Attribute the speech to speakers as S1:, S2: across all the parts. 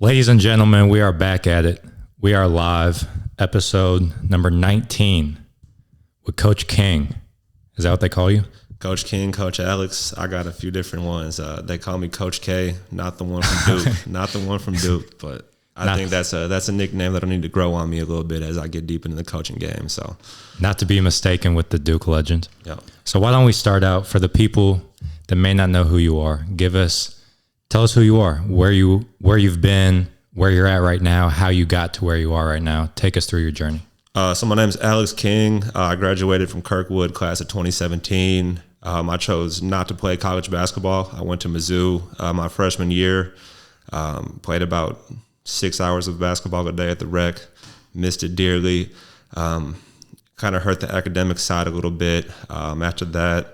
S1: Ladies and gentlemen, we are back at it. We are live, episode number 19 with Coach King. Is that what they call you?
S2: Coach King, Coach Alex. I got a few different ones. They call me Coach K, not the one from Duke, not the one from Duke, but I think that's a nickname that'll need to grow on me a little bit as I get deep into the coaching game. So,
S1: not to be mistaken with the Duke legend.
S2: Yeah.
S1: So why don't we start out for the people that may not know who you are? Tell us who you are, where you've been, where you're at right now, how you got to where you are right now. Take us through your journey.
S2: So my name is Alex King. I graduated from Kirkwood, class of 2017. I chose not to play college basketball. I went to Mizzou my freshman year, played about 6 hours of basketball a day at the rec, missed it dearly, kind of hurt the academic side a little bit. After that,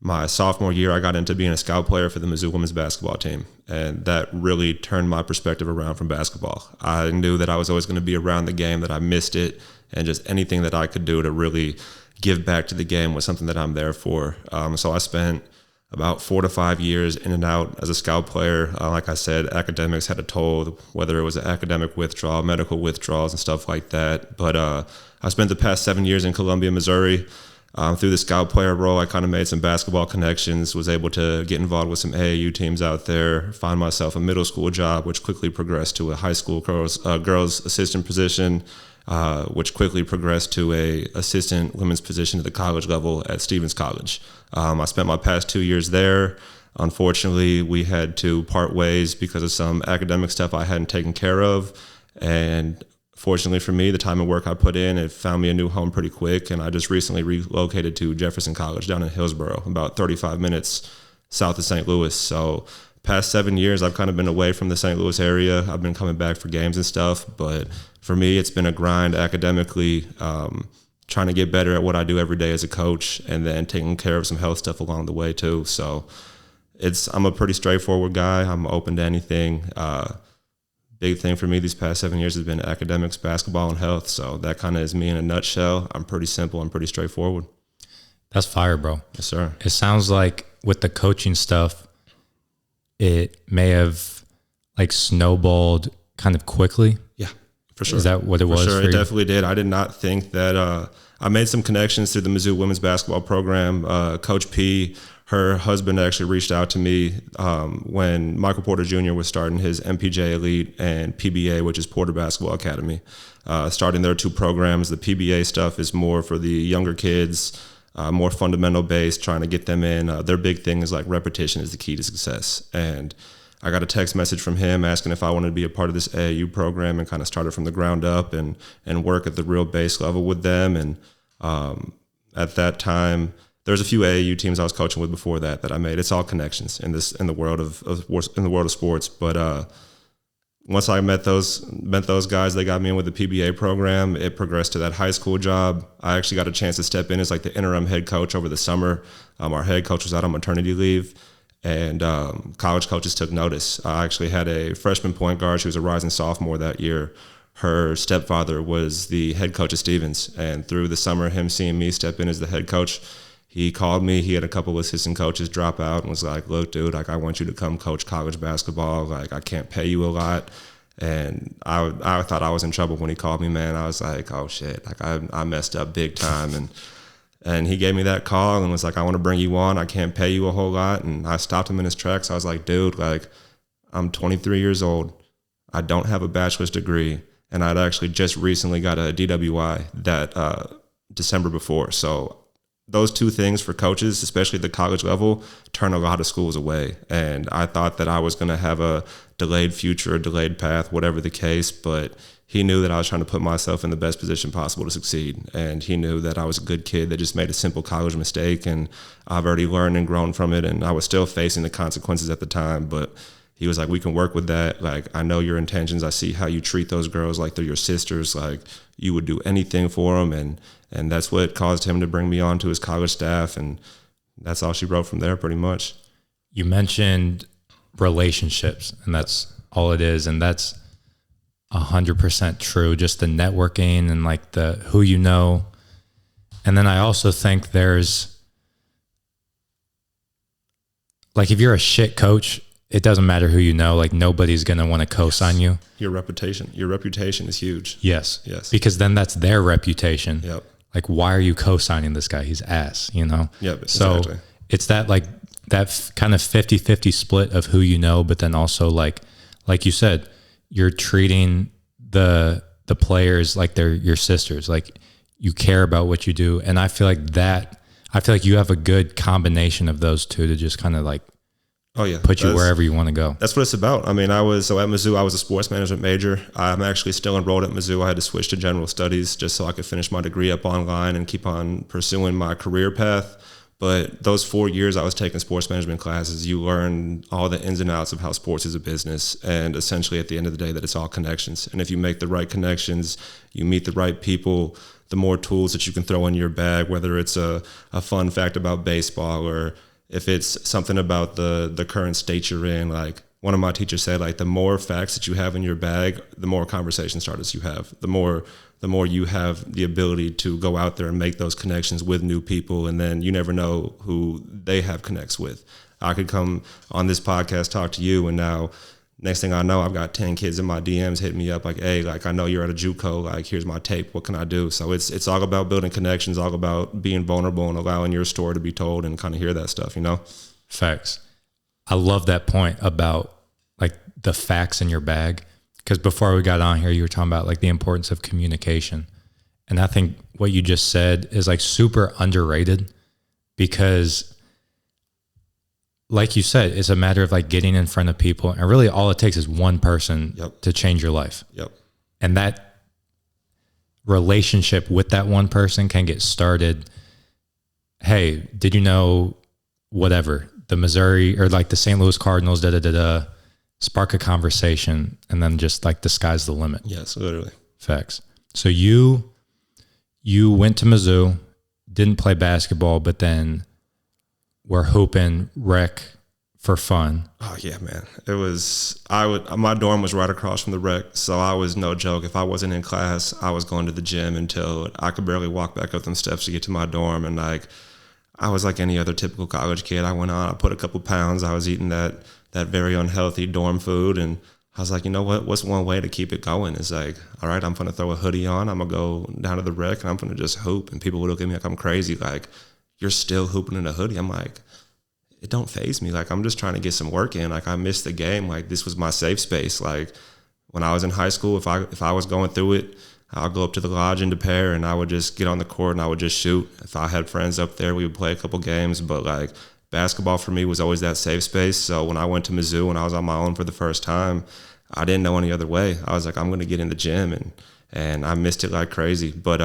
S2: my sophomore year, I got into being a scout player for the Mizzou women's basketball team, and that really turned my perspective around from basketball. I knew that I was always going to be around the game, that I missed it, and just anything that I could do to really give back to the game was something that I'm there for. So I spent about 4 to 5 years in and out as a scout player. Like I said, academics had a toll, whether it was an academic withdrawal, medical withdrawals, and stuff like that. But I spent the past 7 years in Columbia, Missouri. Through the scout player role, I kind of made some basketball connections, was able to get involved with some AAU teams out there, find myself a middle school job, which quickly progressed to a high school girls assistant position, which quickly progressed to a assistant women's position at the college level at Stevens College. I spent my past 2 years there. Unfortunately, we had to part ways because of some academic stuff I hadn't taken care of, and fortunately for me, the time and work I put in, it found me a new home pretty quick, and I just recently relocated to Jefferson College down in Hillsboro, about 35 minutes south of St. Louis. So past 7 years, I've kind of been away from the St. Louis area. I've been coming back for games and stuff, but for me, it's been a grind academically, trying to get better at what I do every day as a coach, and then taking care of some health stuff along the way too. So I'm a pretty straightforward guy. I'm open to anything. Big thing for me these past 7 years has been academics, basketball, and health. So that kind of is me in a nutshell. I'm pretty simple. I'm pretty straightforward.
S1: That's fire, bro.
S2: Yes, sir.
S1: It sounds like with the coaching stuff, it may have like snowballed kind of quickly.
S2: Yeah, for sure.
S1: Is that what it was?
S2: For sure,
S1: for
S2: it
S1: you?
S2: definitely did. I did not think that I made some connections through the Mizzou women's basketball program. Coach P, her husband, actually reached out to me when Michael Porter Jr. was starting his MPJ Elite and PBA, which is Porter Basketball Academy. Starting their two programs. The PBA stuff is more for the younger kids, more fundamental based, trying to get them in. Their big thing is like repetition is the key to success. And I got a text message from him asking if I wanted to be a part of this AAU program and kind of started from the ground up and work at the real base level with them. And at that time, there's a few AAU teams I was coaching with before that I made. It's all connections in the world of sports. But once I met those guys, they got me in with the PBA program. It progressed to that high school job. I actually got a chance to step in as like the interim head coach over the summer. Our head coach was out on maternity leave, and college coaches took notice. I actually had a freshman point guard. She was a rising sophomore that year. Her stepfather was the head coach at Stevens, and through the summer, him seeing me step in as the head coach, he called me. He had a couple of assistant coaches drop out and was like, "Look, dude, like I want you to come coach college basketball. Like I can't pay you a lot." And I thought I was in trouble when he called me, man. I was like, "Oh shit, like I messed up big time." And he gave me that call and was like, "I want to bring you on. I can't pay you a whole lot." And I stopped him in his tracks. I was like, "Dude, like I'm 23 years old. I don't have a bachelor's degree, and I'd actually just recently got a DWI that December before." So those two things for coaches, especially at the college level, turn a lot of schools away. And I thought that I was going to have a delayed future, a delayed path, whatever the case. But he knew that I was trying to put myself in the best position possible to succeed. And he knew that I was a good kid that just made a simple college mistake. And I've already learned and grown from it. And I was still facing the consequences at the time. But he was like, "We can work with that. Like, I know your intentions. I see how you treat those girls like they're your sisters. Like, you would do anything for them." And that's what caused him to bring me on to his college staff. And that's all she wrote from there, pretty much.
S1: You mentioned relationships, and that's all it is. And that's 100% true. Just the networking and like the who you know. And then I also think there's like, if you're a shit coach, it doesn't matter who you know, like nobody's going to want to co-sign you.
S2: Your reputation is huge.
S1: Yes.
S2: Yes.
S1: Because then that's their reputation.
S2: Yep.
S1: Like, why are you co-signing this guy? He's ass, you know?
S2: Yep.
S1: So
S2: Exactly.
S1: it's that like that kind of 50-50 split of who you know, but then also like you said, you're treating the players like they're your sisters. Like you care about what you do. And I feel like you have a good combination of those two to just kind of like put you wherever you want to go.
S2: That's what it's about. I mean, at Mizzou, I was a sports management major. I'm actually still enrolled at Mizzou. I had to switch to general studies just so I could finish my degree up online and keep on pursuing my career path. But those 4 years I was taking sports management classes, you learn all the ins and outs of how sports is a business. And essentially at the end of the day, that it's all connections. And if you make the right connections, you meet the right people, the more tools that you can throw in your bag, whether it's a fun fact about baseball or if it's something about the current state you're in. Like one of my teachers said, like the more facts that you have in your bag, the more conversation starters you have, the more you have the ability to go out there and make those connections with new people. And then you never know who they have connects with. I could come on this podcast, talk to you, and now next thing I know, I've got 10 kids in my DMs hitting me up like, hey, like I know you're at a JUCO, like here's my tape, what can I do? So it's all about building connections, all about being vulnerable and allowing your story to be told and kind of hear that stuff, you know?
S1: Facts. I love that point about like the facts in your bag. Because before we got on here, you were talking about like the importance of communication. And I think what you just said is like super underrated because like you said, it's a matter of like getting in front of people. And really all it takes is one person to change your life.
S2: Yep.
S1: And that relationship with that one person can get started. Hey, did you know whatever, the Missouri or like the St. Louis Cardinals, spark a conversation, and then just like the sky's the limit.
S2: Yes, literally.
S1: Facts. So you went to Mizzou, didn't play basketball, but then were hooping rec for fun.
S2: Oh yeah, man. It was, my dorm was right across from the rec. So I was no joke. If I wasn't in class, I was going to the gym until I could barely walk back up them steps to get to my dorm. And like, I was like any other typical college kid. I went on, I put a couple pounds. I was eating that very unhealthy dorm food. And I was like, you know what? What's one way to keep it going? It's like, all right, I'm going to throw a hoodie on. I'm going to go down to the rec and I'm going to just hoop. And people would look at me like I'm crazy. Like, you're still hooping in a hoodie. I'm like, it don't faze me. Like, I'm just trying to get some work in. Like, I missed the game. Like, this was my safe space. Like, when I was in high school, if I was going through it, I'll go up to the lodge in DePere and I would just get on the court and I would just shoot. If I had friends up there, we would play a couple games. But like, basketball for me was always that safe space. So when I went to Mizzou and I was on my own for the first time, I didn't know any other way. I was like, I'm going to get in the gym, and I missed it like crazy. But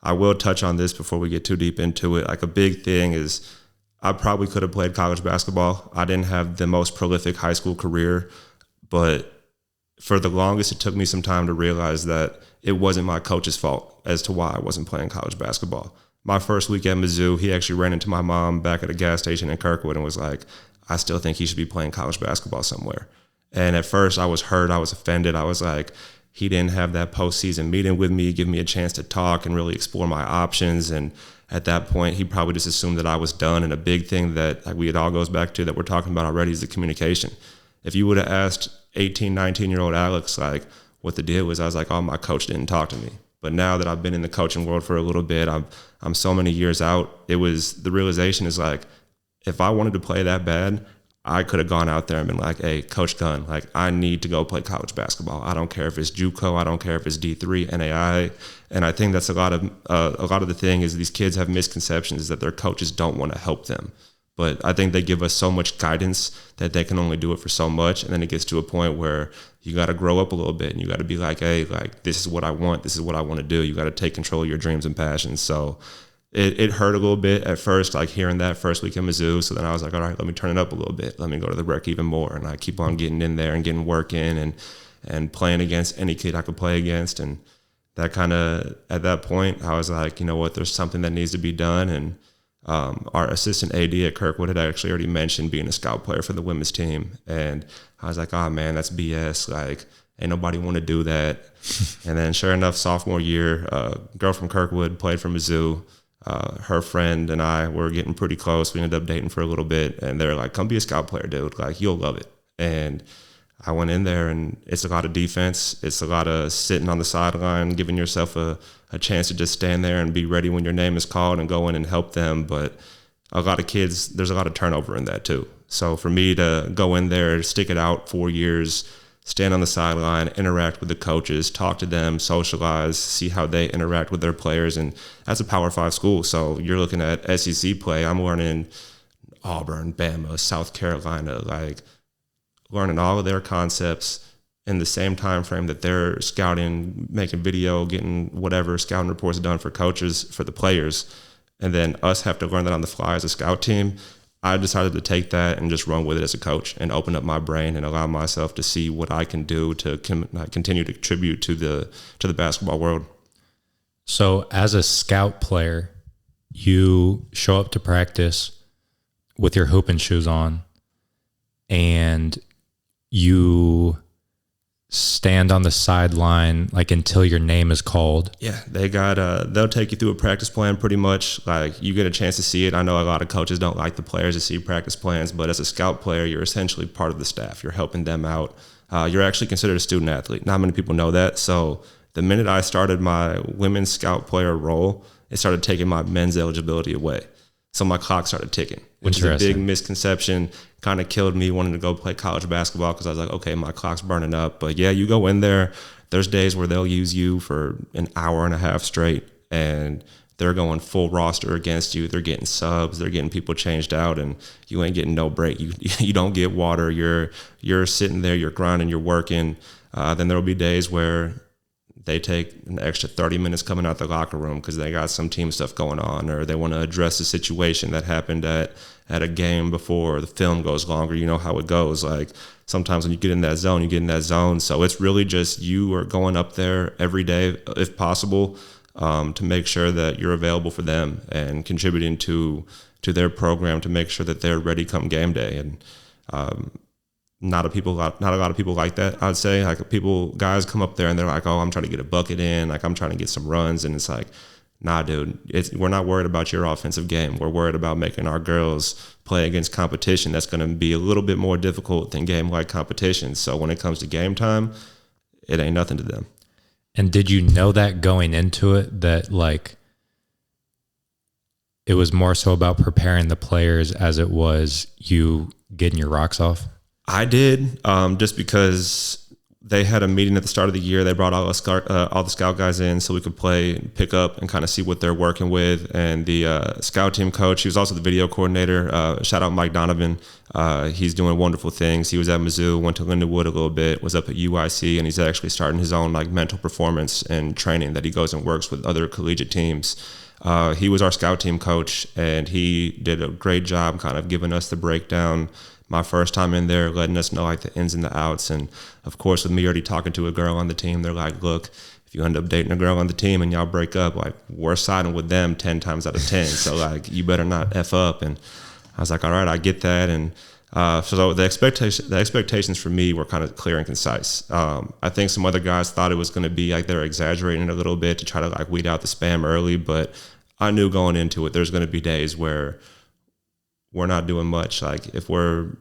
S2: I will touch on this before we get too deep into it. Like, a big thing is I probably could have played college basketball. I didn't have the most prolific high school career, but for the longest, it took me some time to realize that it wasn't my coach's fault as to why I wasn't playing college basketball. My first week at Mizzou, he actually ran into my mom back at a gas station in Kirkwood and was like, I still think he should be playing college basketball somewhere. And at first I was hurt. I was offended. I was like, he didn't have that postseason meeting with me, give me a chance to talk and really explore my options. And at that point, he probably just assumed that I was done. And a big thing that it all goes back to that we're talking about already is the communication. If you would have asked 18, 19-year-old Alex, like, what the deal was, I was like, oh, my coach didn't talk to me. But now that I've been in the coaching world for a little bit, I'm so many years out, it was, the realization is like, if I wanted to play that bad, I could have gone out there and been like, hey, Coach Gunn, like, I need to go play college basketball. I don't care if it's JUCO, I don't care if it's D3, NAI. And I think that's a lot of the thing is these kids have misconceptions that their coaches don't want to help them. But I think they give us so much guidance that they can only do it for so much. And then it gets to a point where you got to grow up a little bit and you got to be like, hey, like, this is what I want. This is what I want to do. You got to take control of your dreams and passions. So it hurt a little bit at first, like hearing that first week in Mizzou. So then I was like, all right, let me turn it up a little bit. Let me go to the rec even more. And I keep on getting in there and getting work in and playing against any kid I could play against. And that kind of, at that point, I was like, you know what, there's something that needs to be done. And our assistant AD at Kirkwood had actually already mentioned being a scout player for the women's team. And I was like, oh man, that's BS. Like, ain't nobody want to do that. And then sure enough, sophomore year, a girl from Kirkwood played for Mizzou. Her friend and I were getting pretty close. We ended up dating for a little bit and they're like, come be a scout player, dude. Like, you'll love it. And I went in there, and it's a lot of defense. It's a lot of sitting on the sideline, giving yourself a chance to just stand there and be ready when your name is called and go in and help them. But a lot of kids, there's a lot of turnover in that too. So for me to go in there, stick it out 4 years, stand on the sideline, interact with the coaches, talk to them, socialize, see how they interact with their players. And that's a Power 5 school. So you're looking at SEC play. I'm learning Auburn, Bama, South Carolina, like learning all of their concepts in the same time frame that they're scouting, making video, getting whatever scouting reports done for coaches, for the players. And then us have to learn that on the fly as a scout team. I decided to take that and just run with it as a coach and open up my brain and allow myself to see what I can do to continue to contribute to the basketball world.
S1: So as a scout player, you show up to practice with your hooping shoes on, and you stand on the sideline like until your name is called.
S2: Yeah, they'll take you through a practice plan pretty much. Like, you get a chance to see it. I know a lot of coaches don't like the players to see practice plans, but as a scout player, you're essentially part of the staff. You're helping them out. You're actually considered a student athlete. Not many people know that. So the minute I started my women's scout player role, it started taking my men's eligibility away. So my clock started ticking, which is a big misconception. Kind of killed me wanting to go play college basketball, because I was like, okay, my clock's burning up. But yeah, you go in there, there's days where they'll use you for an hour and a half straight, and they're going full roster against you. They're getting subs, they're getting people changed out, and you ain't getting no break. You don't get water. You're sitting there, you're grinding, you're working. Then there'll be days where they take an extra 30 minutes coming out the locker room because they got some team stuff going on, or they want to address a situation that happened at a game before the film goes longer. You know how it goes. Like, sometimes when you get in that zone, you get in that zone. So it's really just you are going up there every day, if possible, to make sure that you're available for them and contributing to their program to make sure that they're ready come game day. And not a lot of people like that, I'd say. Like, guys come up there and they're like, oh, I'm trying to get a bucket in, like I'm trying to get some runs, and it's like, nah, dude, we're not worried about your offensive game. We're worried about making our girls play against competition that's going to be a little bit more difficult than game-like competition. So when it comes to game time, it ain't nothing to them.
S1: And did you know that going into it, that like it was more so about preparing the players as it was you getting your rocks off?
S2: I did, just because they had a meeting at the start of the year. They brought all the scout guys in so we could pick up and kind of see what they're working with. And the scout team coach, he was also the video coordinator. Shout out Mike Donovan. He's doing wonderful things. He was at Mizzou, went to Lindenwood a little bit, was up at UIC, and he's actually starting his own like mental performance and training that he goes and works with other collegiate teams. He was our scout team coach, and he did a great job kind of giving us the breakdown my first time in there, letting us know like the ins and the outs. And of course, with me already talking to a girl on the team, they're like, look, if you end up dating a girl on the team and y'all break up, like, we're siding with them 10 times out of 10. So like, you better not F up. And I was like, all right, I get that. And so the expectations for me were kind of clear and concise. I think some other guys thought it was going to be like they're exaggerating it a little bit to try to like weed out the spam early, but I knew going into it, there's going to be days where we're not doing much. Like, if we're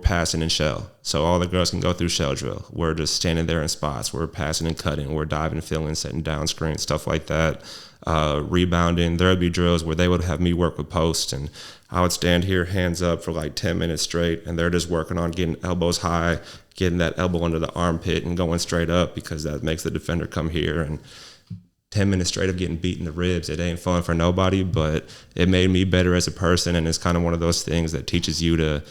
S2: passing in shell, so all the girls can go through shell drill. We're just standing there in spots. We're passing and cutting. We're diving, filling, setting down screens, stuff like that. Rebounding. There would be drills where they would have me work with posts, and I would stand here, hands up, for like 10 minutes straight, and they're just working on getting elbows high, getting that elbow under the armpit and going straight up, because that makes the defender come here. And 10 minutes straight of getting beat in the ribs, it ain't fun for nobody, but it made me better as a person. And it's kind of one of those things that teaches you to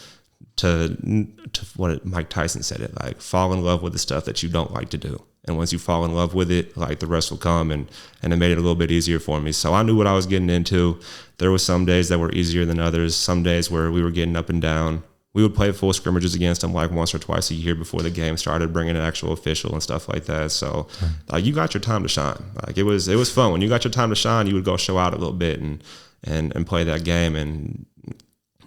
S2: what Mike Tyson said, it like, fall in love with the stuff that you don't like to do. And once you fall in love with it, like, the rest will come. And it made it a little bit easier for me. So I knew what I was getting into. There were some days that were easier than others, some days where we were getting up and down. We would play full scrimmages against them like once or twice a year before the game started, bringing an actual official and stuff like that. So like, you got your time to shine. Like, it was fun. When you got your time to shine, you would go show out a little bit and play that game and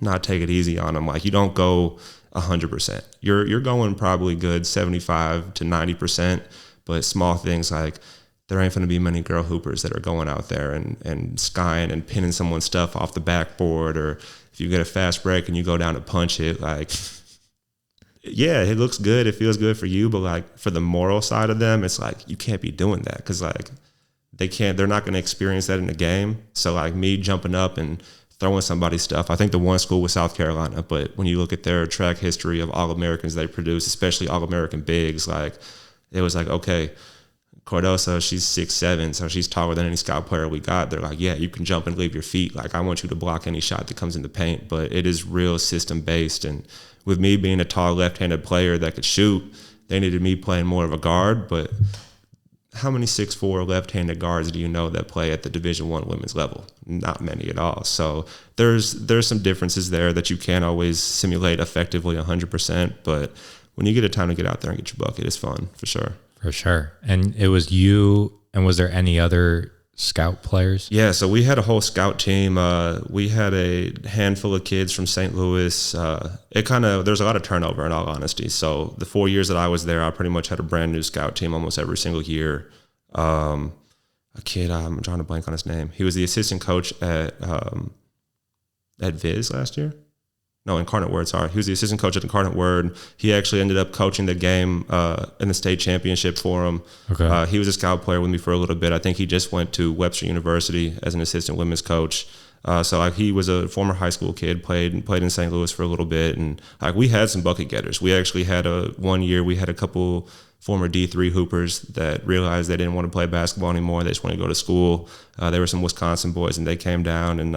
S2: not take it easy on them. Like, you don't go 100%. You're going probably good 75 to 90%, but small things like, there ain't going to be many girl hoopers that are going out there and skying and pinning someone's stuff off the backboard, or if you get a fast break and you go down to punch it, like, yeah, it looks good. It feels good for you. But like for the moral side of them, it's like, you can't be doing that because like they're not going to experience that in the game. So like me jumping up and throwing somebody's stuff. I think the one school was South Carolina, but when you look at their track history of All-Americans they produce, especially All-American bigs, like it was like, okay, Cordosa, she's 6'7", so she's taller than any scout player we got. They're like, yeah, you can jump and leave your feet. Like, I want you to block any shot that comes in the paint, but it is real system-based. And with me being a tall left-handed player that could shoot, they needed me playing more of a guard, but how many 6'4" left-handed guards do you know that play at the Division I women's level? Not many at all. So there's some differences there that you can't always simulate effectively 100%, but when you get a time to get out there and get your bucket, it's fun, for sure.
S1: For sure. And it was you, and was there any other scout players?
S2: Yeah, so we had a whole scout team. We had a handful of kids from St. Louis. There's a lot of turnover, in all honesty. So the 4 years that I was there, I pretty much had a brand new scout team almost every single year. A kid, I'm drawing a blank on his name. He was the assistant coach at Viz last year. No, Incarnate Word, sorry. He was the assistant coach at Incarnate Word. He actually ended up coaching the game in the state championship for him.
S1: Okay.
S2: He was a scout player with me for a little bit. I think he just went to Webster University as an assistant women's coach. He was a former high school kid, played in St. Louis for a little bit. And we had some bucket getters. We actually had one year we had a couple former D3 hoopers that realized they didn't want to play basketball anymore. They just want to go to school. There were some Wisconsin boys, and they came down, and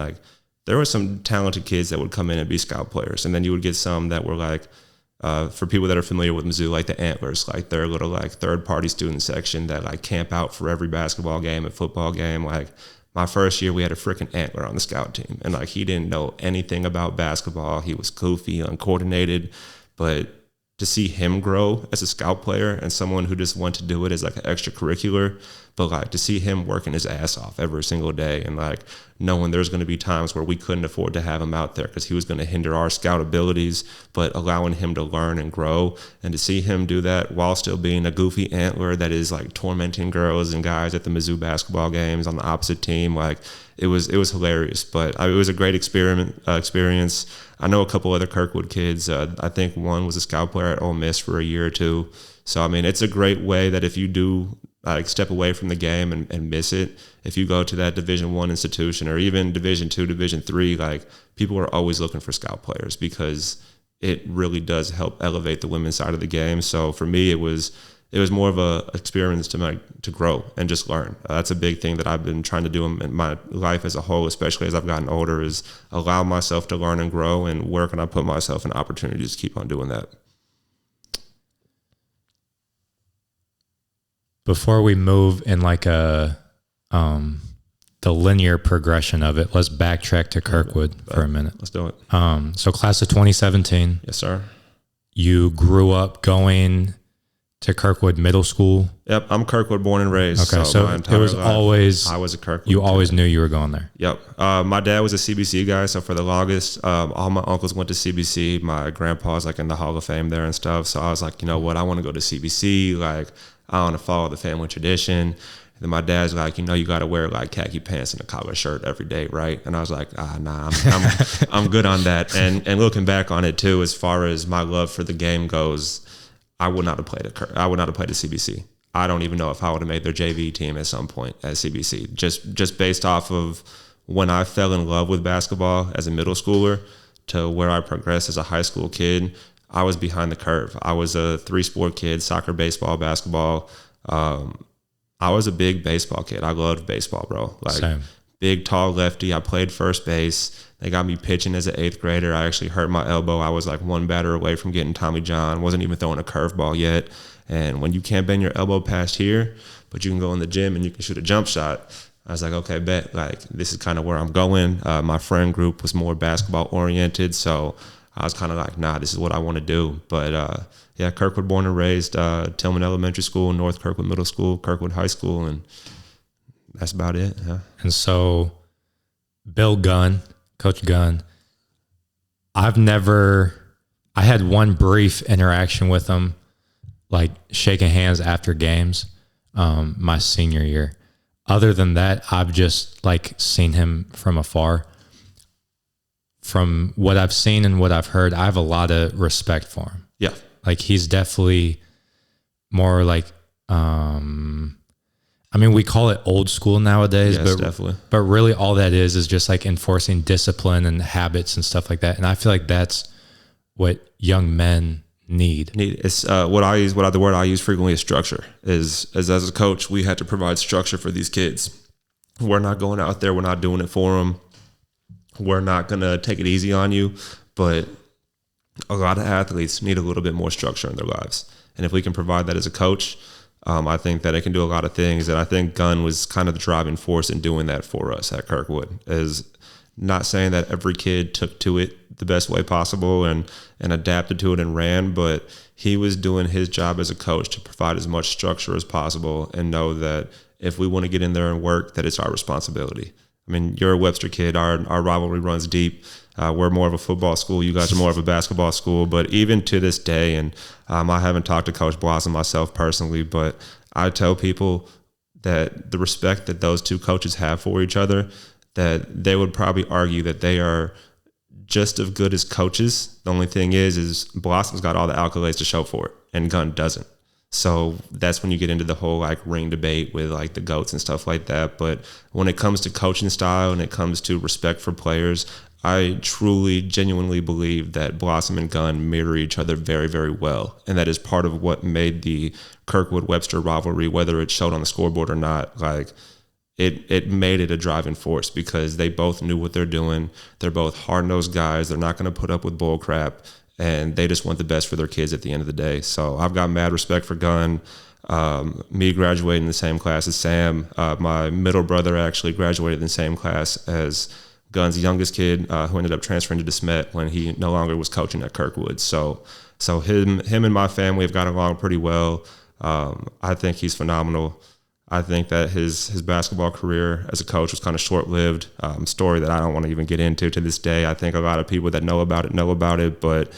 S2: there were some talented kids that would come in and be scout players. And then you would get some that were for people that are familiar with Mizzou, like the Antlers, like their little third-party student section that camp out for every basketball game and football game. My first year, we had a freaking Antler on the scout team. And he didn't know anything about basketball. He was goofy, uncoordinated. But to see him grow as a scout player and someone who just wanted to do it as an extracurricular, but to see him working his ass off every single day and knowing there's going to be times where we couldn't afford to have him out there because he was going to hinder our scout abilities, but allowing him to learn and grow, and to see him do that while still being a goofy Antler that is tormenting girls and guys at the Mizzou basketball games on the opposite team, it was hilarious. But it was a great experience. I know a couple other Kirkwood kids. I think one was a scout player at Ole Miss for a year or two. So it's a great way that if you do step away from the game and miss it, if you go to that Division I institution or even Division II, Division III, people are always looking for scout players because it really does help elevate the women's side of the game. So for me, it was more of a experience to grow and just learn. That's a big thing that I've been trying to do in my life as a whole, especially as I've gotten older, is allow myself to learn and grow, and where can I put myself in opportunities to keep on doing that.
S1: Before we move in the linear progression of it, let's backtrack to Kirkwood for a minute.
S2: Let's do it.
S1: So class of 2017.
S2: Yes, sir.
S1: You grew up going to Kirkwood Middle School.
S2: Yep, I'm Kirkwood born and raised.
S1: Okay, so it was always,
S2: I was a Kirkwood.
S1: You always knew you were going there.
S2: Yep. My dad was a CBC guy, so for the longest, all my uncles went to CBC. My grandpa's in the Hall of Fame there and stuff. So I was like, you know what, I want to go to CBC. I want to follow the family tradition. And then my dad's like, you got to wear khaki pants and a collar shirt every day, right? And I was like, nah, I'm good on that. And looking back on it too, as far as my love for the game goes, I would not have played at CBC. I don't even know if I would have made their JV team at some point at CBC. Just based off of when I fell in love with basketball as a middle schooler to where I progressed as a high school kid, I was behind the curve. I was a 3-sport kid: soccer, baseball, basketball. I was a big baseball kid. I loved baseball, bro.
S1: Same.
S2: Big, tall lefty. I played first base. They got me pitching as an 8th grader. I actually hurt my elbow. I was one batter away from getting Tommy John. Wasn't even throwing a curveball yet. And when you can't bend your elbow past here, but you can go in the gym and you can shoot a jump shot, I was like, okay, bet. This is kind of where I'm going. My friend group was more basketball oriented, so I was kind of like, nah, this is what I want to do. But yeah, Kirkwood born and raised, Tillman Elementary School, North Kirkwood Middle School, Kirkwood High School, and that's about it. Yeah.
S1: And so Bill Gunn, Coach Gunn, I had one brief interaction with him, shaking hands after games, my senior year. Other than that, I've just seen him from afar. From what I've seen and what I've heard, I have a lot of respect for him.
S2: Yeah.
S1: Like he's definitely more like, I mean, we call it old school nowadays,
S2: Yes, definitely.
S1: But really all that is just like enforcing discipline and habits and stuff like that. And I feel like that's what young men need.
S2: It's the word I use frequently is structure. Is as a coach, we had to provide structure for these kids. We're not going out there. We're not doing it for them. We're not going to take it easy on you. But a lot of athletes need a little bit more structure in their lives. And if we can provide that as a coach, I think that it can do a lot of things. And I think Gunn was kind of the driving force in doing that for us at Kirkwood. Is not saying that every kid took to it the best way possible and adapted to it and ran, but he was doing his job as a coach to provide as much structure as possible and know that if we want to get in there and work, that it's our responsibility. I mean, you're a Webster kid. Our rivalry runs deep. We're more of a football school. You guys are more of a basketball school. But even to this day, and I haven't talked to Coach Blossom myself personally, but I tell people that the respect that those two coaches have for each other, that they would probably argue that they are just as good as coaches. The only thing is Blossom's got all the accolades to show for it, and Gunn doesn't. So that's when you get into the whole like ring debate with like the GOATs and stuff like that. But when it comes to coaching style and it comes to respect for players, I truly, genuinely believe that Blossom and Gunn mirror each other very, very well. And that is part of what made the Kirkwood-Webster rivalry, whether it showed on the scoreboard or not, like it made it a driving force because they both knew what they're doing. They're both hard-nosed guys. They're not going to put up with bull crap. And they just want the best for their kids at the end of the day. So I've got mad respect for Gunn. Me graduating in the same class as Sam. My middle brother actually graduated in the same class as Gunn's youngest kid, who ended up transferring to DeSmet when he no longer was coaching at Kirkwood. So him and my family have got along pretty well. I think he's phenomenal. I think that his basketball career as a coach was kind of short-lived. Story that I don't want to even get into to this day. I think a lot of people that know about it, but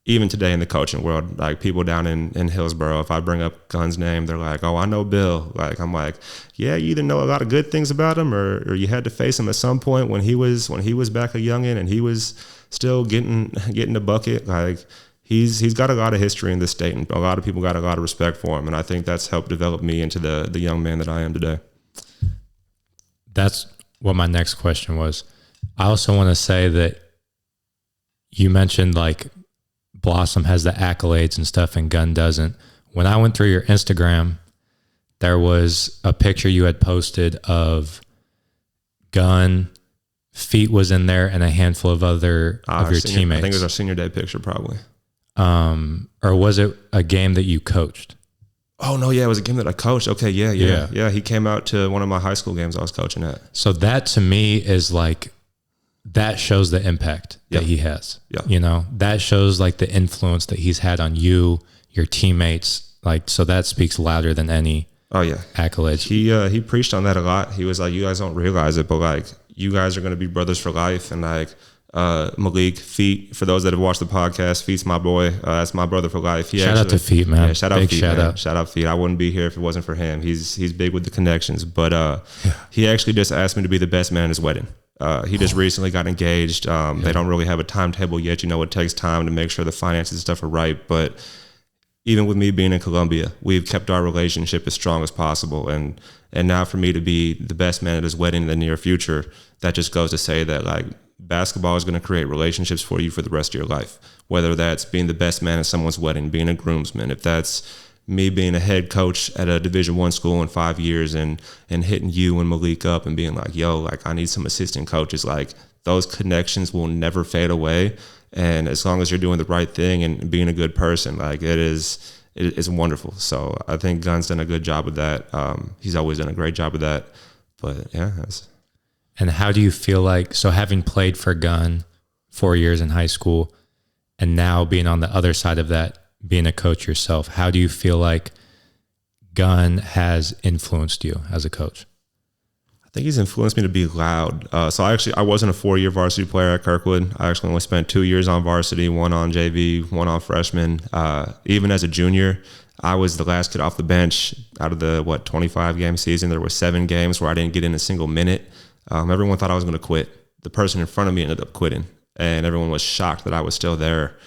S2: even today in the coaching world, like people down in Hillsboro, if I bring up Gunn's name, they're like, "Oh, I know Bill." Like I'm like, "Yeah, you either know a lot of good things about him, or you had to face him at some point when he was back a youngin and he was still getting the bucket." Like he's got a lot of history in this state, and a lot of people got a lot of respect for him, and I think that's helped develop me into the young man that I am today.
S1: That's what my next question was. I also want to say that you mentioned like Blossom has the accolades and stuff and Gunn doesn't. When I went through your Instagram, there was a picture you had posted of Gunn, Feet was in there, and a handful of other of your teammates.
S2: I think it was our senior day picture probably.
S1: Or was it a game that you coached?
S2: Oh no, yeah, it was a game that I coached. Okay, yeah. He came out to one of my high school games I was coaching at.
S1: So that to me is like, that shows the impact that he has. Yeah. You know, that shows like the influence that he's had on you, your teammates. Like, so that speaks louder than any accolades.
S2: He preached on that a lot. He was like, "You guys don't realize it, but like you guys are going to be brothers for life." And like Malik, Feet, for those that have watched the podcast, Feet's my boy. That's my brother for life.
S1: Shout out to Feet, man.
S2: Yeah, shout out
S1: Big
S2: Feet,
S1: shout
S2: man.
S1: out.
S2: Shout out Feet. I wouldn't be here if it wasn't for him. He's big with the connections. But he actually just asked me to be the best man at his wedding. He just recently got engaged. They don't really have a timetable yet. You know, it takes time to make sure the finances and stuff are right. But even with me being in Columbia, we've kept our relationship as strong as possible. And now for me to be the best man at his wedding in the near future, that just goes to say that like basketball is going to create relationships for you for the rest of your life. Whether that's being the best man at someone's wedding, being a groomsman, if that's me being a head coach at a Division I school in 5 years and hitting you and Malik up and being like, "Yo, like I need some assistant coaches." Like those connections will never fade away. And as long as you're doing the right thing and being a good person, like it's wonderful. So I think Gunn's done a good job with that. He's always done a great job with that. But yeah.
S1: And how do you feel like, so having played for Gunn 4 years in high school and now being on the other side of that, being a coach yourself, how do you feel like Gunn has influenced you as a coach?
S2: I think he's influenced me to be loud. So I wasn't a 4-year varsity player at Kirkwood. I actually only spent 2 years on varsity, 1 on JV, 1 on freshman. Even as a junior, I was the last kid off the bench. Out of the 25 game season, there were 7 games where I didn't get in a single minute. Everyone thought I was going to quit. The person in front of me ended up quitting, and everyone was shocked that I was still there.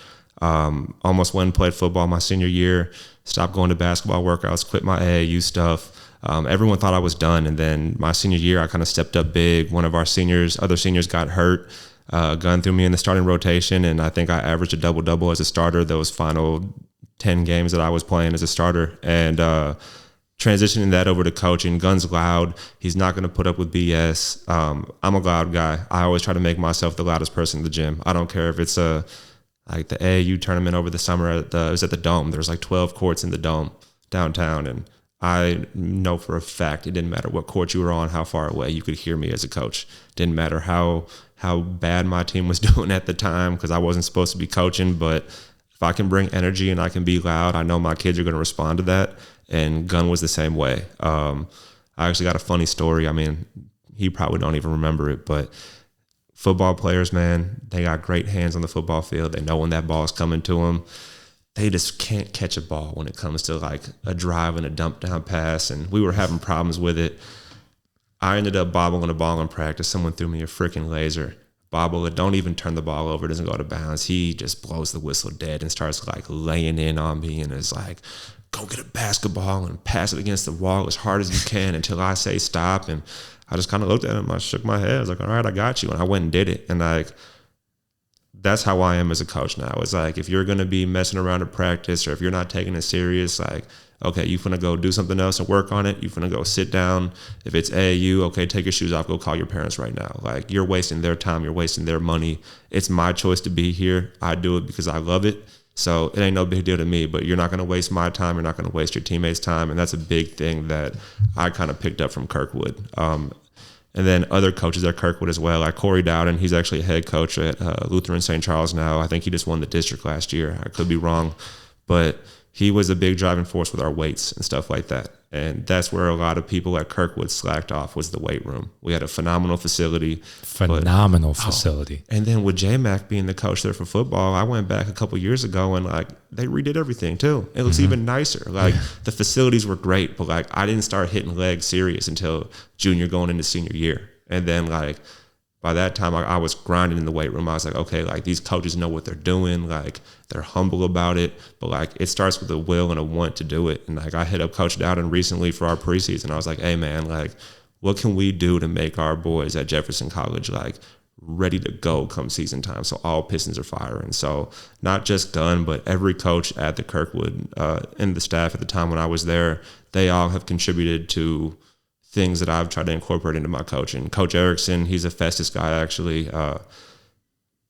S2: Almost went and played football my senior year, stopped going to basketball workouts, quit my AAU stuff. Everyone thought I was done. And then my senior year, I kind of stepped up big. One of our other seniors got hurt, gun threw me in the starting rotation. And I think I averaged a double-double as a starter those final 10 games that I was playing as a starter. And transitioning that over to coaching, Gun's loud. He's not going to put up with BS. I'm a loud guy. I always try to make myself the loudest person in the gym. I don't care if it's like the AAU tournament over the summer it was at the Dome. There's like 12 courts in the Dome downtown, and I know for a fact it didn't matter what court you were on, how far away, you could hear me as a coach. Didn't matter how bad my team was doing at the time, because I wasn't supposed to be coaching, but if I can bring energy and I can be loud, I know my kids are going to respond to that. And Gunn was the same way. I actually got a funny story. I mean, he probably don't even remember it, but football players, man, they got great hands on the football field. They know when that ball is coming to them. They just can't catch a ball when it comes to like a drive and a dump down pass. And we were having problems with it. I ended up bobbling a ball in practice. Someone threw me a freaking laser. Bobble it, don't even turn the ball over, doesn't go to bounds. He just blows the whistle dead and starts like laying in on me and is like, go get a basketball and pass it against the wall as hard as you can until I say stop. And I just kind of looked at him. I shook my head. I was like, all right, I got you. And I went and did it. And like, that's how I am as a coach now. It's like, if you're going to be messing around at practice, or if you're not taking it serious, like, okay, you finna go do something else and work on it. You finna go sit down. If it's AAU, okay, take your shoes off, go call your parents right now. Like, you're wasting their time. You're wasting their money. It's my choice to be here. I do it because I love it. So it ain't no big deal to me, but you're not going to waste my time. You're not going to waste your teammates' time. And that's a big thing that I kind of picked up from Kirkwood. And then other coaches at Kirkwood as well, like Corey Dowden. He's actually a head coach at Lutheran St. Charles now. I think he just won the district last year. I could be wrong. But he was a big driving force with our weights and stuff like that. And that's where a lot of people at Kirkwood slacked off, was the weight room. We had a phenomenal facility.
S1: Facility.
S2: And then with J-Mac being the coach there for football, I went back a couple years ago and like they redid everything too. It looks even nicer. Like the facilities were great, but like I didn't start hitting legs serious until junior going into senior year. And then like by that time I was grinding in the weight room. I was like, okay, like these coaches know what they're doing. Like they're humble about it, but like it starts with a will and a want to do it. And like I hit up Coach Dowden recently for our preseason. I was like, hey man, like what can we do to make our boys at Jefferson College like ready to go come season time? So all pistons are firing. So not just Gunn, but every coach at the Kirkwood and the staff at the time when I was there, they all have contributed to things that I've tried to incorporate into my coaching. Coach Erickson, he's a Festus guy actually.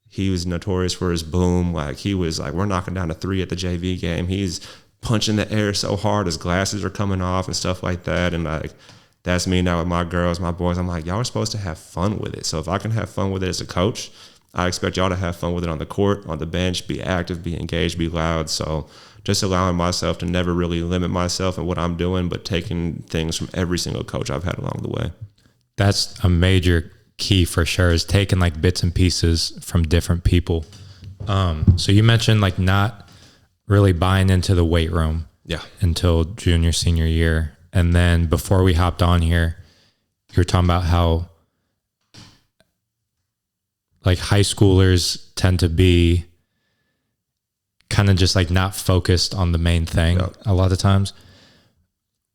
S2: He was notorious for his boom. Like he was like, we're knocking down a 3 at the JV game. He's punching the air so hard his glasses are coming off and stuff like that. And like, that's me now with my girls, my boys. I'm like, y'all are supposed to have fun with it. So if I can have fun with it as a coach, I expect y'all to have fun with it on the court, on the bench, be active, be engaged, be loud. So just allowing myself to never really limit myself in what I'm doing, but taking things from every single coach I've had along the way.
S1: That's a major key for sure, is taking like bits and pieces from different people. So you mentioned like not really buying into the weight room until junior, senior year. And then before we hopped on here, you were talking about how like high schoolers tend to be kind of just like not focused on the main thing a lot of times.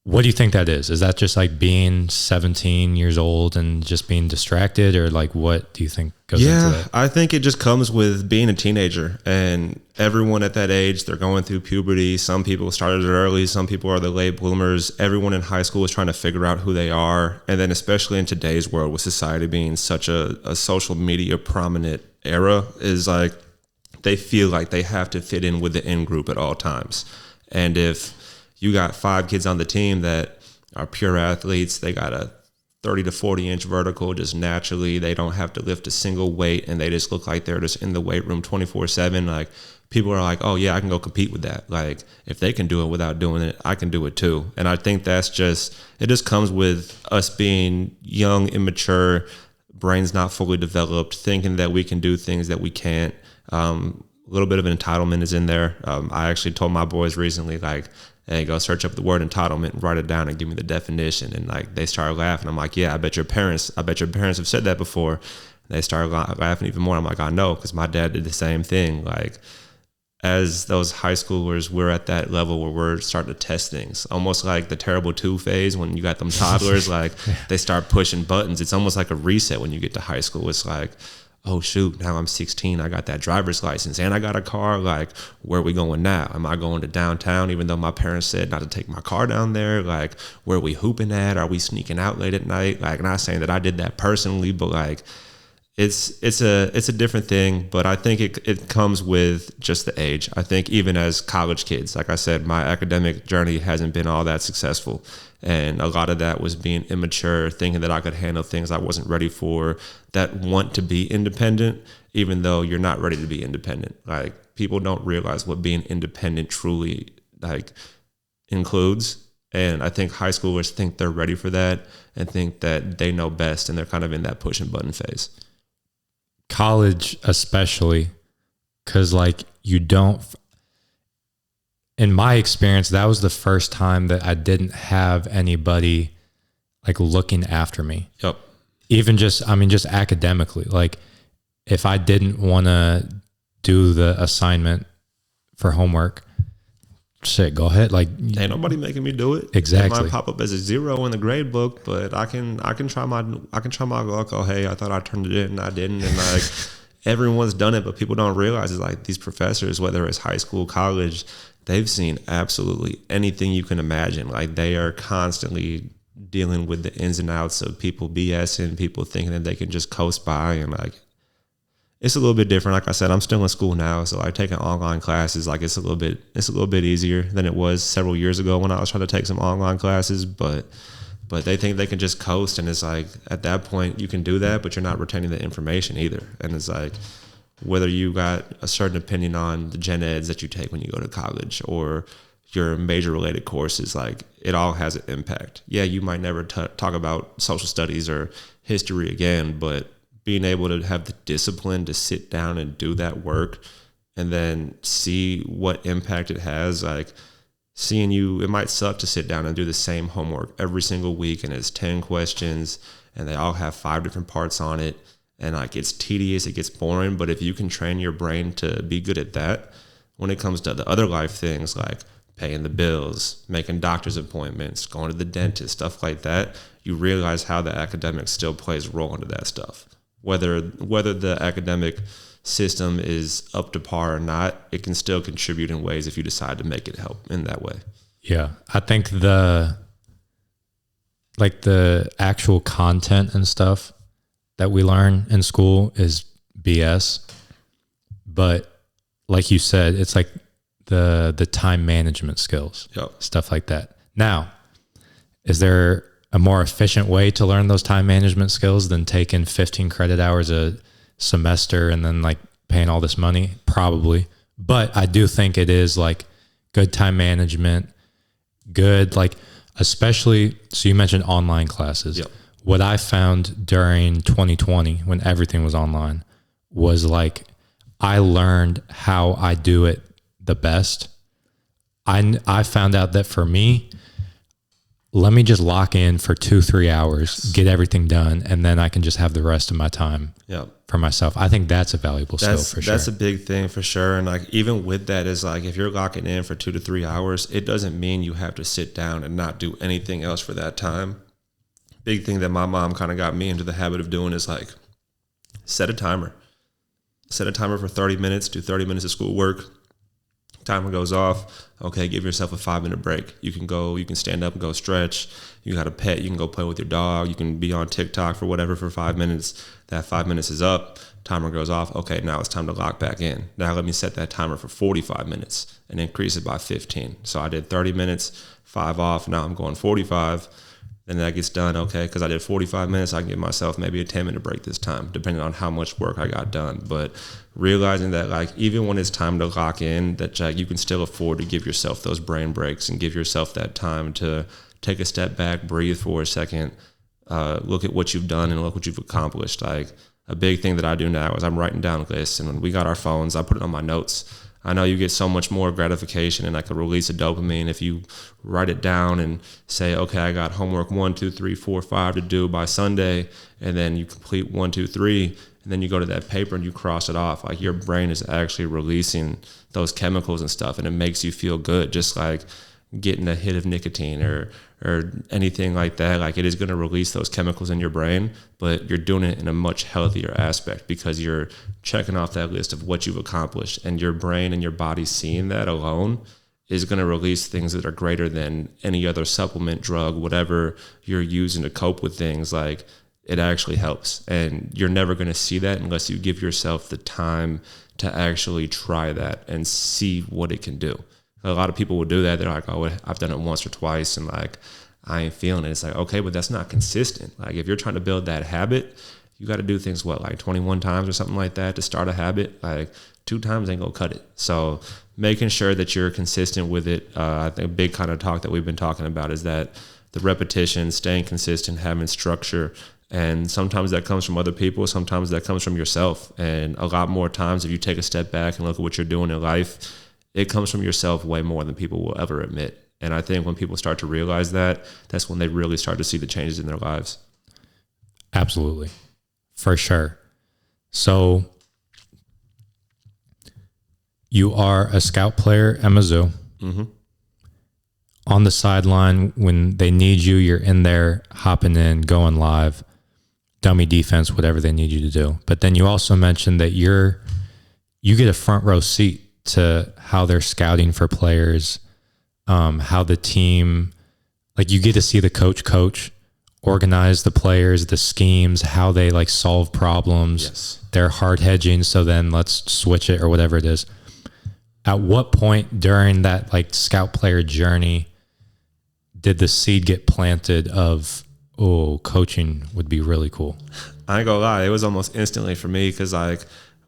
S1: What do you think that is? Is that just like being 17 years old and just being distracted, or like what do you think goes into that?
S2: I think it just comes with being a teenager, and everyone at that age, they're going through puberty. Some people started it early. Some people are the late bloomers. Everyone in high school is trying to figure out who they are. And then especially in today's world with society being such a social media prominent era, is like they feel like they have to fit in with the in group at all times. And if you got 5 kids on the team that are pure athletes, they got a 30 to 40 inch vertical just naturally. They don't have to lift a single weight, and they just look like they're just in the weight room 24/7. Like people are like, oh yeah, I can go compete with that. Like if they can do it without doing it, I can do it too. And I think it just comes with us being young, immature, brains not fully developed, thinking that we can do things that we can't. A little bit of an entitlement is in there. I actually told my boys recently, like, hey, go search up the word entitlement and write it down and give me the definition. And like they started laughing. I'm like, yeah, I bet your parents have said that before. And they started laughing even more. I'm like, I know, because my dad did the same thing. Like as those high schoolers, we're at that level where we're starting to test things, almost like the terrible two phase when you got them toddlers, like they start pushing buttons. It's almost like a reset when you get to high school. It's like, oh shoot, now I'm 16. I got that driver's license and I got a car. Like, where are we going now? Am I going to downtown, even though my parents said not to take my car down there? Like, where are we hooping at? Are we sneaking out late at night? Like, not saying that I did that personally, but like, it's a different thing, but I think it comes with just the age. I think even as college kids, like I said, my academic journey hasn't been all that successful. And a lot of that was being immature, thinking that I could handle things I wasn't ready for, that want to be independent, even though you're not ready to be independent. Like, people don't realize what being independent truly like includes. And I think high schoolers think they're ready for that and think that they know best, and they're kind of in that pushing button phase.
S1: College especially, because like you don't, in my experience, that was the first time that I didn't have anybody like looking after me.
S2: Yep.
S1: Even just academically, like if I didn't want to do the assignment for homework, shit, go ahead. Like,
S2: ain't nobody making me do it.
S1: Exactly.
S2: It might pop up as a 0 in the grade book, but I can try my luck. Oh, hey, I thought I turned it in and I didn't. And like, everyone's done it, but people don't realize it's like these professors, whether it's high school, college, they've seen absolutely anything you can imagine. Like, they are constantly dealing with the ins and outs of people BSing, people thinking that they can just coast by, and like, it's a little bit different. Like I said, I'm still in school now, so like taking online classes, like it's a little bit easier than it was several years ago when I was trying to take some online classes. But they think they can just coast, and it's like, at that point you can do that, but you're not retaining the information either. And it's like, whether you got a certain opinion on the gen eds that you take when you go to college or your major related courses, like, it all has an impact. Yeah, you might never talk about social studies or history again, but being able to have the discipline to sit down and do that work and then see what impact it has. Like, seeing you, it might suck to sit down and do the same homework every single week, and it's 10 questions and they all have 5 different parts on it, and like, it's tedious, it gets boring. But if you can train your brain to be good at that, when it comes to the other life things like paying the bills, making doctor's appointments, going to the dentist, stuff like that, you realize how the academics still plays a role into that stuff. Whether the academic system is up to par or not, it can still contribute in ways if you decide to make it help in that way.
S1: Yeah. I think the actual content and stuff that we learn in school is BS. But like you said, it's like the time management skills,
S2: yep,
S1: stuff like that. Now, is there a more efficient way to learn those time management skills than taking 15 credit hours a semester and then like paying all this money? Probably. But I do think it is like good time management, good, like, especially, so you mentioned online classes.
S2: Yep.
S1: What I found during 2020 when everything was online was like, I learned how I do it the best. I found out that for me, let me just lock in for 2-3 hours, get everything done, and then I can just have the rest of my time for myself. I think that's a valuable skill for sure.
S2: That's a big thing for sure. And like, even with that, is like, if you're locking in for 2 to 3 hours, it doesn't mean you have to sit down and not do anything else for that time. Big thing that my mom kind of got me into the habit of doing is like, set a timer. Set a timer for 30 minutes, do 30 minutes of schoolwork. Timer goes off. Okay, give yourself a 5-minute break. You can stand up and go stretch. You got a pet, you can go play with your dog. You can be on TikTok for whatever for 5 minutes. That 5 minutes is up. Timer goes off. Okay, now it's time to lock back in. Now let me set that timer for 45 minutes and increase it by 15. So I did 30 minutes, 5 off. Now I'm going 45. Then that gets done. Okay, because I did 45 minutes, I can give myself maybe a 10-minute break this time, depending on how much work I got done. But realizing that, like, even when it's time to lock in, that you can still afford to give yourself those brain breaks and give yourself that time to take a step back, breathe for a second, look at what you've done and look what you've accomplished. Like, a big thing that I do now is I'm writing down lists, and when we got our phones, I put it on my notes. I know you get so much more gratification and like a release of dopamine if you write it down and say, okay, I got homework 1, 2, 3, 4, 5 to do by Sunday, and then you complete 1, 2, 3, and and then you go to that paper and you cross it off, like your brain is actually releasing those chemicals and stuff, and it makes you feel good, just like getting a hit of nicotine or anything like that. Like, it is going to release those chemicals in your brain, but you're doing it in a much healthier aspect because you're checking off that list of what you've accomplished, and your brain and your body seeing that alone is going to release things that are greater than any other supplement, drug, whatever you're using to cope with things. Like, it actually helps, and you're never going to see that unless you give yourself the time to actually try that and see what it can do. A lot of people will do that. They're like, oh, I've done it once or twice, and like, I ain't feeling it. It's like, okay, but that's not consistent. Like, if you're trying to build that habit, you got to do things, like 21 times or something like that to start a habit. Like, 2 times ain't gonna cut it. So making sure that you're consistent with it. I think a big kind of talk that we've been talking about is that the repetition, staying consistent, having structure. And sometimes that comes from other people. Sometimes that comes from yourself. And a lot more times, if you take a step back and look at what you're doing in life, it comes from yourself way more than people will ever admit. And I think when people start to realize that, that's when they really start to see the changes in their lives.
S1: Absolutely. For sure. So you are a scout player at Mizzou.
S2: Mm-hmm.
S1: On the sideline, when they need you, you're in there, hopping in, going live, dummy defense, whatever they need you to do. But then you also mentioned that you get a front row seat to how they're scouting for players, how the team, like, you get to see the coach organize the players, the schemes, how they like solve problems.
S2: Yes.
S1: They're hard hedging, so then let's switch it or whatever it is. At what point during that like scout player journey did the seed get planted of, oh, coaching would be really cool?
S2: I ain't gonna lie, it was almost instantly for me, because like,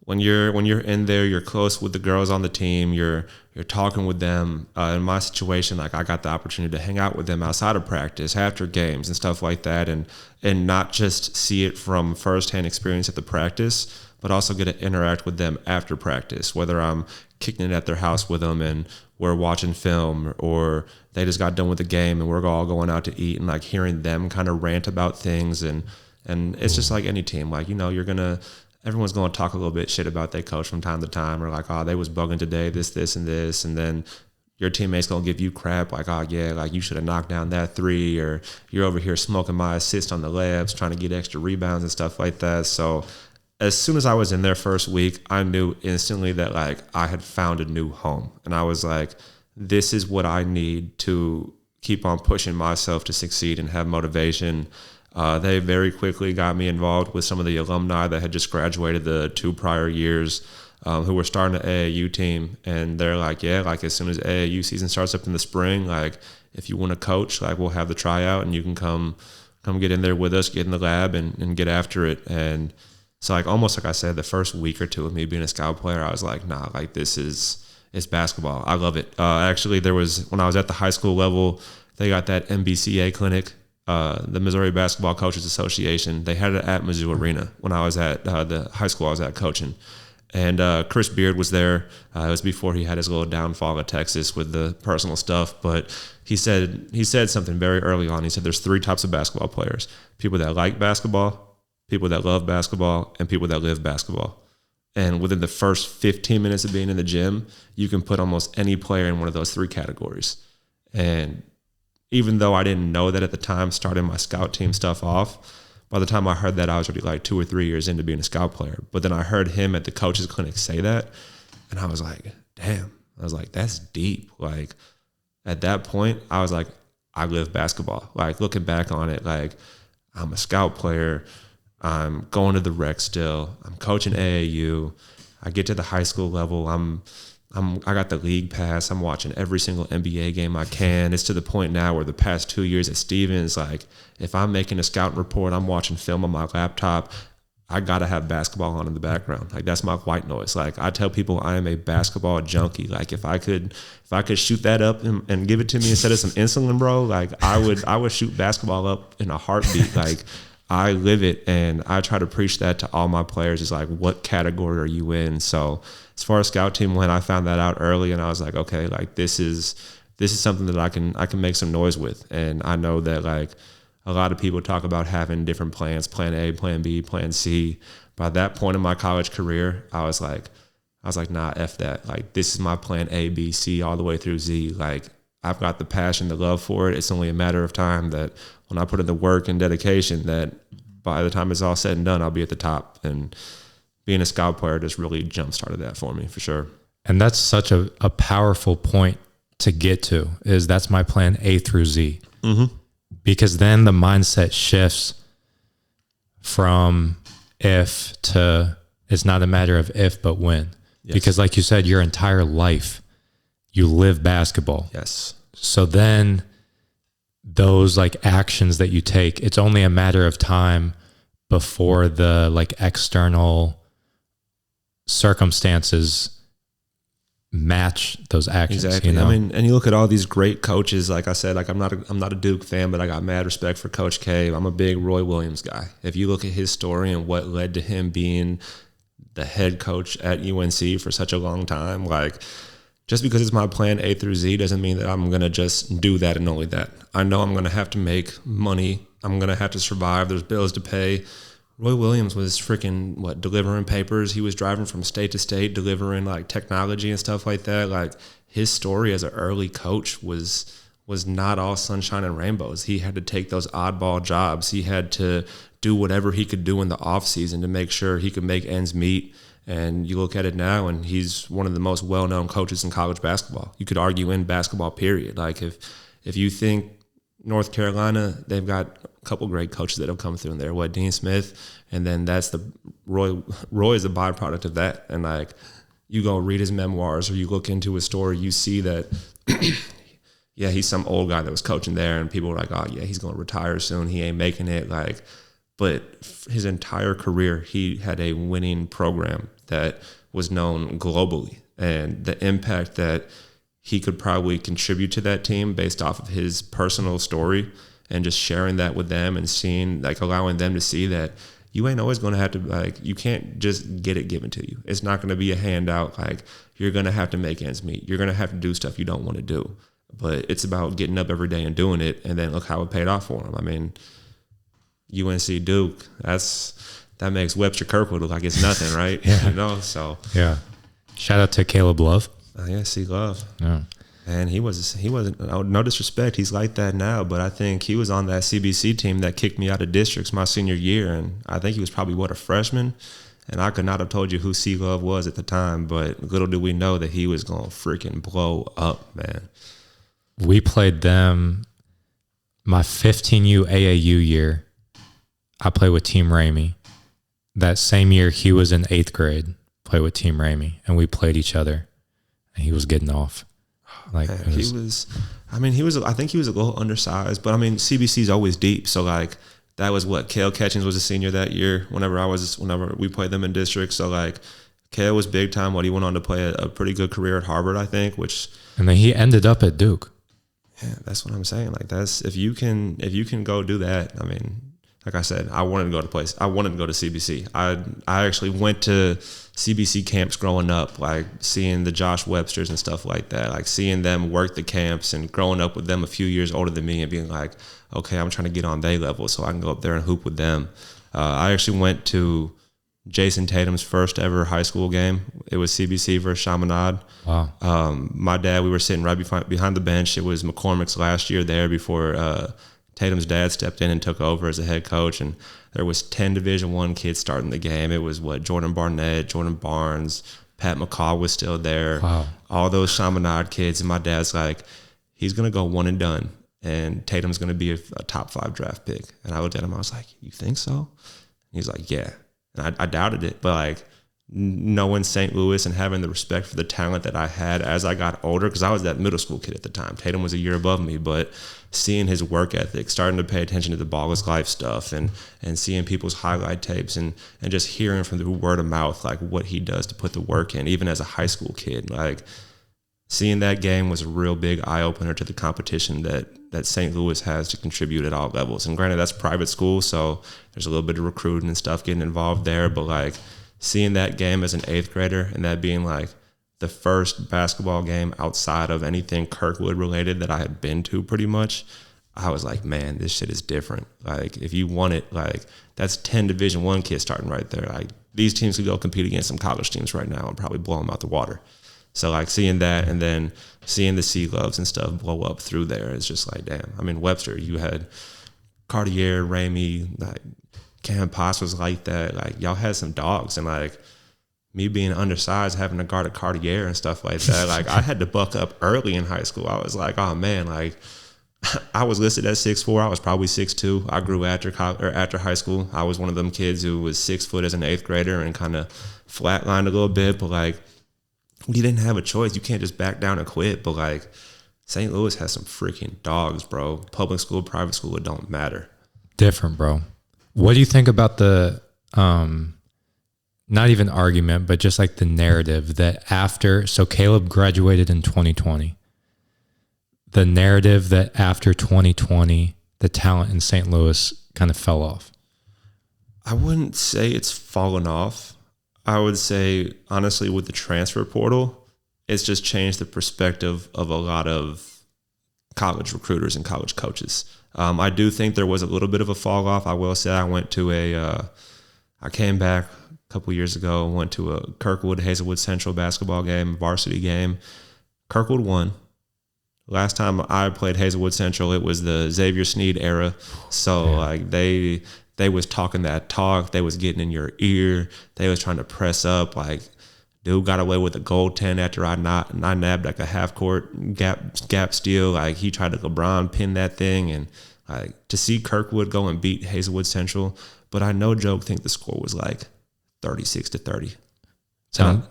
S2: when you're in there, you're close with the girls on the team, you're talking with them. In my situation, like, I got the opportunity to hang out with them outside of practice, after games and stuff like that, and not just see it from firsthand experience at the practice, but also get to interact with them after practice, whether I'm kicking it at their house with them and we're watching film, or they just got done with the game and we're all going out to eat, and like hearing them kind of rant about things. And it's just like any team, like, everyone's going to talk a little bit shit about their coach from time to time, or like, oh, they was bugging today, this, and this. And then your teammate's going to give you crap, like, oh, yeah, like, you should have knocked down that 3, or you're over here smoking my assist on the layups, trying to get extra rebounds and stuff like that. So as soon as I was in there first week, I knew instantly that, like, I had found a new home. And I was like, this is what I need to keep on pushing myself to succeed and have motivation. They very quickly got me involved with some of the alumni that had just graduated the 2 prior years, who were starting an AAU team. And they're like, yeah, like, as soon as AAU season starts up in the spring, like, if you want to coach, like, we'll have the tryout and you can come get in there with us, get in the lab and get after it. And so, like, almost like I said, the first week or 2 of me being a scout player, I was like, nah, like, it's basketball. I love it. Actually, when I was at the high school level, they got that MBCA clinic, the Missouri Basketball Coaches Association. They had it at Mizzou Arena when I was at the high school I was at coaching. And Chris Beard was there. It was before he had his little downfall at Texas with the personal stuff. But he said something very early on. He said there's 3 types of basketball players: people that like basketball, people that love basketball, and people that live basketball. And within the first 15 minutes of being in the gym, you can put almost any player in one of those 3 categories. And even though I didn't know that at the time, starting my scout team stuff off, by the time I heard that, I was already like 2 or 3 years into being a scout player. But then I heard him at the coaches clinic say that, and I was like, damn. I was like, that's deep. Like, at that point, I was like, I live basketball. Like, looking back on it, like, I'm a scout player. I'm going to the rec still. I'm coaching AAU. I get to the high school level. I got the league pass. I'm watching every single NBA game I can. It's to the point now where the past 2 years at Stevens, like, if I'm making a scouting report, I'm watching film on my laptop, I got to have basketball on in the background. Like, that's my white noise. Like, I tell people I am a basketball junkie. Like, if I could shoot that up and give it to me instead of some insulin, bro, like, I would shoot basketball up in a heartbeat. Like, I live it, and I try to preach that to all my players. Is like, what category are you in? So as far as scout team went, I found that out early, and I was like, okay, like, this is something that I can make some noise with. And I know that, like, a lot of people talk about having different plans, plan A, plan B, plan C. By that point in my college career, I was like, nah, F that. Like, this is my plan A, B, C, all the way through Z. Like, I've got the passion, the love for it. It's only a matter of time that when I put in the work and dedication, that by the time it's all said and done, I'll be at the top. And being a scout player just really jump-started that for me, for sure.
S1: And that's such a powerful point to get to, is that's my plan A through Z.
S2: Mm-hmm.
S1: Because then the mindset shifts from if to it's not a matter of if, but when. Yes. Because like you said, your entire life, you live basketball.
S2: Yes.
S1: So then those like actions that you take, it's only a matter of time before the like external circumstances match those actions.
S2: Exactly.
S1: You know?
S2: I mean, and you look at all these great coaches. Like I said, like I'm not a Duke fan, but I got mad respect for Coach K. I'm a big Roy Williams guy. If you look at his story and what led to him being the head coach at UNC for such a long time, like just because it's my plan A through Z doesn't mean that I'm going to just do that and only that. I know I'm going to have to make money. I'm going to have to survive. There's bills to pay. Roy Williams was freaking delivering papers. He was driving from state to state, delivering like technology and stuff like that. Like his story as an early coach was not all sunshine and rainbows. He had to take those oddball jobs. He had to do whatever he could do in the off season to make sure he could make ends meet. And you look at it now, and he's one of the most well-known coaches in college basketball. You could argue in basketball, period. Like if you think North Carolina, they've got a couple great coaches that have come through in there. Dean Smith, and then that's the Roy is a byproduct of that. And like you go read his memoirs or you look into his story, you see that yeah, he's some old guy that was coaching there, and people were like, oh yeah, he's going to retire soon. He ain't making it. Like, but his entire career, he had a winning program that was known globally, and the impact that he could probably contribute to that team based off of his personal story and just sharing that with them and seeing, like, allowing them to see that you ain't always going to have to, like, you can't just get it given to you. It's not going to be a handout. Like, you're going to have to make ends meet. You're going to have to do stuff you don't want to do. But it's about getting up every day and doing it, and then look how it paid off for him. I mean, UNC Duke, that makes Webster Kirkwood look like it's nothing, right?
S1: Yeah.
S2: You know, so.
S1: Yeah. Shout out to Caleb Love.
S2: Yeah, C Love.
S1: Yeah.
S2: And he wasn't, no disrespect, he's like that now, but I think he was on that CBC team that kicked me out of districts my senior year, and I think he was probably, a freshman, and I could not have told you who C Love was at the time, but little did we know that he was going to freaking blow up, man.
S1: We played them my 15U AAU year. I played with Team Ramey. That same year, he was in 8th grade, played with Team Ramey, and we played each other, and he was getting off. Like,
S2: man, I think he was a little undersized, but I mean, CBC's always deep. So like, that was Cale Catchings was a senior that year whenever we played them in district. So like, Cale was big time. He went on to play a pretty good career at Harvard, I think,
S1: and then he ended up at Duke.
S2: Yeah, that's what I'm saying. Like, that's, if you can go do that, I mean, like I said, I wanted to go to CBC. I actually went to CBC camps growing up, like seeing the Josh Websters and stuff like that, like seeing them work the camps and growing up with them a few years older than me and being like, okay, I'm trying to get on their level so I can go up there and hoop with them. I actually went to Jason Tatum's first ever high school game. It was CBC versus Chaminade.
S1: Wow.
S2: My dad, we were sitting right behind the bench. It was McCormick's last year there before Tatum's dad stepped in and took over as a head coach, and there was 10 Division I kids starting the game. It was Jordan Barnett, Jordan Barnes, Pat McCaw was still there.
S1: Wow.
S2: All those Chaminade kids, and my dad's like, he's going to go one and done, and Tatum's going to be a top 5 draft pick. And I looked at him, I was like, you think so? And he's like, yeah. And I doubted it, but like, knowing St. Louis and having the respect for the talent that I had as I got older, because I was that middle school kid at the time. Tatum was a year above me, but seeing his work ethic, starting to pay attention to the Ball is Life stuff, and seeing people's highlight tapes and just hearing from the word of mouth, like what he does to put the work in, even as a high school kid. Like, seeing that game was a real big eye-opener to the competition that St. Louis has to contribute at all levels. And granted, that's private school, so there's a little bit of recruiting and stuff getting involved there, but like, seeing that game as an 8th grader and that being like the first basketball game outside of anything Kirkwood related that I had been to pretty much, I was like, man, this shit is different. Like, if you want it, like, that's 10 Division I kids starting right there. Like, these teams could go compete against some college teams right now and probably blow them out the water. So, like, seeing that and then seeing the Sea Gloves and stuff blow up through there, it's just like, damn. I mean, Webster, you had Cartier, Ramey, like, Cam Potts was like that. Like, y'all had some dogs. And, like, me being undersized, having to guard a Cartier and stuff like that, like, I had to buck up early in high school. I was like, oh, man, like, I was listed at 6'4". I was probably 6'2". I grew after high school. I was one of them kids who was 6 foot as an 8th grader and kind of flatlined a little bit. But, like, you didn't have a choice. You can't just back down and quit. But, like, St. Louis has some freaking dogs, bro. Public school, private school, it don't matter.
S1: Different, bro. What do you think about the, not even argument, but just like the narrative that so Caleb graduated in 2020. The narrative that after 2020, the talent in St. Louis kind of fell off?
S2: I wouldn't say it's fallen off. I would say, honestly, with the transfer portal, it's just changed the perspective of a lot of college recruiters and college coaches. I do think there was a little bit of a fall off. I will say I came back a couple years ago, went to a Kirkwood, Hazelwood Central basketball game, varsity game. Kirkwood won. Last time I played Hazelwood Central, it was the Xavier Sneed era. So like they was talking that talk. They was getting in your ear. They was trying to press up. Like, dude got away with a goaltend after I nabbed like a half court gap steal. Like, he tried to LeBron pin that thing, and like to see Kirkwood go and beat Hazelwood Central. But I know Joe think the score was like 36-30.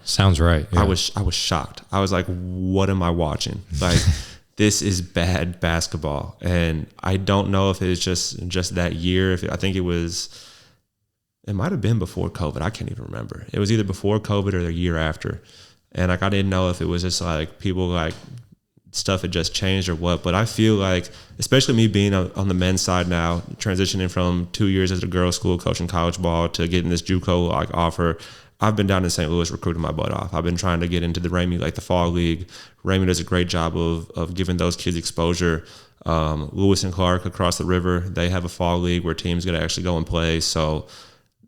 S1: Sounds right. Yeah.
S2: I was shocked. I was like, what am I watching? Like, this is bad basketball. And I don't know if it's just that year. I think it might have been before COVID. I can't even remember. It was either before COVID or the year after. And like, I didn't know if it was just like people like stuff had just changed or what. But I feel like, especially me being on the men's side now, transitioning from 2 years at a girls' school coaching college ball to getting this JUCO like offer, I've been down in St. Louis recruiting my butt off. I've been trying to get into the Ramey, like the fall league. Ramey does a great job of giving those kids exposure. Lewis and Clark across the river, they have a fall league where teams get to actually go and play. So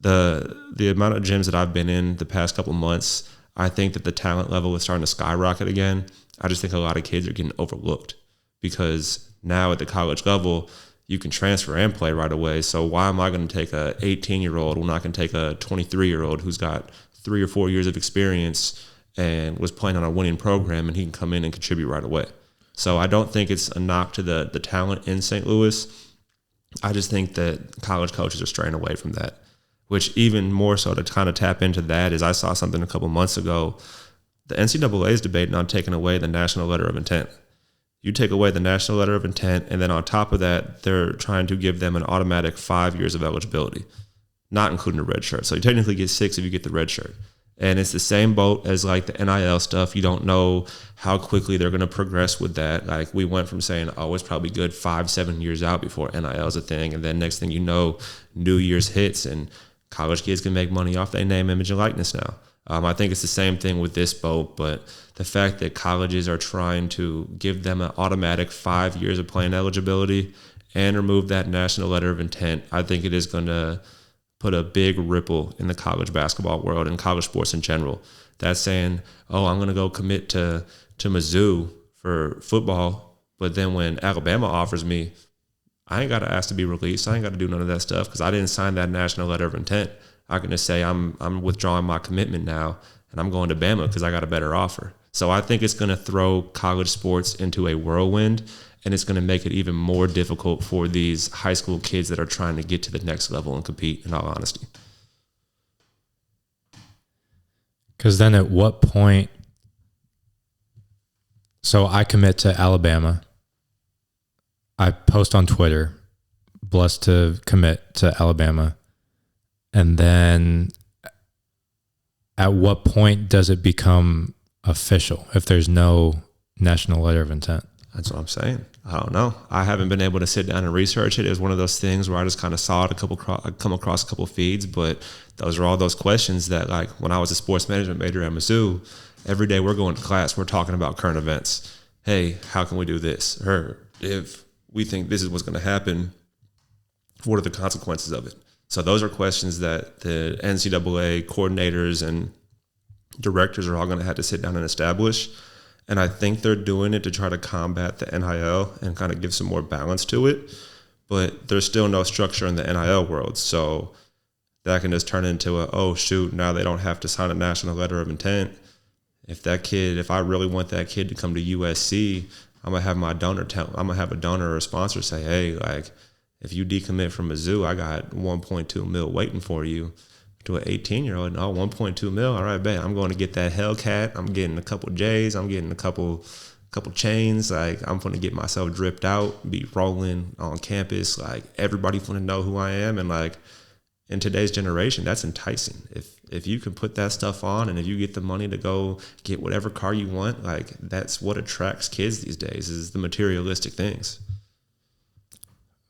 S2: the amount of gyms that I've been in the past couple months, I think that the talent level is starting to skyrocket again. I just think a lot of kids are getting overlooked because now at the college level, you can transfer and play right away. So why am I going to take a 18-year-old when I can take a 23-year-old who's got 3 or 4 years of experience and was playing on a winning program, and he can come in and contribute right away? So I don't think it's a knock to the talent in St. Louis. I just think that college coaches are straying away from that, which even more so to kind of tap into that is I saw something a couple months ago. The NCAA is debating on taking away the national letter of intent. You take away the national letter of intent, and then on top of that, they're trying to give them an automatic 5 years of eligibility, not including a red shirt. So you technically get 6 if you get the red shirt. And it's the same boat as like the NIL stuff. You don't know how quickly they're going to progress with that. Like, we went from saying, oh, it's probably good 5-7 years out before NIL is a thing. And then next thing you know, New Year's hits and college kids can make money off their name, image, and likeness now. I think it's the same thing with this boat, but the fact that colleges are trying to give them an automatic 5 years of playing eligibility and remove that national letter of intent, I think it is going to put a big ripple in the college basketball world and college sports in general. That's saying, oh, I'm going to go commit to Mizzou for football, but then when Alabama offers me, I ain't got to ask to be released. I ain't got to do none of that stuff because I didn't sign that national letter of intent. I can just say I'm withdrawing my commitment now, and I'm going to Bama because I got a better offer. So I think it's going to throw college sports into a whirlwind, and it's going to make it even more difficult for these high school kids that are trying to get to the next level and compete, in all honesty.
S1: Because then at what point, so I commit to Alabama, I post on Twitter, blessed to commit to Alabama, and then at what point does it become official if there's no national letter of intent?
S2: That's what I'm saying. I don't know. I haven't been able to sit down and research it. It was one of those things where I just kind of saw it come across a couple feeds, but those are all those questions that, like, when I was a sports management major at Mizzou, every day we're going to class, we're talking about current events. Hey, how can we do this? Or if we think this is what's going to happen. What are the consequences of it? So those are questions that the NCAA coordinators and directors are all going to have to sit down and establish. And I think they're doing it to try to combat the NIL and kind of give some more balance to it. But there's still no structure in the NIL world. So that can just turn into oh, shoot, now they don't have to sign a national letter of intent. If I really want that kid to come to USC, I'm going to have a donor or a sponsor say, hey, like, if you decommit from Mizzou, I got 1.2 mil waiting for you. To an 18-year-old, no, 1.2 mil. All right, bet. I'm going to get that Hellcat. I'm getting a couple J's. I'm getting a couple chains. Like, I'm going to get myself dripped out, be rolling on campus. Like, everybody's going to know who I am. And like, in today's generation, that's enticing. If you can put that stuff on, and if you get the money to go get whatever car you want, like, that's what attracts kids these days, is the materialistic things.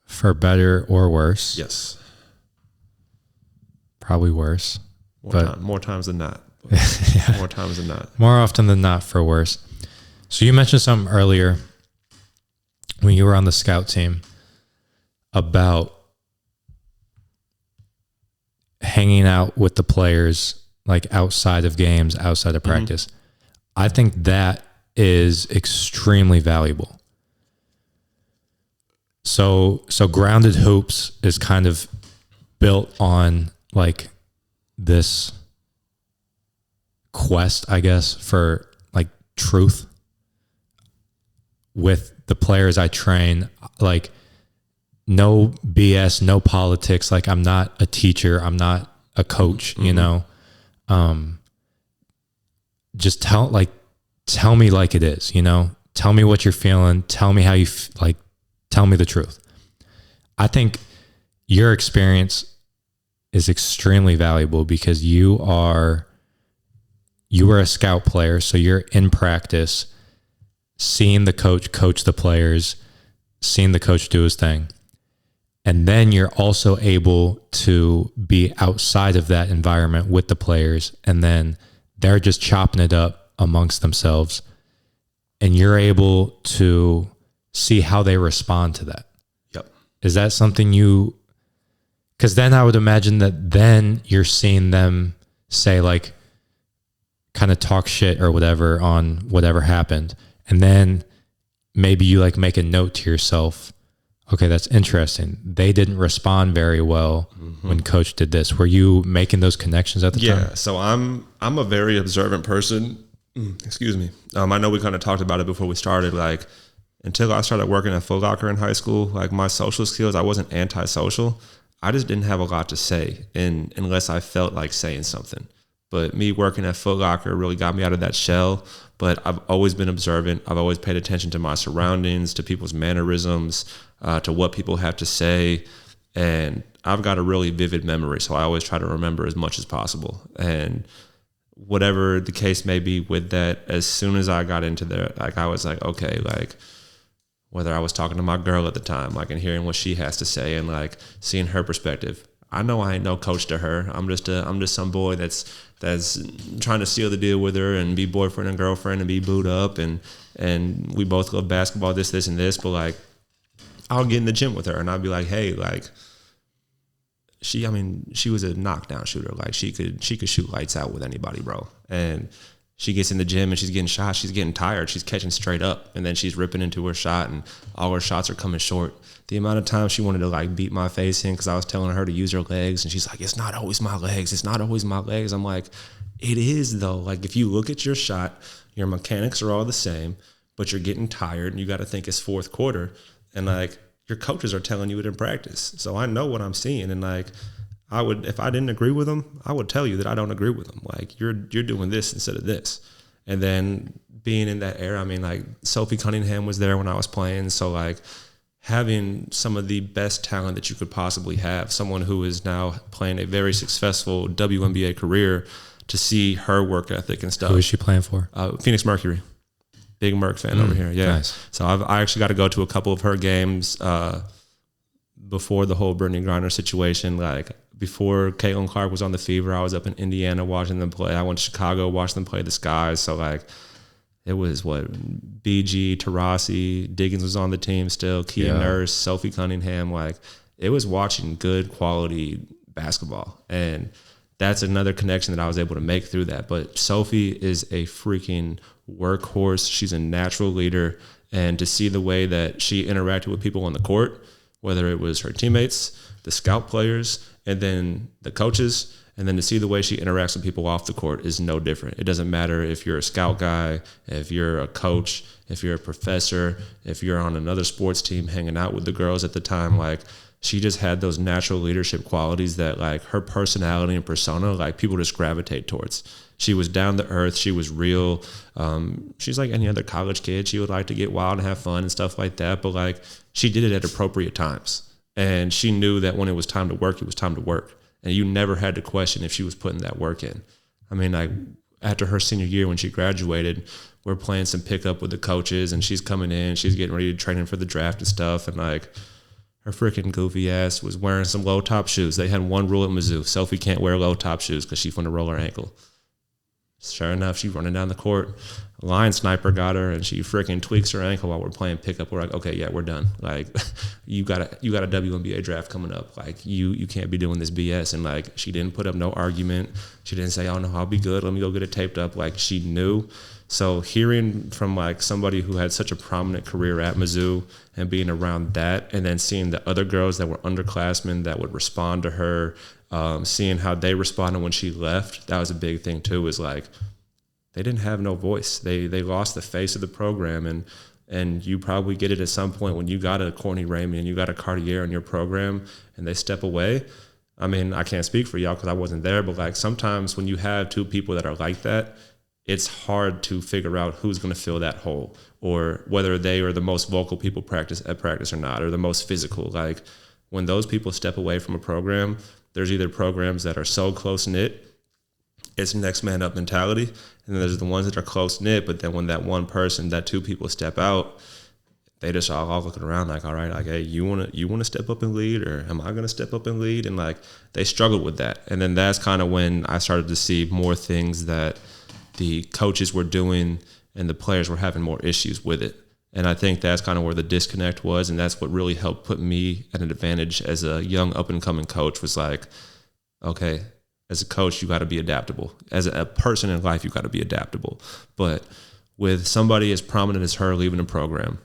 S1: For better or worse.
S2: Yes.
S1: Probably worse.
S2: More times than not.
S1: Yeah.
S2: More times than not.
S1: More often than not for worse. So you mentioned something earlier when you were on the scout team about hanging out with the players, like outside of games, outside of practice. I think that is extremely valuable. So Grounded Hoops is kind of built on like this quest, I guess, for like truth with the players I train. Like, no BS, no politics. Like, I'm not a teacher, I'm not a coach, you know. Just tell me like it is, you know. Tell me what you're feeling. Tell me how you like. Tell me the truth. I think your experience is extremely valuable because you are a scout player, so you're in practice, seeing the coach the players, seeing the coach do his thing. And then you're also able to be outside of that environment with the players, and then they're just chopping it up amongst themselves, and you're able to see how they respond to that.
S2: Yep.
S1: Is that something you... Because then I would imagine that then you're seeing them say, like, kind of talk shit or whatever on whatever happened. And then maybe you like make a note to yourself, okay, that's interesting. They didn't respond very well when coach did this. Were you making those connections at the time?
S2: Yeah. So I'm a very observant person. Excuse me. I know we kind of talked about it before we started. Like, until I started working at Foot Locker in high school, like, my social skills, I wasn't antisocial. I just didn't have a lot to say unless I felt like saying something. But me working at Foot Locker really got me out of that shell. But I've always been observant. I've always paid attention to my surroundings, to people's mannerisms, to what people have to say. And I've got a really vivid memory, so I always try to remember as much as possible. And whatever the case may be with that, as soon as I got into there, like, I was like, okay, like, whether I was talking to my girl at the time, like, and hearing what she has to say and like seeing her perspective. I know I ain't no coach to her. I'm just some boy that's trying to seal the deal with her and be boyfriend and girlfriend and be booed up and we both love basketball, this and this. But like, I'll get in the gym with her and I'll be like, hey, like, she was a knockdown shooter. Like, she could shoot lights out with anybody, bro. And she gets in the gym and she's getting shot. She's getting tired. She's catching straight up. And then she's ripping into her shot and all her shots are coming short. The amount of time she wanted to like beat my face in because I was telling her to use her legs. And she's like, it's not always my legs. It's not always my legs. I'm like, it is though. Like, if you look at your shot, your mechanics are all the same, but you're getting tired and you got to think it's fourth quarter. And like, your coaches are telling you it in practice. So I know what I'm seeing. And like, if I didn't agree with them, I would tell you that I don't agree with them. Like, you're doing this instead of this. And then being in that era, I mean, like, Sophie Cunningham was there when I was playing. So like, having some of the best talent that you could possibly have, someone who is now playing a very successful WNBA career, to see her work ethic and stuff.
S1: Who is she playing for?
S2: Phoenix Mercury. Big Merc fan over here. Yeah.
S1: Nice.
S2: So I actually got to go to a couple of her games before the whole Brittany Griner situation. Like, before Caitlin Clark was on the Fever, I was up in Indiana watching them play. I went to Chicago, watching them play the Skies. So like, it was BG, Tarasi, Diggins was on the team still, Kia Nurse, Sophie Cunningham. Like, it was watching good quality basketball. And that's another connection that I was able to make through that. But Sophie is a freaking workhorse. She's a natural leader. And to see the way that she interacted with people on the court, whether it was her teammates, the scout players, and then the coaches, and then to see the way she interacts with people off the court is no different. It doesn't matter if you're a scout guy, if you're a coach, if you're a professor, if you're on another sports team hanging out with the girls at the time. Like, she just had those natural leadership qualities that, like, her personality and persona, like, people just gravitate towards. She was down to earth. She was real. She's like any other college kid. She would like to get wild and have fun and stuff like that. But, like, she did it at appropriate times. And she knew that when it was time to work, it was time to work. And you never had to question if she was putting that work in. I mean, like, after her senior year when she graduated, we're playing some pickup with the coaches, and she's coming in. She's getting ready to train in for the draft and stuff. And, like, her freaking goofy ass was wearing some low-top shoes. They had one rule at Mizzou. Sophie can't wear low-top shoes because she's going to roll her ankle. Sure enough, she's running down the court. A line sniper got her, and she freaking tweaks her ankle while we're playing pickup. We're like, okay, yeah, we're done. Like, you got a WNBA draft coming up. Like, you can't be doing this BS. And, like, she didn't put up no argument. She didn't say, oh, no, I'll be good. Let me go get it taped up. Like, she knew. So hearing from, like, somebody who had such a prominent career at Mizzou and being around that, and then seeing the other girls that were underclassmen that would respond to her, seeing how they responded when she left, that was a big thing too, is like, they didn't have no voice. They lost the face of the program. And you probably get it at some point when you got a Courtney Ramey and you got a Cartier in your program and they step away. I mean, I can't speak for y'all because I wasn't there, but, like, sometimes when you have two people that are like that, it's hard to figure out who's going to fill that hole, or whether they are the most vocal people at practice or not, or the most physical. Like, when those people step away from a program, there's either programs that are so close-knit, it's next man up mentality, and then there's the ones that are close-knit, but then when that one person, that two people step out, they just all looking around like, all right, like, hey, you want to step up and lead, or am I going to step up and lead? And, like, they struggled with that. And then that's kind of when I started to see more things that the coaches were doing and the players were having more issues with it. And I think that's kind of where the disconnect was, and that's what really helped put me at an advantage as a young up-and-coming coach, was like, okay, as a coach, you got to be adaptable. As a person in life, you got to be adaptable. But with somebody as prominent as her leaving a program,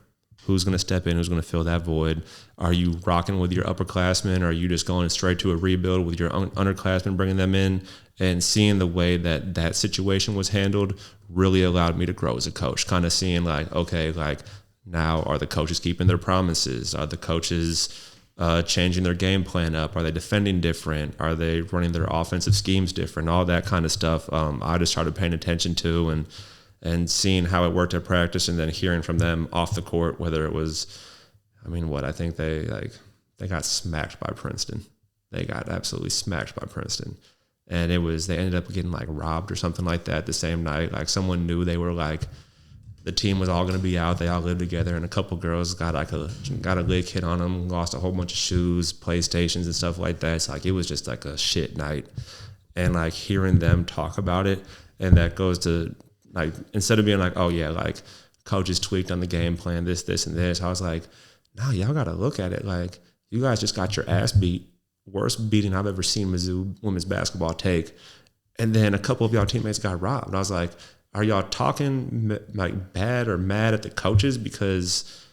S2: who's going to step in, who's going to fill that void? Are you rocking with your upperclassmen, or are you just going straight to a rebuild with your underclassmen, bringing them in? And seeing the way that that situation was handled really allowed me to grow as a coach, kind of seeing, like, okay, like, now are the coaches keeping their promises? Are the coaches changing their game plan up? Are they defending different? Are they running their offensive schemes different? All that kind of stuff I just started paying attention to, and seeing how it worked at practice, and then hearing from them off the court, whether it was, I mean, I think they got smacked by Princeton. They got absolutely smacked by Princeton. And they ended up getting, like, robbed or something like that the same night. Like, someone knew they were, like, the team was all going to be out. They all lived together, and a couple girls got a lick hit on them, lost a whole bunch of shoes, PlayStations, and stuff like that. It's like, it was just like a shit night. And, like, hearing them talk about it, and that goes to, like, instead of being like, oh yeah, like, coaches tweaked on the game plan, this, and this, I was like, no, y'all got to look at it. Like, you guys just got your ass beat. Worst beating I've ever seen Mizzou women's basketball take. And then a couple of y'all teammates got robbed. I was like, are y'all talking, like, bad or mad at the coaches because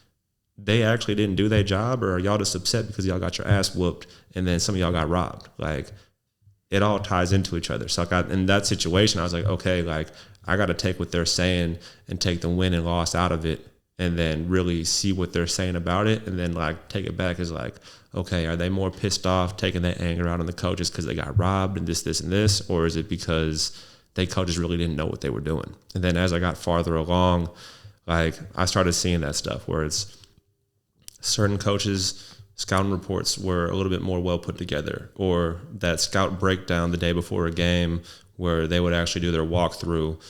S2: they actually didn't do their job, or are y'all just upset because y'all got your ass whooped and then some of y'all got robbed? Like, it all ties into each other. So in that situation, I was like, okay, like, I got to take what they're saying and take the win and loss out of it, and then really see what they're saying about it, and then, like, take it back as, like, okay, are they more pissed off taking that anger out on the coaches because they got robbed and this, and this, or is it because they coaches really didn't know what they were doing? And then as I got farther along, like, I started seeing that stuff where it's certain coaches' scouting reports were a little bit more well put together, or that scout breakdown the day before a game where they would actually do their walkthrough.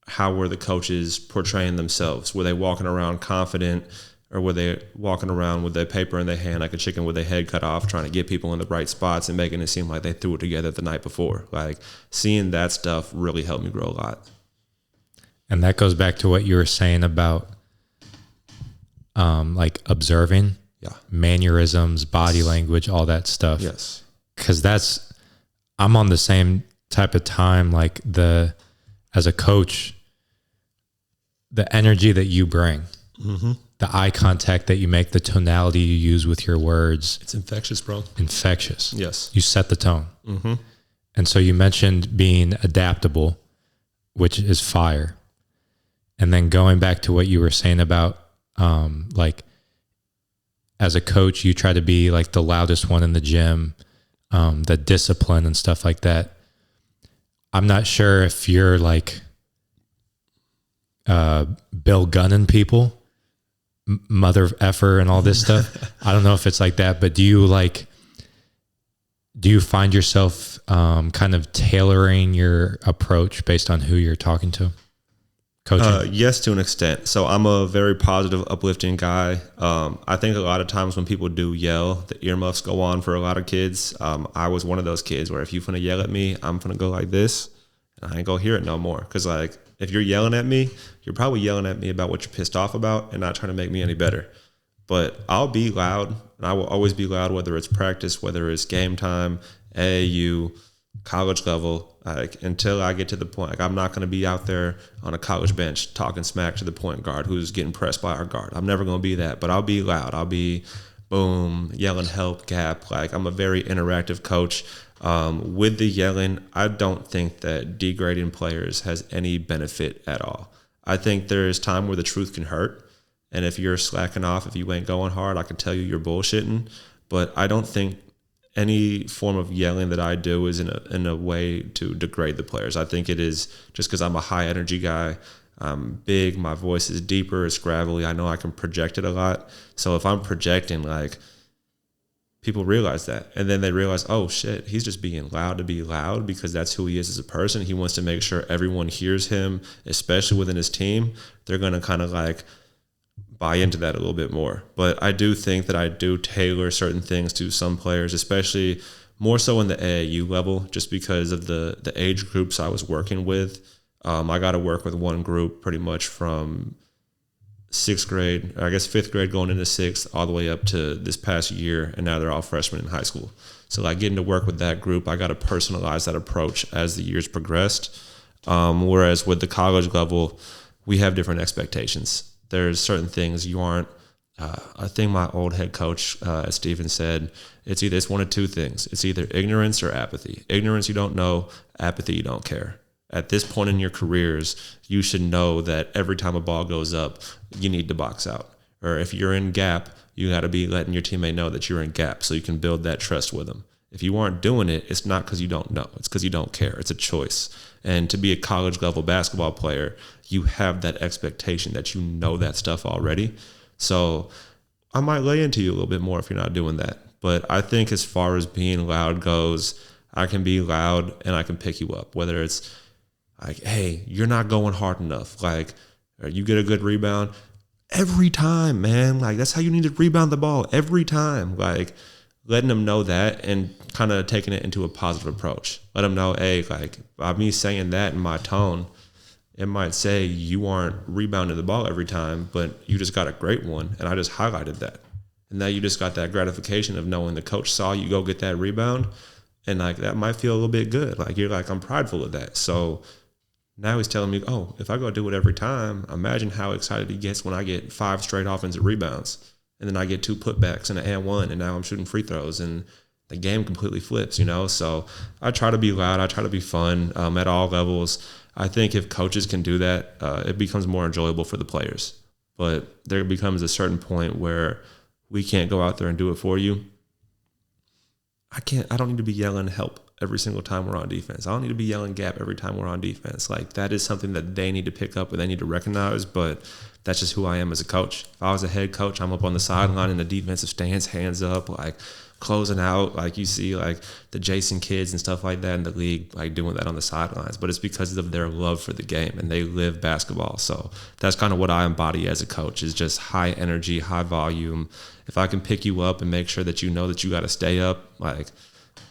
S2: How were the coaches portraying themselves? Were they walking around confident, or were they walking around with their paper in their hand like a chicken with their head cut off, trying to get people in the right spots and making it seem like they threw it together the night before? Like, seeing that stuff really helped me grow a lot.
S1: And that goes back to what you were saying about like observing mannerisms, body language, all that stuff.
S2: Yes.
S1: Because I'm on the same type of time, like as a coach, the energy that you bring, the eye contact that you make, the tonality you use with your words.
S2: It's infectious, bro.
S1: Infectious.
S2: Yes.
S1: You set the tone. And so you mentioned being adaptable, which is fire. And then going back to what you were saying about, like, as a coach, you try to be like the loudest one in the gym, the discipline and stuff like that. I'm not sure if you're like Bill Gunning people, mother effer and all this stuff. I don't know if it's like that, but do you find yourself kind of tailoring your approach based on who you're talking to? Coaching?
S2: Yes, to an extent. So I'm a very positive, uplifting guy. I think a lot of times when people do yell, the earmuffs go on for a lot of kids. I was one of those kids where if you finna yell at me, I'm finna go like this, and I ain't gonna hear it no more. Because like, if you're yelling at me, you're probably yelling at me about what you're pissed off about and not trying to make me any better. But I'll be loud, and I will always be loud, whether it's practice, whether it's game time, AAU, college level, like until I get to the point. Like, I'm not going to be out there on a college bench talking smack to the point guard who's getting pressed by our guard. I'm never going to be that, but I'll be loud. I'll be boom, yelling help, gap. Like, I'm a very interactive coach. With the yelling, I don't think that degrading players has any benefit at all. I think there is time where the truth can hurt. And if you're slacking off, if you ain't going hard, I can tell you you're bullshitting. But I don't think any form of yelling that I do is in a way to degrade the players. I think it is just because I'm a high energy guy. I'm big. My voice is deeper. It's gravelly. I know I can project it a lot. So if I'm projecting, like, people realize that. And then they realize, oh shit, he's just being loud to be loud because that's who he is as a person. He wants to make sure everyone hears him, especially within his team. They're going to kind of like buy into that a little bit more. But I do think that I do tailor certain things to some players, especially more so in the AAU level, just because of the age groups I was working with. I got to work with one group pretty much from fifth grade going into sixth, all the way up to this past year, and now they're all freshmen in high school. So like getting to work with that group, I got to personalize that approach as the years progressed. Whereas with the college level, we have different expectations. There's certain things you aren't. I think my old head coach, as Steven said, it's one of two things. It's either ignorance or apathy. Ignorance, you don't know. Apathy, you don't care. At this point in your careers, you should know that every time a ball goes up, you need to box out. Or if you're in gap, you got to be letting your teammate know that you're in gap so you can build that trust with them. If you aren't doing it, it's not because you don't know. It's because you don't care. It's a choice. And to be a college level basketball player, you have that expectation that you know that stuff already. So I might lay into you a little bit more if you're not doing that. But I think as far as being loud goes, I can be loud and I can pick you up. Whether it's like, hey, you're not going hard enough. Like, or you get a good rebound every time, man. Like, that's how you need to rebound the ball every time. Like, letting them know that and kind of taking it into a positive approach. Let them know, hey, like, by me saying that in my tone, it might say you aren't rebounding the ball every time, but you just got a great one, and I just highlighted that. And now you just got that gratification of knowing the coach saw you go get that rebound, and like that might feel a little bit good. Like, you're like, I'm prideful of that. So now he's telling me, oh, if I go do it every time, imagine how excited he gets when I get 5 straight offensive rebounds. And then I get 2 putbacks and an and one, and now I'm shooting free throws, and the game completely flips, you know? So I try to be loud. I try to be fun at all levels. I think if coaches can do that, it becomes more enjoyable for the players. But there becomes a certain point where we can't go out there and do it for you. I don't need to be yelling help every single time we're on defense. I don't need to be yelling gap every time we're on defense. Like, that is something that they need to pick up and they need to recognize, but that's just who I am as a coach. If I was a head coach, I'm up on the sideline in the defensive stance, hands up, like closing out, like you see like the Jason kids and stuff like that in the league, like doing that on the sidelines. But it's because of their love for the game, and they live basketball. So that's kind of what I embody as a coach, is just high energy, high volume. If I can pick you up and make sure that you know that you got to stay up, like,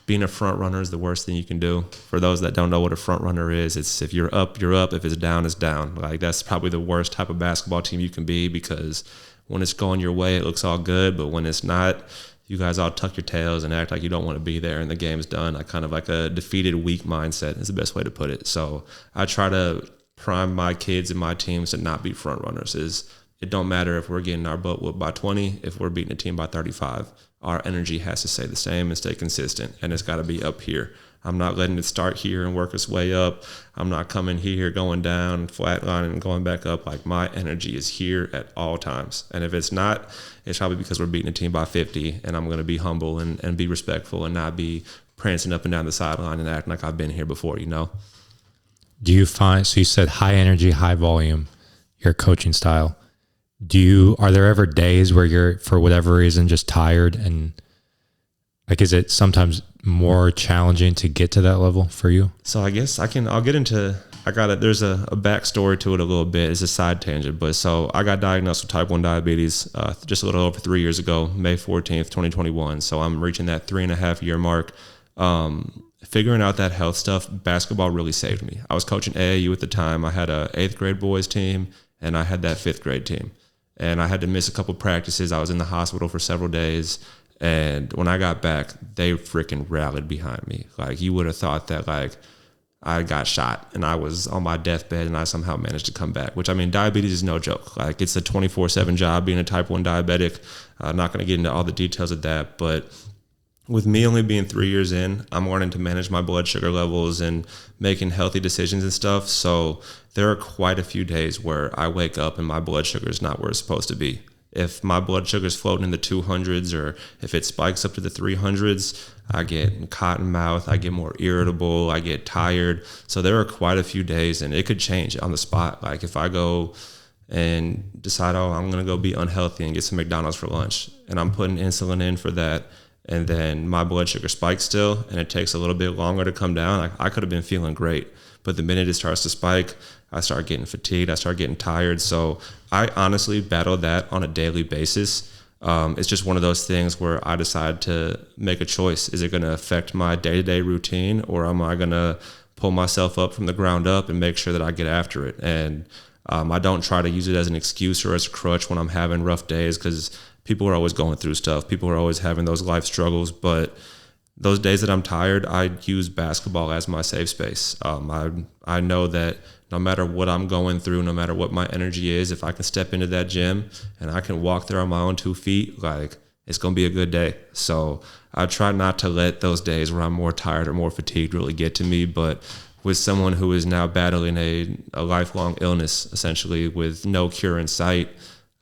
S2: being a front runner is the worst thing you can do. For those that don't know what a front runner is, it's if you're up, you're up. If it's down, it's down. Like, that's probably the worst type of basketball team you can be, because when it's going your way, it looks all good. But when it's not, you guys all tuck your tails and act like you don't want to be there, and the game's done. Like, kind of like a defeated, weak mindset is the best way to put it. So I try to prime my kids and my teams to not be front runners. It don't matter if we're getting our butt whooped by 20, if we're beating a team by 35. Our energy has to stay the same and stay consistent, and it's got to be up here. I'm not letting it start here and work its way up. I'm not coming here, going down, flatlining, and going back up. Like, my energy is here at all times. And if it's not, it's probably because we're beating a team by 50, and I'm going to be humble and be respectful and not be prancing up and down the sideline and acting like I've been here before, you know?
S1: Do you find, so you said high energy, high volume, your coaching style. Are there ever days where you're, for whatever reason, just tired, and like, is it sometimes more challenging to get to that level for you?
S2: So I guess I'll get into, there's a backstory to it a little bit. It's a side tangent, but so I got diagnosed with type 1 diabetes just a little over 3 years ago, May 14th, 2021. So I'm reaching that 3.5 year mark. Figuring out that health stuff, basketball really saved me. I was coaching AAU at the time. I had a 8th grade boys team, and I had that 5th grade team. And I had to miss a couple practices. I was in the hospital for several days. And when I got back, they freaking rallied behind me. Like, you would have thought that, like, I got shot and I was on my deathbed and I somehow managed to come back, which, I mean, diabetes is no joke. Like, it's a 24/7 job being a type 1 diabetic. I'm not going to get into all the details of that, but with me only being 3 years in, I'm learning to manage my blood sugar levels and making healthy decisions and stuff. So there are quite a few days where I wake up and my blood sugar is not where it's supposed to be. If my blood sugar is floating in the 200s, or if it spikes up to the 300s, I get cotton mouth, I get more irritable, I get tired. So there are quite a few days, and it could change on the spot. Like, if I go and decide, I'm going to go be unhealthy and get some McDonald's for lunch, and I'm putting insulin in for that, and then my blood sugar spikes still, and it takes a little bit longer to come down, I could have been feeling great. But the minute it starts to spike, I start getting fatigued, I start getting tired. So I honestly battle that on a daily basis. It's just one of those things where I decide to make a choice. Is it going to affect my day-to-day routine, or am I going to pull myself up from the ground up and make sure that I get after it? And I don't try to use it as an excuse or as a crutch when I'm having rough days, because people are always going through stuff. People are always having those life struggles. But those days that I'm tired, I use basketball as my safe space. I know that no matter what I'm going through, no matter what my energy is, if I can step into that gym and I can walk there on my own 2 feet, like, it's going to be a good day. So I try not to let those days where I'm more tired or more fatigued really get to me. But with someone who is now battling a lifelong illness, essentially, with no cure in sight,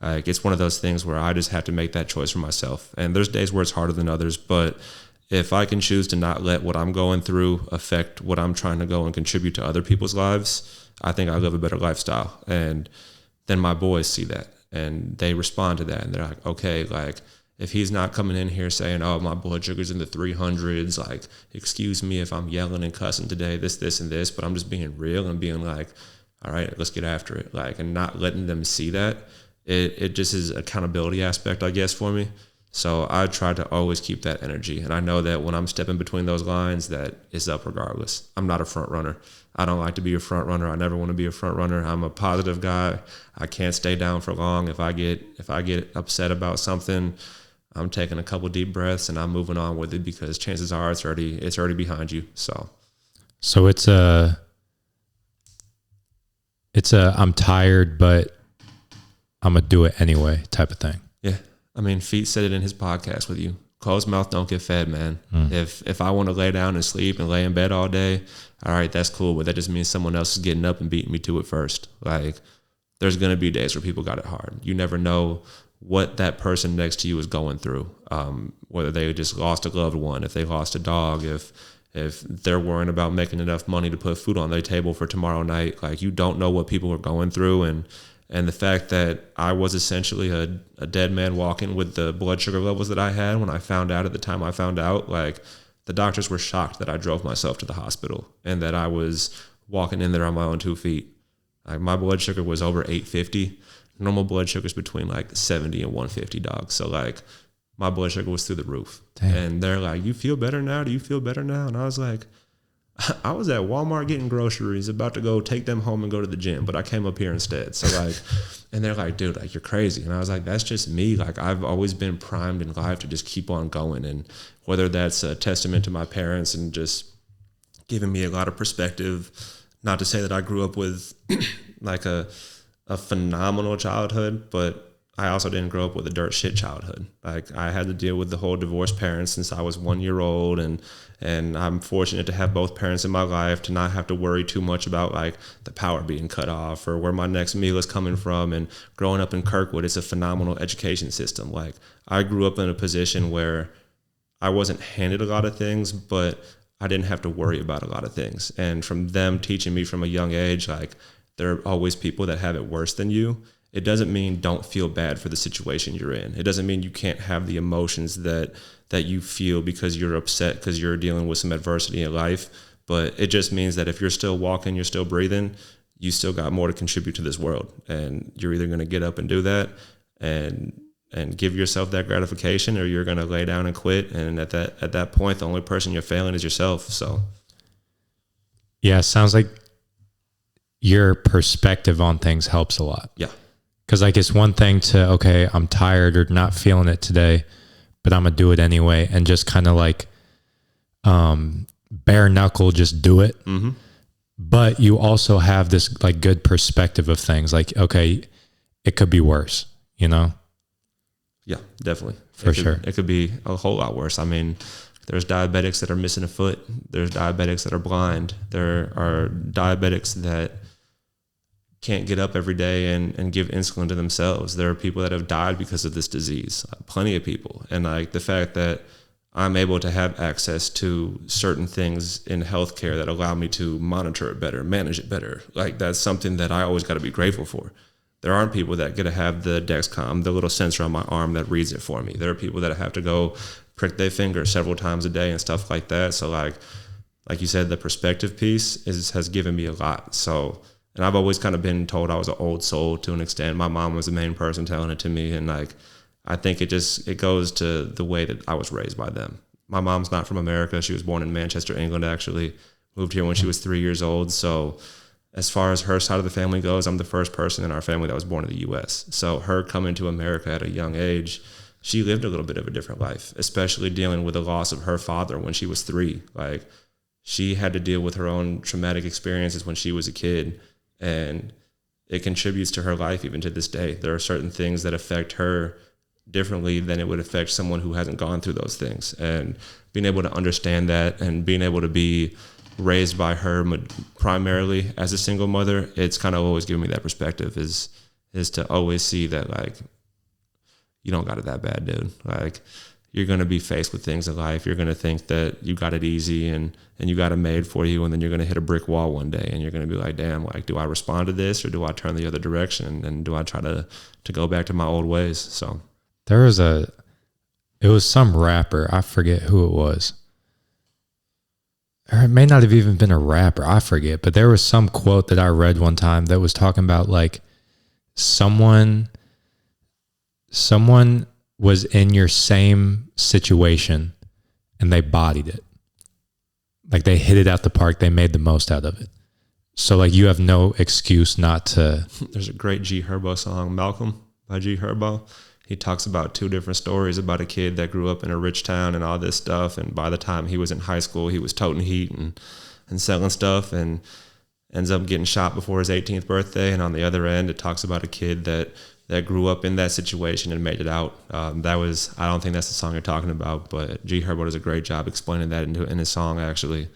S2: like, it's one of those things where I just have to make that choice for myself. And there's days where it's harder than others, but if I can choose to not let what I'm going through affect what I'm trying to go and contribute to other people's lives, I think I live a better lifestyle. And then my boys see that and they respond to that, and they're like, okay, like, if he's not coming in here saying, my blood sugar's in the 300s, like, excuse me if I'm yelling and cussing today, this, and this, but I'm just being real and being like, all right, let's get after it. Like, and not letting them see that. It just is an accountability aspect, I guess, for me. So I try to always keep that energy. And I know that when I'm stepping between those lines, that it's up regardless. I'm not a front runner. I don't like to be a front runner. I never want to be a front runner. I'm a positive guy. I can't stay down for long. If I get upset about something, I'm taking a couple deep breaths and I'm moving on with it, because chances are it's already behind you. So
S1: it's a I'm tired, but I'm going to do it anyway type of thing.
S2: Yeah. I mean, Feet said it in his podcast with you. Closed mouth don't get fed, man. If I want to lay down and sleep and lay in bed all day, all right, that's cool. But that just means someone else is getting up and beating me to it first. Like, there's going to be days where people got it hard. You never know what that person next to you is going through. Whether they just lost a loved one, if they lost a dog, if they're worrying about making enough money to put food on their table for tomorrow night. Like, you don't know what people are going through. And the fact that I was essentially a dead man walking with the blood sugar levels that I had when I found out, at the time I found out, like, the doctors were shocked that I drove myself to the hospital and that I was walking in there on my own 2 feet. Like, my blood sugar was over 850. Normal blood sugar is between like 70 and 150, dog. So, like, my blood sugar was through the roof.
S1: Damn.
S2: And they're like, you feel better now? Do you feel better now? And I was like, I was at Walmart getting groceries, about to go take them home and go to the gym, but I came up here instead. So like, and they're like, dude, like, you're crazy. And I was like, that's just me. Like, I've always been primed in life to just keep on going. And whether that's a testament to my parents and just giving me a lot of perspective, not to say that I grew up with like a phenomenal childhood, but I also didn't grow up with a dirt shit childhood. Like, I had to deal with the whole divorced parents since I was 1 year old. And I'm fortunate to have both parents in my life, to not have to worry too much about like the power being cut off or where my next meal is coming from. And growing up in Kirkwood, it's a phenomenal education system. Like, I grew up in a position where I wasn't handed a lot of things, but I didn't have to worry about a lot of things. And from them teaching me from a young age, like, there are always people that have it worse than you. It doesn't mean don't feel bad for the situation you're in. It doesn't mean you can't have the emotions that you feel because you're upset because you're dealing with some adversity in life. But it just means that if you're still walking, you're still breathing, you still got more to contribute to this world. And you're either going to get up and do that and give yourself that gratification, or you're going to lay down and quit. And at that point, the only person you're failing is yourself. So
S1: yeah, it sounds like your perspective on things helps a lot.
S2: Yeah.
S1: Because like, it's one thing to, okay, I'm tired or not feeling it today, but I'm going to do it anyway. And just kind of like bare knuckle, just do it. Mm-hmm. But you also have this like good perspective of things. Like, okay, it could be worse, you know?
S2: Yeah, definitely.
S1: For sure.
S2: It could be a whole lot worse. I mean, there's diabetics that are missing a foot. There's diabetics that are blind. There are diabetics that can't get up every day and give insulin to themselves. There are people that have died because of this disease, plenty of people. And like, the fact that I'm able to have access to certain things in healthcare that allow me to monitor it better, manage it better, like, that's something that I always got to be grateful for. There aren't people that get to have the Dexcom, the little sensor on my arm that reads it for me. There are people that have to go prick their finger several times a day and stuff like that. So like you said, the perspective piece has given me a lot. So, and I've always kind of been told I was an old soul to an extent. My mom was the main person telling it to me. And like, I think it goes to the way that I was raised by them. My mom's not from America. She was born in Manchester, England, actually. Moved here when she was 3 years old. So as far as her side of the family goes, I'm the first person in our family that was born in the U.S. So her coming to America at a young age, she lived a little bit of a different life, especially dealing with the loss of her father when she was 3. Like, she had to deal with her own traumatic experiences when she was a kid. And it contributes to her life even to this day. There are certain things that affect her differently than it would affect someone who hasn't gone through those things. And being able to understand that and being able to be raised by her primarily as a single mother, it's kind of always given me that perspective is to always see that, like, you don't got it that bad, dude. Like, you're going to be faced with things in life. You're going to think that you got it easy and you got it made for you. And then you're going to hit a brick wall one day and you're going to be like, damn, like, do I respond to this or do I turn the other direction? And do I try to go back to my old ways? So
S1: it was some rapper. I forget who it was. Or it may not have even been a rapper. I forget. But there was some quote that I read one time that was talking about like someone was in your same situation and they bodied it. Like, they hit it out the park. They made the most out of it. So like, you have no excuse not to.
S2: There's a great G Herbo song, Malcolm by G Herbo. He talks about 2 different stories about a kid that grew up in a rich town and all this stuff. And by the time he was in high school, he was toting heat and selling stuff and ends up getting shot before his 18th birthday. And on the other end, it talks about a kid that grew up in that situation and made it out. I don't think that's the song you're talking about, but G Herbo does a great job explaining that in his song, actually.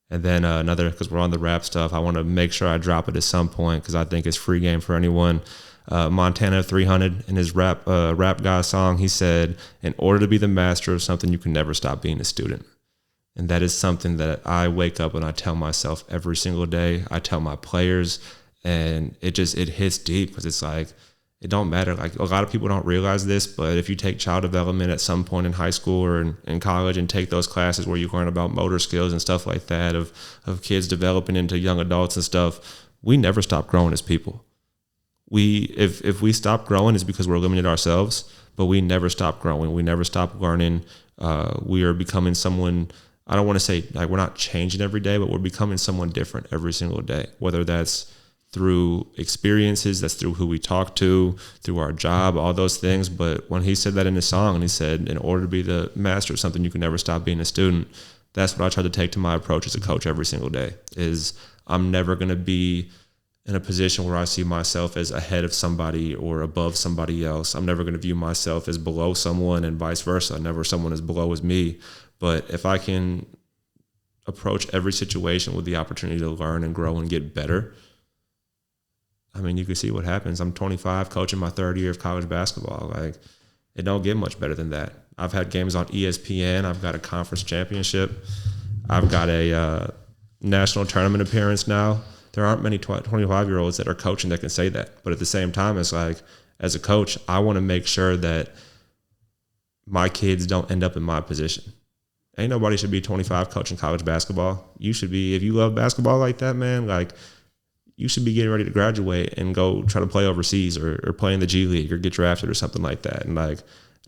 S2: And then another, because we're on the rap stuff, I want to make sure I drop it at some point because I think it's free game for anyone. Montana 300 in his rap guy song, he said, in order to be the master of something, you can never stop being a student. And that is something that I wake up and I tell myself every single day. I tell my players, and it hits deep because it's like, it don't matter. Like, a lot of people don't realize this, but if you take child development at some point in high school or in college and take those classes where you learn about motor skills and stuff like that of kids developing into young adults and stuff, we never stop growing as people. if we stop growing, it's because we're limited ourselves, but we never stop growing. We never stop learning. We are becoming someone, I don't want to say like we're not changing every day, but we're becoming someone different every single day, whether that's through experiences, that's through who we talk to, through our job, all those things. But when he said that in his song, and he said, in order to be the master of something, you can never stop being a student. That's what I try to take to my approach as a coach every single day, is I'm never going to be in a position where I see myself as ahead of somebody or above somebody else. I'm never going to view myself as below someone and vice versa. Never someone as below as me. But if I can approach every situation with the opportunity to learn and grow and get better, I mean, you can see what happens. I'm 25, coaching my third year of college basketball. Like, it don't get much better than that. I've had games on ESPN. I've got a conference championship. I've got a national tournament appearance now. There aren't many 25-year-olds that are coaching that can say that. But at the same time, it's like, as a coach, I want to make sure that my kids don't end up in my position. Ain't nobody should be 25 coaching college basketball. You should be, if you love basketball like that, man, like, you should be getting ready to graduate and go try to play overseas or play in the G League or get drafted or something like that. And like,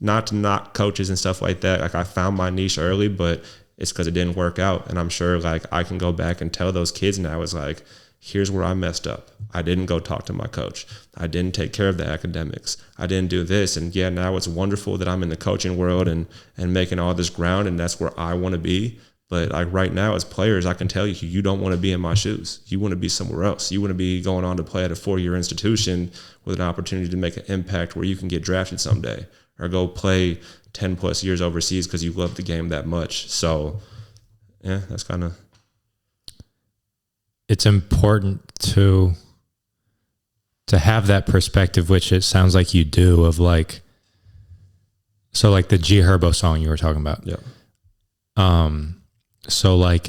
S2: not to knock coaches and stuff like that. Like, I found my niche early, but it's because it didn't work out. And I'm sure like I can go back and tell those kids now, is like, here's where I messed up. I didn't go talk to my coach. I didn't take care of the academics. I didn't do this. And yeah, now it's wonderful that I'm in the coaching world and making all this ground, and that's where I want to be. But like right now, as players, I can tell you, you don't want to be in my shoes. You want to be somewhere else. You want to be going on to play at a 4-year institution with an opportunity to make an impact where you can get drafted someday, or go play 10 plus years overseas because you love the game that much. So yeah, that's kind of.
S1: It's important to have that perspective, which it sounds like you do, of like, so like the G Herbo song you were talking about.
S2: Yeah.
S1: So like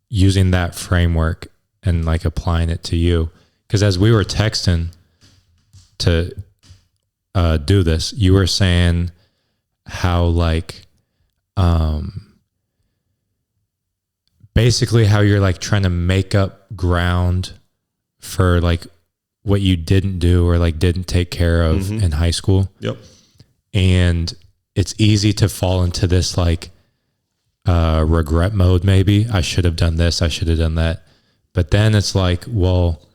S1: using that framework and like applying it to you, because as we were texting to do this, you were saying how like basically how you're like trying to make up ground for like what you didn't do or like didn't take care of in high school.
S2: Yep.
S1: And it's easy to fall into this like regret mode. Maybe I should have done this, I should have done that. But then it's like, well,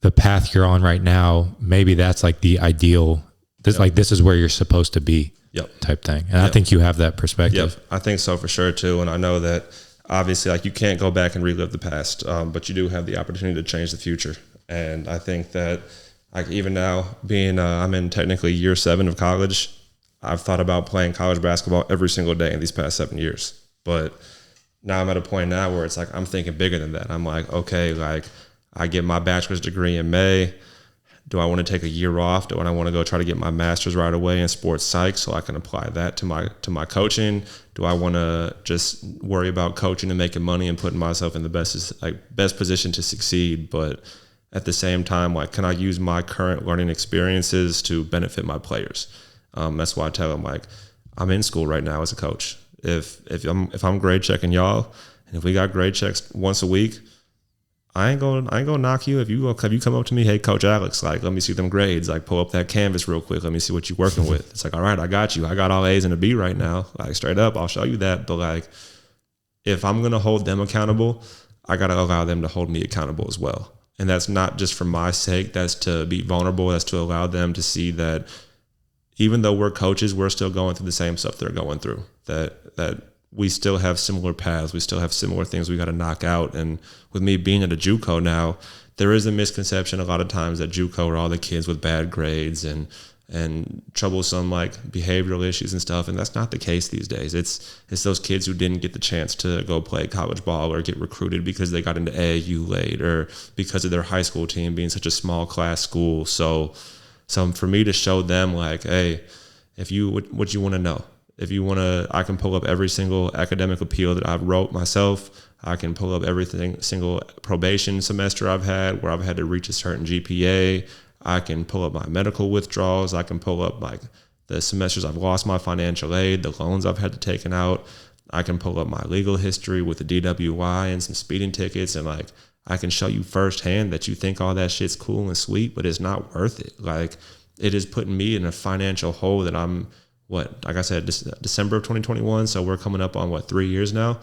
S1: the path you're on right now, maybe that's like the ideal. This like this is where you're supposed to be. Type thing. And I think you have that perspective.
S2: Yep. I think so for sure too. And I know that obviously like you can't go back and relive the past, but you do have the opportunity to change the future. And I think that like even now being, I'm in technically year 7 of college, I've thought about playing college basketball every single day in these past 7 years. But now I'm at a point now where it's like, I'm thinking bigger than that. I'm like, okay, like I get my bachelor's degree in May. Do I want to take a year off? Do I want to go try to get my master's right away in sports psych so I can apply that to my coaching? Do I want to just worry about coaching and making money and putting myself in the best position to succeed? But at the same time, like, can I use my current learning experiences to benefit my players? That's why I tell them, like, I'm in school right now as a coach. If I'm grade checking y'all, and if we got grade checks once a week, I ain't gonna knock you if you come up to me, hey, Coach Alex, like, let me see them grades, like, pull up that canvas real quick, let me see what you're working with. It's like, all right, I got you. I got all A's and a B right now, like, straight up, I'll show you that. But like, if I'm gonna hold them accountable, I gotta allow them to hold me accountable as well. And that's not just for my sake. That's to be vulnerable. That's to allow them to see that even though we're coaches, we're still going through the same stuff they're going through. That we still have similar paths. We still have similar things we got to knock out. And with me being at a JUCO now, there is a misconception a lot of times that JUCO are all the kids with bad grades and troublesome like behavioral issues and stuff. And that's not the case these days. It's those kids who didn't get the chance to go play college ball or get recruited because they got into AAU late or because of their high school team being such a small class school. So for me to show them like, hey, if you what you want to know, if you want to, I can pull up every single academic appeal that I've wrote myself. I can pull up single probation semester I've had where I've had to reach a certain GPA. I can pull up my medical withdrawals. I can pull up like the semesters I've lost my financial aid, the loans I've had to taken out. I can pull up my legal history with the DWI and some speeding tickets. And like, I can show you firsthand that you think all that shit's cool and sweet, but it's not worth it. Like, it is putting me in a financial hole that I'm, like I said, December of 2021. So we're coming up on 3 years now.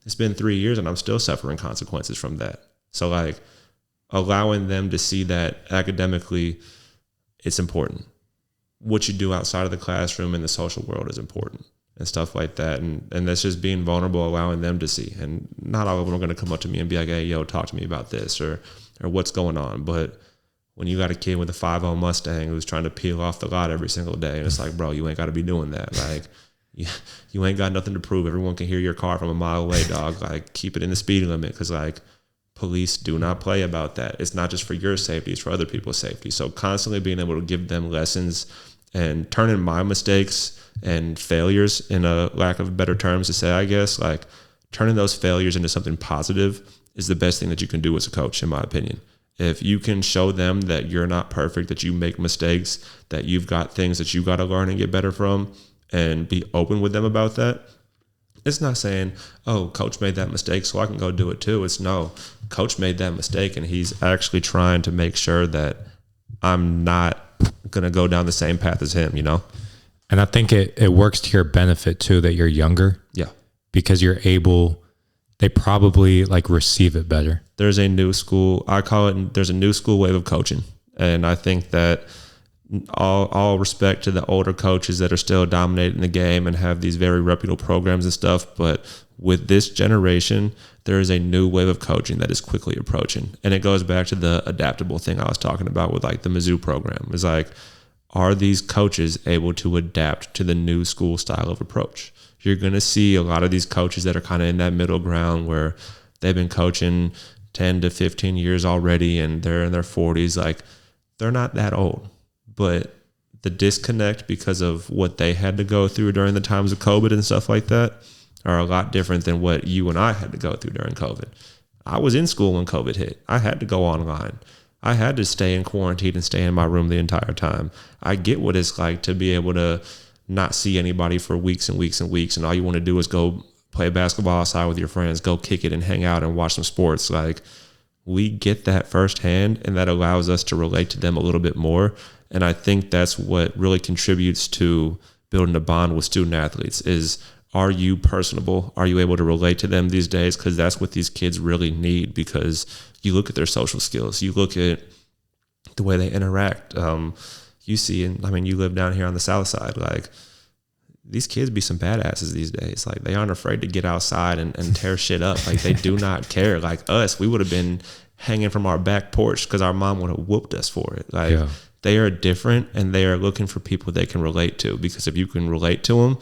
S2: It's been 3 years and I'm still suffering consequences from that. So like, allowing them to see that academically, it's important. What you do outside of the classroom in the social world is important and stuff like that. And that's just being vulnerable, allowing them to see. And not all of them are going to come up to me and be like, hey, yo, talk to me about this or what's going on. But when you got a kid with a 5.0 Mustang who's trying to peel off the lot every single day, and it's like, bro, you ain't got to be doing that. Like, you ain't got nothing to prove. Everyone can hear your car from a mile away, dog. Like, keep it in the speed limit, because like, police do not play about that. It's not just for your safety, it's for other people's safety. So constantly being able to give them lessons and turning my mistakes and failures, in a lack of better terms to say, I guess, like turning those failures into something positive is the best thing that you can do as a coach, in my opinion. If you can show them that you're not perfect, that you make mistakes, that you've got things that you got to learn and get better from, and be open with them about that. It's not saying, oh, coach made that mistake, so I can go do it too. It's no, coach made that mistake, and he's actually trying to make sure that I'm not going to go down the same path as him, you know?
S1: And I think it works to your benefit too, that you're younger.
S2: Yeah.
S1: Because you're able, they probably like receive it better.
S2: There's a new school, I call it, there's a new school wave of coaching. And I think that all respect to the older coaches that are still dominating the game and have these very reputable programs and stuff. But with this generation, there is a new wave of coaching that is quickly approaching. And it goes back to the adaptable thing I was talking about with like the Mizzou program. It's like, are these coaches able to adapt to the new school style of approach? You're going to see a lot of these coaches that are kind of in that middle ground where they've been coaching 10 to 15 years already and they're in their 40s. Like, they're not that old. But the disconnect because of what they had to go through during the times of COVID and stuff like that are a lot different than what you and I had to go through during COVID. I was in school when COVID hit. I had to go online. I had to stay in quarantine and stay in my room the entire time. I get what it's like to be able to not see anybody for weeks and weeks and weeks, and all you want to do is go play basketball outside with your friends, go kick it and hang out and watch some sports. Like, we get that firsthand, and that allows us to relate to them a little bit more. And I think that's what really contributes to building a bond with student athletes is, are you personable? Are you able to relate to them these days? Because that's what these kids really need, because you look at their social skills. You look at the way they interact. You see, and I mean, you live down here on the South Side, like, these kids be some badasses these days. Like, they aren't afraid to get outside and tear shit up. Like, they do not care. Like us, we would have been hanging from our back porch because our mom would have whooped us for it. Like, yeah. They are different, and they are looking for people they can relate to, because if you can relate to them,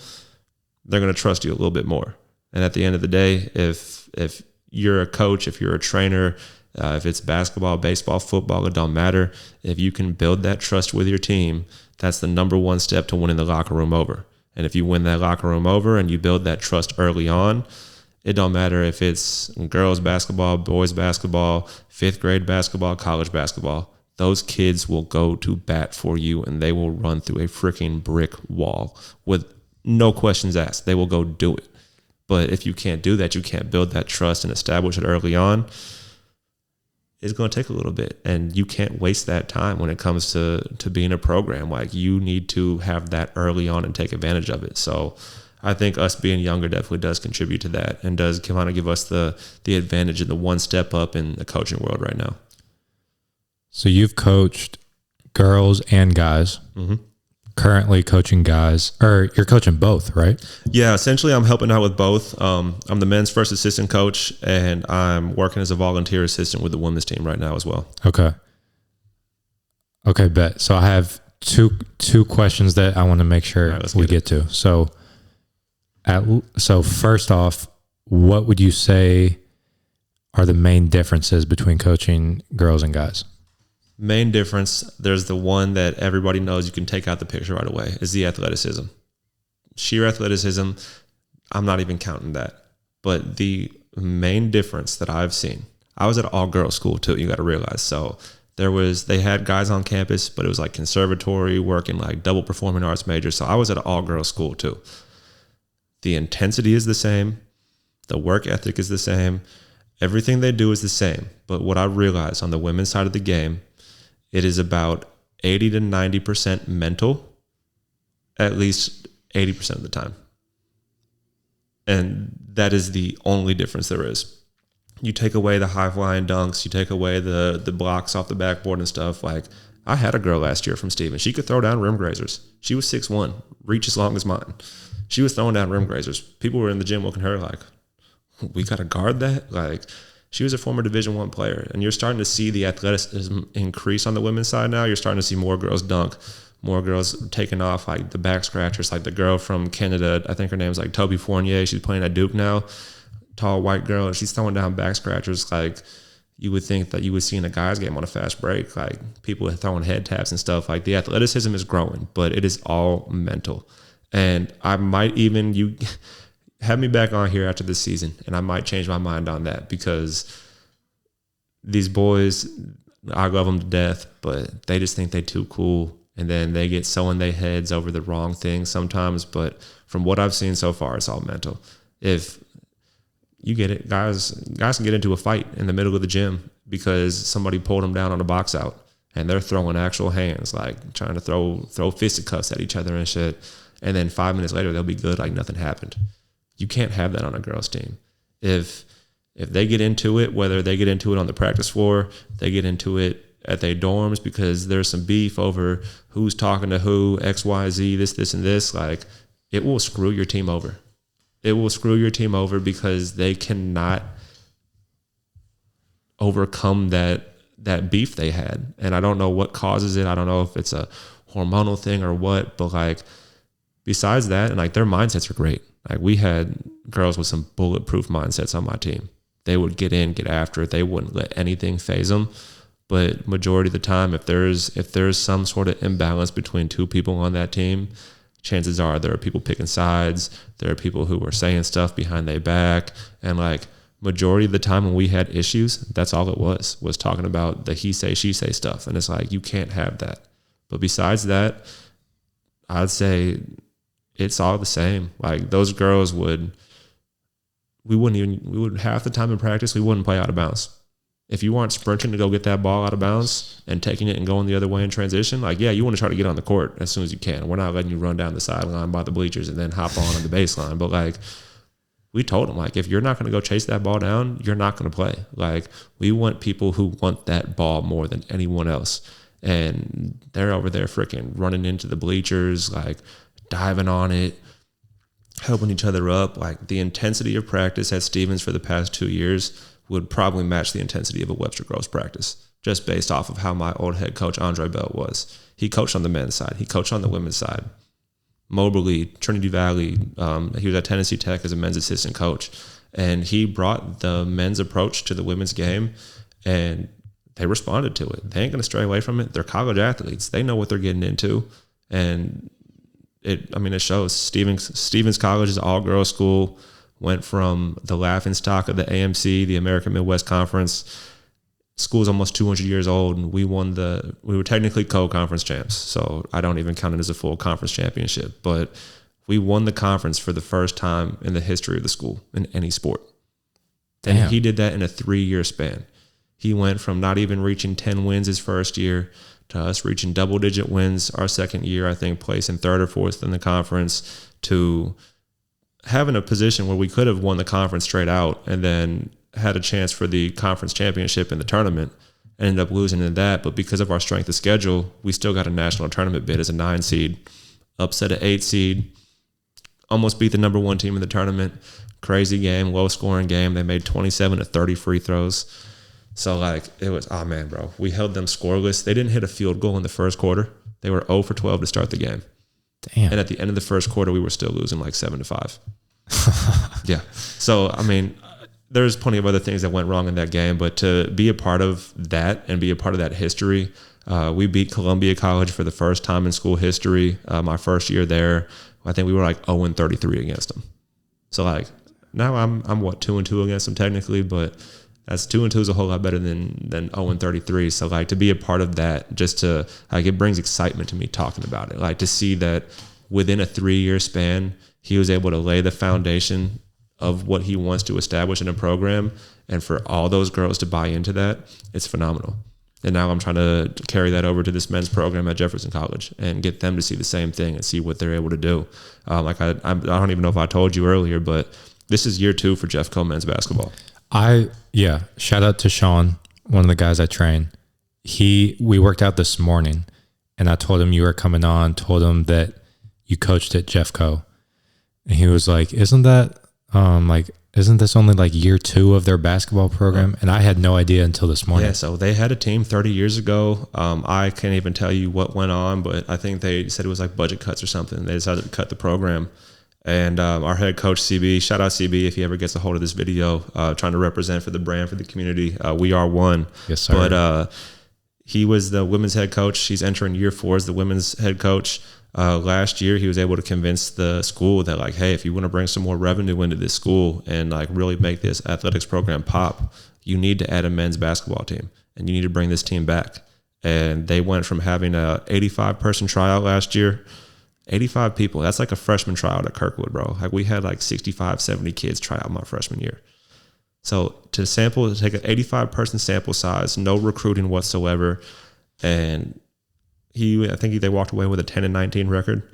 S2: they're going to trust you a little bit more. And at the end of the day, if you're a coach, if you're a trainer, if it's basketball, baseball, football, it don't matter. If you can build that trust with your team, that's the number one step to winning the locker room over. And if you win that locker room over and you build that trust early on, it don't matter if it's girls basketball, boys basketball, 5th grade basketball, college basketball. Those kids will go to bat for you, and they will run through a freaking brick wall with no questions asked. They will go do it. But if you can't do that, you can't build that trust and establish it early on, it's going to take a little bit. And you can't waste that time when it comes to being a program. Like, you need to have that early on and take advantage of it. So I think us being younger definitely does contribute to that, and does kind of give us the advantage and the one step up in the coaching world right now.
S1: So you've coached girls and guys. Mm-hmm. Currently coaching guys, or you're coaching both, right?
S2: Yeah, essentially I'm helping out with both. I'm the men's first assistant coach, and I'm working as a volunteer assistant with the women's team right now as well.
S1: Okay, bet. So I have two questions that I want to make sure we get to. So first off, what would you say are the main differences between coaching girls and guys?
S2: Main difference, there's the one that everybody knows you can take out the picture right away, is the athleticism. Sheer athleticism, I'm not even counting that. But the main difference that I've seen, I was at an all-girls school too, you got to realize. So they had guys on campus, but it was like conservatory, working like double performing arts majors. So I was at an all-girls school too. The intensity is the same. The work ethic is the same. Everything they do is the same. But what I realized on the women's side of the game, it is about 80 to 90% mental, at least 80% of the time. And that is the only difference there is. You take away the high flying dunks, you take away the blocks off the backboard and stuff. Like, I had a girl last year from Steven. She could throw down rim grazers. She was 6'1", reach as long as mine. She was throwing down rim grazers. People were in the gym looking at her like, we got to guard that? Like, she was a former Division I player. And you're starting to see the athleticism increase on the women's side now. You're starting to see more girls dunk, more girls taking off, like the back scratchers, like the girl from Canada. I think her name's like Toby Fournier. She's playing at Duke now. Tall white girl. She's throwing down back scratchers like you would think that you would see in a guy's game on a fast break. Like, people are throwing head taps and stuff. Like, the athleticism is growing, but it is all mental. And I might even, you have me back on here after this season, and I might change my mind on that, because these boys, I love them to death, but they just think they too cool. And then they get so in their heads over the wrong things sometimes. But from what I've seen so far, it's all mental. If you get it, guys can get into a fight in the middle of the gym because somebody pulled them down on a box out, and they're throwing actual hands, like trying to throw fisticuffs at each other and shit. And then 5 minutes later, they'll be good like nothing happened. You can't have that on a girls' team. If they get into it, whether they get into it on the practice floor, they get into it at their dorms because there's some beef over who's talking to who, X, Y, Z, this, and this, like, it will screw your team over. It will screw your team over because they cannot overcome that beef they had. And I don't know what causes it. I don't know if it's a hormonal thing or what, but like, besides that, and like, their mindsets are great. Like, we had girls with some bulletproof mindsets on my team. They would get in, get after it. They wouldn't let anything phase them. But majority of the time, if there's some sort of imbalance between two people on that team, chances are there are people picking sides. There are people who were saying stuff behind their back. And like, majority of the time when we had issues, that's all it was talking about the he say, she say stuff. And it's like, you can't have that. But besides that, I'd say it's all the same. Like, those girls we would half the time in practice, we wouldn't play out of bounds. If you aren't sprinting to go get that ball out of bounds and taking it and going the other way in transition, like, yeah, you want to try to get on the court as soon as you can. We're not letting you run down the sideline by the bleachers and then hop on the baseline. But like, we told them, like, if you're not going to go chase that ball down, you're not going to play. Like, we want people who want that ball more than anyone else. And they're over there freaking running into the bleachers, like diving on it, helping each other up. Like, the intensity of practice at Stevens for the past 2 years would probably match the intensity of a Webster Groves practice, just based off of how my old head coach, Andre Belt, was. He coached on the men's side. He coached on the women's side. Moberly, Trinity Valley, he was at Tennessee Tech as a men's assistant coach. And he brought the men's approach to the women's game, and they responded to it. They ain't going to stray away from it. They're college athletes. They know what they're getting into. And it shows. Stevens College is an all-girls school. Went from the laughingstock of the AMC, the American Midwest Conference. School's almost 200 years old, and we were technically co-conference champs, so I don't even count it as a full conference championship. But we won the conference for the first time in the history of the school in any sport. Damn. And he did that in a 3-year span. He went from not even reaching 10 wins his first year to us reaching double-digit wins our second year, I think placing third or fourth in the conference, to having a position where we could have won the conference straight out and then had a chance for the conference championship in the tournament. Ended up losing in that, but because of our strength of schedule, we still got a national tournament bid as a 9 seed, upset an 8 seed, almost beat the number 1 team in the tournament. Crazy game, low scoring game. They made 27 to 30 free throws. So like, it was, oh man, bro, we held them scoreless. They didn't hit a field goal in the first quarter. They were 0 for 12 to start the game.
S1: Damn.
S2: And at the end of the first quarter, we were still losing like 7-5. Yeah. So, I mean, there's plenty of other things that went wrong in that game, but to be a part of that and be a part of that history, we beat Columbia College for the first time in school history. My first year there, I think we were like 0-33 against them. So like, now I'm 2-2 against them technically, but that's 2-2 is a whole lot better than 0-33. So like, to be a part of that, just to like, it brings excitement to me talking about it. Like, to see that within a 3-year span, he was able to lay the foundation of what he wants to establish in a program, and for all those girls to buy into that, it's phenomenal. And now I'm trying to carry that over to this men's program at Jefferson College and get them to see the same thing and see what they're able to do. I don't even know if I told you earlier, but this is year 2 for Jeffco men's basketball.
S1: Shout out to Sean, one of the guys I train. We worked out this morning, and I told him you were coming on, told him that you coached at Jeffco. And he was like, isn't this only like year 2 of their basketball program? And I had no idea until this morning.
S2: Yeah, so they had a team 30 years ago. I can't even tell you what went on, but I think they said it was like budget cuts or something. They decided to cut the program. And our head coach, CB, shout out CB if he ever gets a hold of this video, trying to represent for the brand, for the community. We are one.
S1: Yes, sir.
S2: But he was the women's head coach. He's entering year 4 as the women's head coach. Last year, he was able to convince the school that, like, hey, if you want to bring some more revenue into this school and like really make this athletics program pop, you need to add a men's basketball team and you need to bring this team back. And they went from having a 85-person tryout last year, 85 people. That's like a freshman tryout at Kirkwood, bro. Like we had like 65, 70 kids try out my freshman year. So to take an 85-person sample size, no recruiting whatsoever, and I think they walked away with a 10-19 record.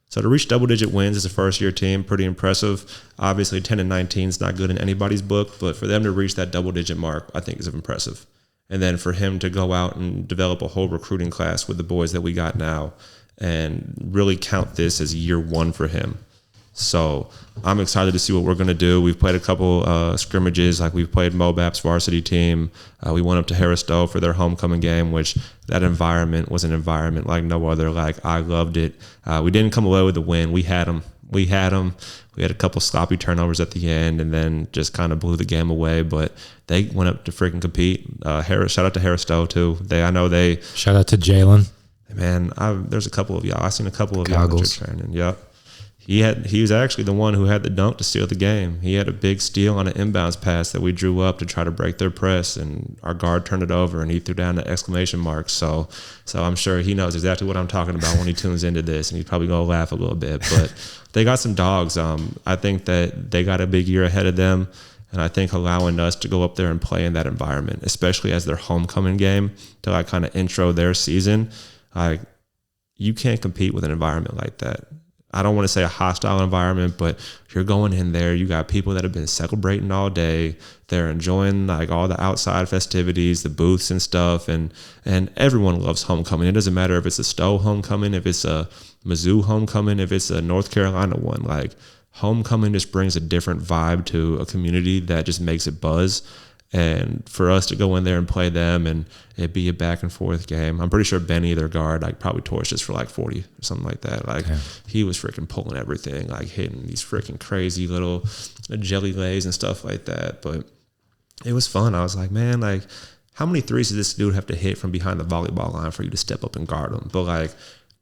S2: So to reach double-digit wins as a first-year team, pretty impressive. Obviously, 10-19 is not good in anybody's book, but for them to reach that double-digit mark, I think is impressive. And then for him to go out and develop a whole recruiting class with the boys that we got now and really count this as year 1 for him. So I'm excited to see what we're going to do. We've played a couple scrimmages, like we've played Mobap's varsity team. We went up to Harris-Stowe for their homecoming game, which that environment was an environment like no other. Like I loved it. We didn't come away with the win. We had them. We had a couple sloppy turnovers at the end and then just kind of blew the game away. But they went up to freaking compete. Shout out to Harris-Stowe too.
S1: Shout out to Jalen.
S2: Man, there's a couple of y'all. I've seen a couple of y'all that you're training. Yep. He was actually the one who had the dunk to steal the game. He had a big steal on an inbounds pass that we drew up to try to break their press, and our guard turned it over, and he threw down the exclamation mark. So I'm sure he knows exactly what I'm talking about when he tunes into this, and he's probably going to laugh a little bit. But they got some dogs. I think that they got a big year ahead of them, and I think allowing us to go up there and play in that environment, especially as their homecoming game, to like kind of intro their season, like you can't compete with an environment like that. I don't want to say a hostile environment, but you're going in there, you got people that have been celebrating all day. They're enjoying like all the outside festivities, the booths and stuff. And everyone loves homecoming. It doesn't matter if it's a Stowe homecoming, if it's a Mizzou homecoming, if it's a North Carolina one. Like homecoming just brings a different vibe to a community that just makes it buzz. And for us to go in there and play them and it be a back and forth game, I'm pretty sure Benny, their guard, like probably torched us for like 40 or something like that. Like he was freaking pulling everything, like hitting these freaking crazy little jelly lays and stuff like that. But it was fun. I was like, man, like how many threes does this dude have to hit from behind the volleyball line for you to step up and guard him? But like,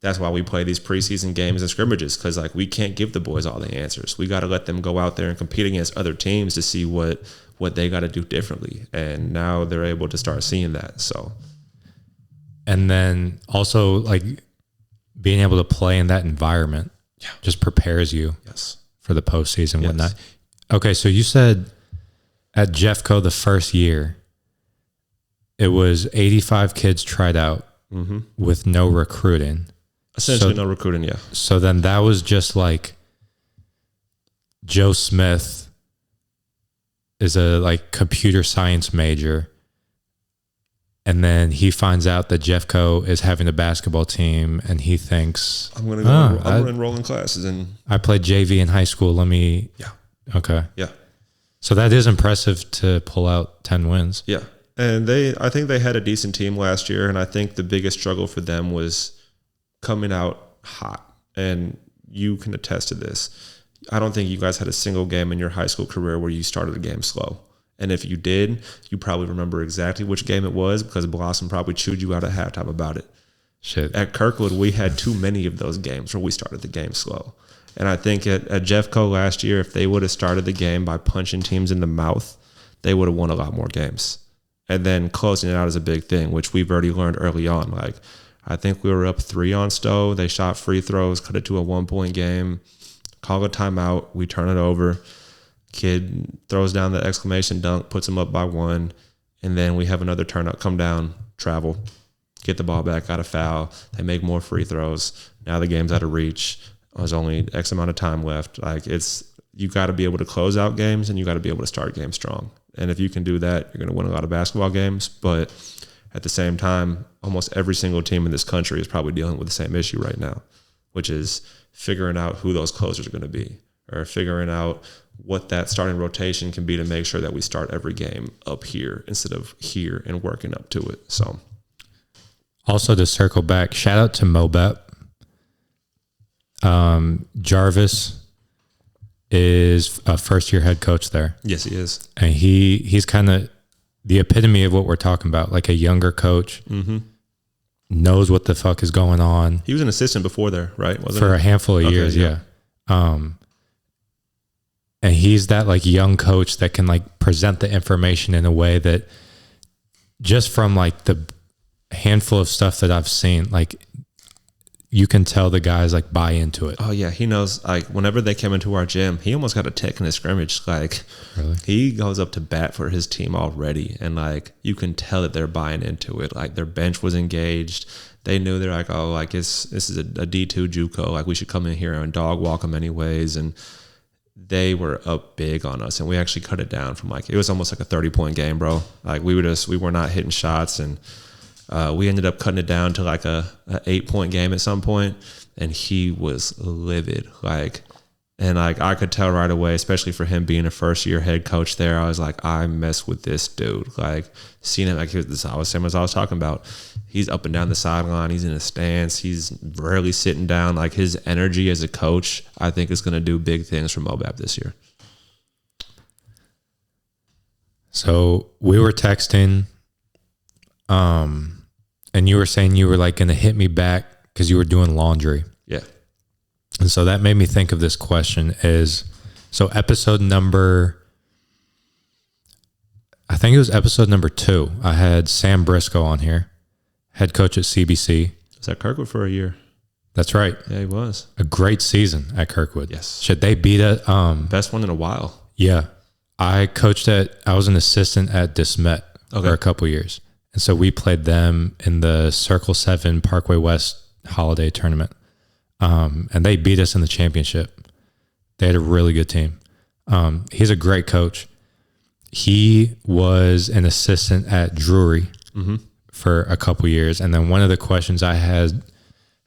S2: that's why we play these preseason games and scrimmages, because like we can't give the boys all the answers. We got to let them go out there and compete against other teams to see what they got to do differently. And now they're able to start seeing that. So,
S1: and then also like being able to play in that environment just prepares you for the postseason, whatnot. Okay. So you said at Jeffco, the first year, it was 85 kids tried out with no recruiting.
S2: Essentially no recruiting. Yeah.
S1: So then that was just like Joe Smith is a like computer science major, and then he finds out that Jeffco is having a basketball team, and he thinks,
S2: I'm gonna enroll in classes. And
S1: I played JV in high school. Okay.
S2: Yeah.
S1: So that is impressive to pull out 10 wins.
S2: Yeah. And I think they had a decent team last year, and I think the biggest struggle for them was coming out hot. And you can attest to this. I don't think you guys had a single game in your high school career where you started a game slow. And if you did, you probably remember exactly which game it was, because Blossom probably chewed you out at halftime about it.
S1: Shit.
S2: At Kirkwood, we had too many of those games where we started the game slow. And I think at Jeffco last year, if they would have started the game by punching teams in the mouth, they would have won a lot more games. And then closing it out is a big thing, which we've already learned early on. Like, I think we were up 3 on Stowe. They shot free throws, cut it to a 1-point game. Call a timeout, we turn it over. Kid throws down the exclamation dunk, puts them up by 1, and then we have another turn up, come down, travel, get the ball back, got a foul. They make more free throws. Now the game's out of reach. There's only X amount of time left. Like, you got to be able to close out games, and you got to be able to start games strong. And if you can do that, you're going to win a lot of basketball games. But at the same time, almost every single team in this country is probably dealing with the same issue right now, which is figuring out who those closers are going to be, or figuring out what that starting rotation can be to make sure that we start every game up here instead of here and working up to it. So,
S1: also to circle back, shout out to Mobep. Jarvis is a first-year head coach there.
S2: Yes, he is.
S1: And he's kind of the epitome of what we're talking about, like a younger coach, knows what the fuck is going on.
S2: He was an assistant before there, right?
S1: For a handful of years, yeah. And he's that like young coach that can like present the information in a way that just from like the handful of stuff that I've seen, like you can tell the guys like buy into it.
S2: Oh yeah. He knows, like whenever they came into our gym, he almost got a tech in a scrimmage. Like
S1: really? He
S2: goes up to bat for his team already. And like, you can tell that they're buying into it. Like their bench was engaged. They knew they're like, oh, like this is a D2 JUCO. Like we should come in here and dog walk them anyways. And they were up big on us, and we actually cut it down from like, it was almost like a 30-point game, bro. Like we were not hitting shots, and we ended up cutting it down to like a 8-point game at some point, and he was livid. Like, and like I could tell right away, especially for him being a first-year head coach there, I was like, I mess with this dude. Like seeing him, like I was talking about, he's up and down the sideline, he's in a stance, he's rarely sitting down. Like his energy as a coach, I think is going to do big things for Mobap this year.
S1: So we were texting, and you were saying you were like going to hit me back because you were doing laundry.
S2: Yeah.
S1: And so that made me think of this question so episode number, I think it was episode number 2. I had Sam Briscoe on here, head coach at CBC.
S2: Was at Kirkwood for a year.
S1: That's right.
S2: Yeah, he was.
S1: A great season at Kirkwood.
S2: Yes.
S1: Should they beat it?
S2: Best one in a while.
S1: Yeah. I was an assistant at DeSmet for a couple years. And so we played them in the Circle 7 Parkway West holiday tournament. And they beat us in the championship. They had a really good team. He's a great coach. He was an assistant at Drury for a couple years. And then one of the questions I had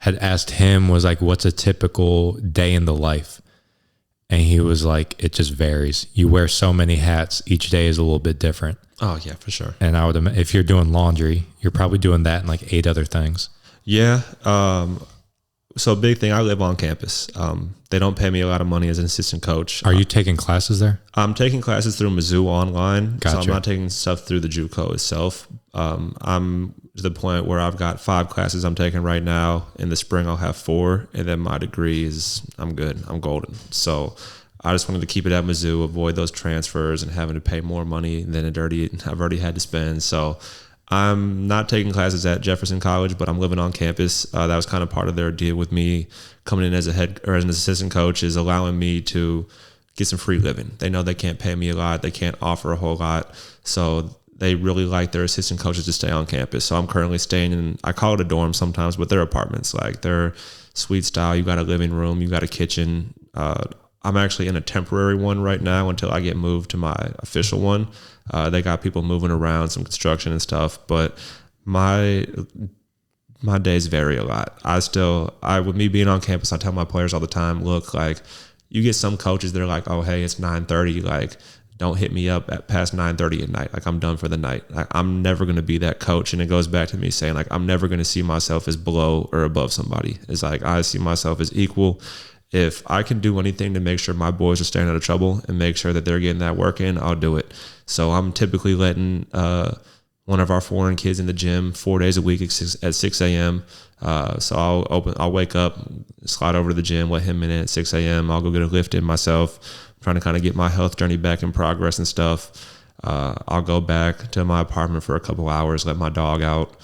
S1: asked him was like, what's a typical day in the life? And he was like, it just varies. You wear so many hats. Each day is a little bit different.
S2: Oh yeah, for sure.
S1: And I would imagine if you're doing laundry, you're probably doing that and like 8 other things.
S2: Yeah. So big thing, I live on campus. They don't pay me a lot of money as an assistant coach.
S1: Are you taking classes there?
S2: I'm taking classes through Mizzou online.
S1: Gotcha.
S2: So I'm not taking stuff through the JUCO itself. I'm to the point where I've got 5 classes I'm taking right now. In the spring, I'll have 4. And then my degree I'm good. I'm golden. So I just wanted to keep it at Mizzou, avoid those transfers and having to pay more money than I've already had to spend. So I'm not taking classes at Jefferson College, but I'm living on campus. That was kind of part of their deal with me coming in as as an assistant coach, is allowing me to get some free living. They know they can't pay me a lot. They can't offer a whole lot. So they really like their assistant coaches to stay on campus. So I'm currently staying in, I call it a dorm sometimes, but they're apartments. Like they're suite style. You got a living room, you got a kitchen. I'm actually in a temporary one right now until I get moved to my official one. They got people moving around, some construction and stuff, but my days vary a lot. With me being on campus, I tell my players all the time, look, like you get some coaches that are like, oh, hey, it's 9:30. Like, don't hit me up at past 9:30 at night. Like I'm done for the night. Like, I'm never going to be that coach. And it goes back to me saying like, I'm never going to see myself as below or above somebody. It's like, I see myself as equal. If I can do anything to make sure my boys are staying out of trouble and make sure that they're getting that work in, I'll do it. So I'm typically letting one of our foreign kids in the gym 4 days a week at 6 a.m. So I'll wake up, slide over to the gym, let him in at 6 a.m. I'll go get a lift in myself, trying to kind of get my health journey back in progress and stuff. I'll go back to my apartment for a couple hours, let my dog out,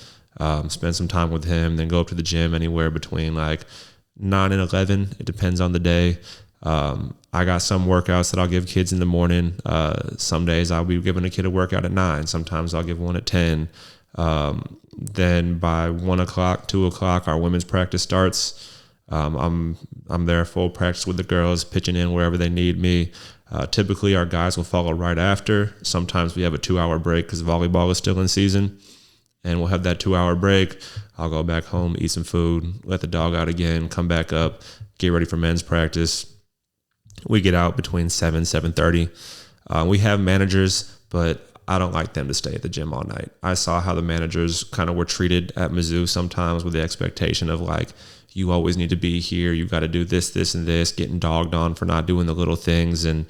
S2: spend some time with him, then go up to the gym anywhere between like 9 and 11. It depends on the day. I got some workouts that I'll give kids in the morning. Some days I'll be giving a kid a workout at 9. Sometimes I'll give one at 10. Then by 1 o'clock, 2 o'clock, our women's practice starts. I'm there full practice with the girls, pitching in wherever they need me. Typically, our guys will follow right after. Sometimes we have a 2-hour break because volleyball is still in season, and we'll have that 2-hour break. I'll go back home, eat some food, let the dog out again, come back up, get ready for men's practice. We get out between 7:30. We have managers, but I don't like them to stay at the gym all night. I saw how the managers kind of were treated at Mizzou sometimes, with the expectation of like, you always need to be here. You got to do this, this, and this, getting dogged on for not doing the little things. And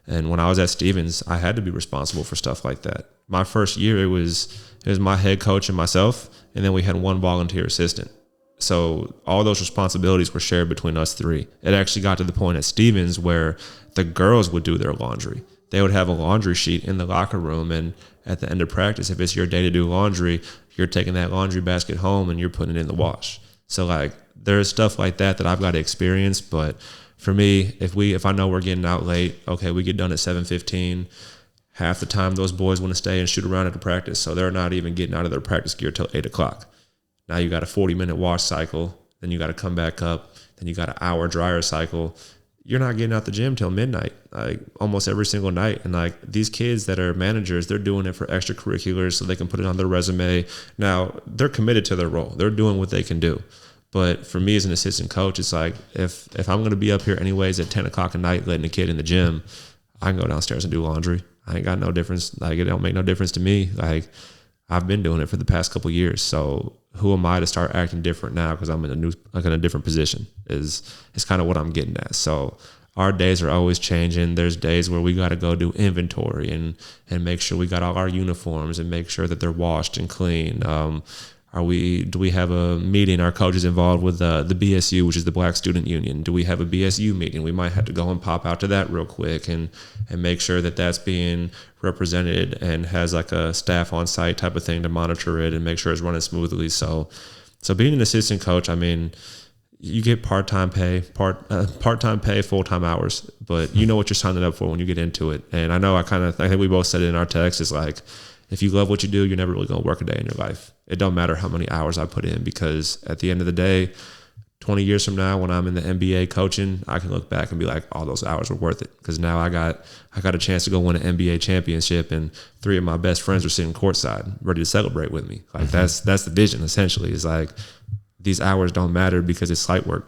S2: when I was at Stevens, I had to be responsible for stuff like that. My first year, it was my head coach and myself, and then we had one volunteer assistant. So all those responsibilities were shared between us three. It actually got to the point at Stevens where the girls would do their laundry. They would have a laundry sheet in the locker room, and at the end of practice, if it's your day to do laundry, you're taking that laundry basket home and you're putting it in the wash. So like, there's stuff like that I've got to experience. But for me, if I know we're getting out late, okay, we get done at 7:15. Half the time those boys want to stay and shoot around at the practice, so they're not even getting out of their practice gear till 8 o'clock. Now you got a 40-minute wash cycle, then you got to come back up, then you got an hour dryer cycle. You're not getting out the gym till midnight, like almost every single night. And like, these kids that are managers, they're doing it for extracurriculars so they can put it on their resume. Now they're committed to their role. They're doing what they can do. But for me as an assistant coach, it's like, if I'm going to be up here anyways at 10 o'clock at night letting a kid in the gym, I can go downstairs and do laundry. I ain't got no difference. Like, it don't make no difference to me. Like, I've been doing it for the past couple of years. So who am I to start acting different now because I'm in a different position is kind of what I'm getting at. So our days are always changing. There's days where we got to go do inventory and make sure we got all our uniforms and make sure that they're washed and clean. Do we have a meeting? Our coach is involved with the BSU, which is the Black Student Union. Do we have a BSU meeting? We might have to go and pop out to that real quick and make sure that that's being represented and has like a staff on site type of thing to monitor it and make sure it's running smoothly. So being an assistant coach, I mean, you get part-time pay, full-time hours, but you know what you're signing up for when you get into it. And I think we both said it in our text, is like, if you love what you do, you're never really going to work a day in your life. It don't matter how many hours I put in, because at the end of the day, 20 years from now, when I'm in the NBA coaching, I can look back and be like, all those hours were worth it. Because now I got a chance to go win an NBA championship, and 3 of my best friends were sitting courtside ready to celebrate with me. Like, that's the vision, essentially. It's like, these hours don't matter because it's site work.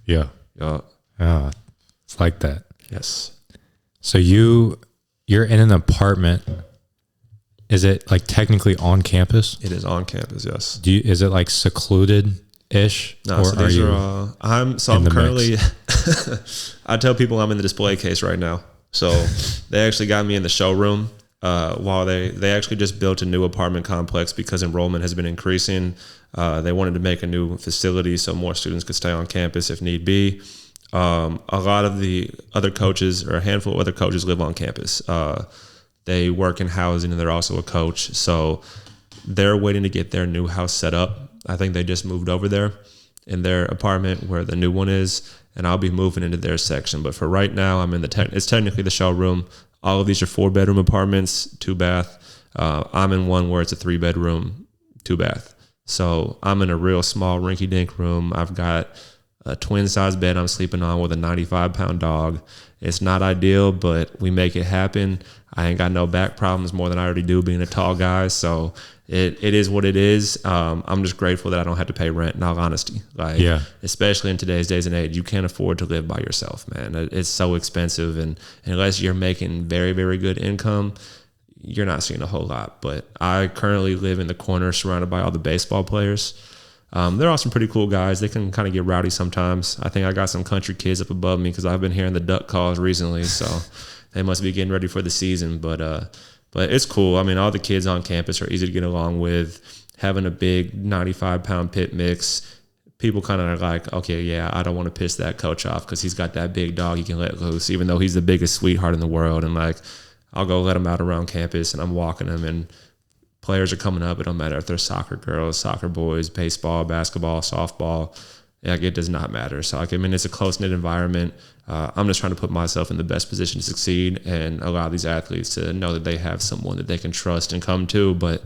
S1: Yeah. It's like that.
S2: Yes.
S1: So you're in an apartment. Is it like technically on campus?
S2: It is on campus, yes.
S1: Is it like secluded-ish?
S2: No, or so these I'm currently, I tell people I'm in the display case right now. So they actually got me in the showroom while they actually just built a new apartment complex because enrollment has been increasing. They wanted to make a new facility so more students could stay on campus if need be. A lot of the other coaches, or a handful of other coaches, live on campus. They work in housing, and they're also a coach. So they're waiting to get their new house set up. I think they just moved over there in their apartment where the new one is, and I'll be moving into their section. But for right now, I'm in it's technically the showroom. All of these are 4-bedroom apartments, 2-bath. I'm in one where it's a 3-bedroom, 2-bath. So I'm in a real small rinky-dink room. I've got a twin-size bed I'm sleeping on with a 95-pound dog. It's not ideal, but we make it happen. I ain't got no back problems more than I already do being a tall guy. So it is what it is. I'm just grateful that I don't have to pay rent, in all honesty. Especially in today's days and age, you can't afford to live by yourself, man. It's so expensive. And unless you're making very, very good income, you're not seeing a whole lot. But I currently live in the corner surrounded by all the baseball players. They're all some pretty cool guys. They can kind of get rowdy sometimes. I think I got some country kids up above me because I've been hearing the duck calls recently. So they must be getting ready for the season. But it's cool. I mean, all the kids on campus are easy to get along with. Having a big 95-pound pit mix, people kind of are like, okay, yeah, I don't want to piss that coach off because he's got that big dog he can let loose, even though he's the biggest sweetheart in the world. And like, I'll go let him out around campus, and I'm walking him, and players are coming up. It don't matter if they're soccer girls, soccer boys, baseball, basketball, softball. Like, it does not matter. So, like, I mean, it's a close-knit environment. I'm just trying to put myself in the best position to succeed and allow these athletes to know that they have someone that they can trust and come to. But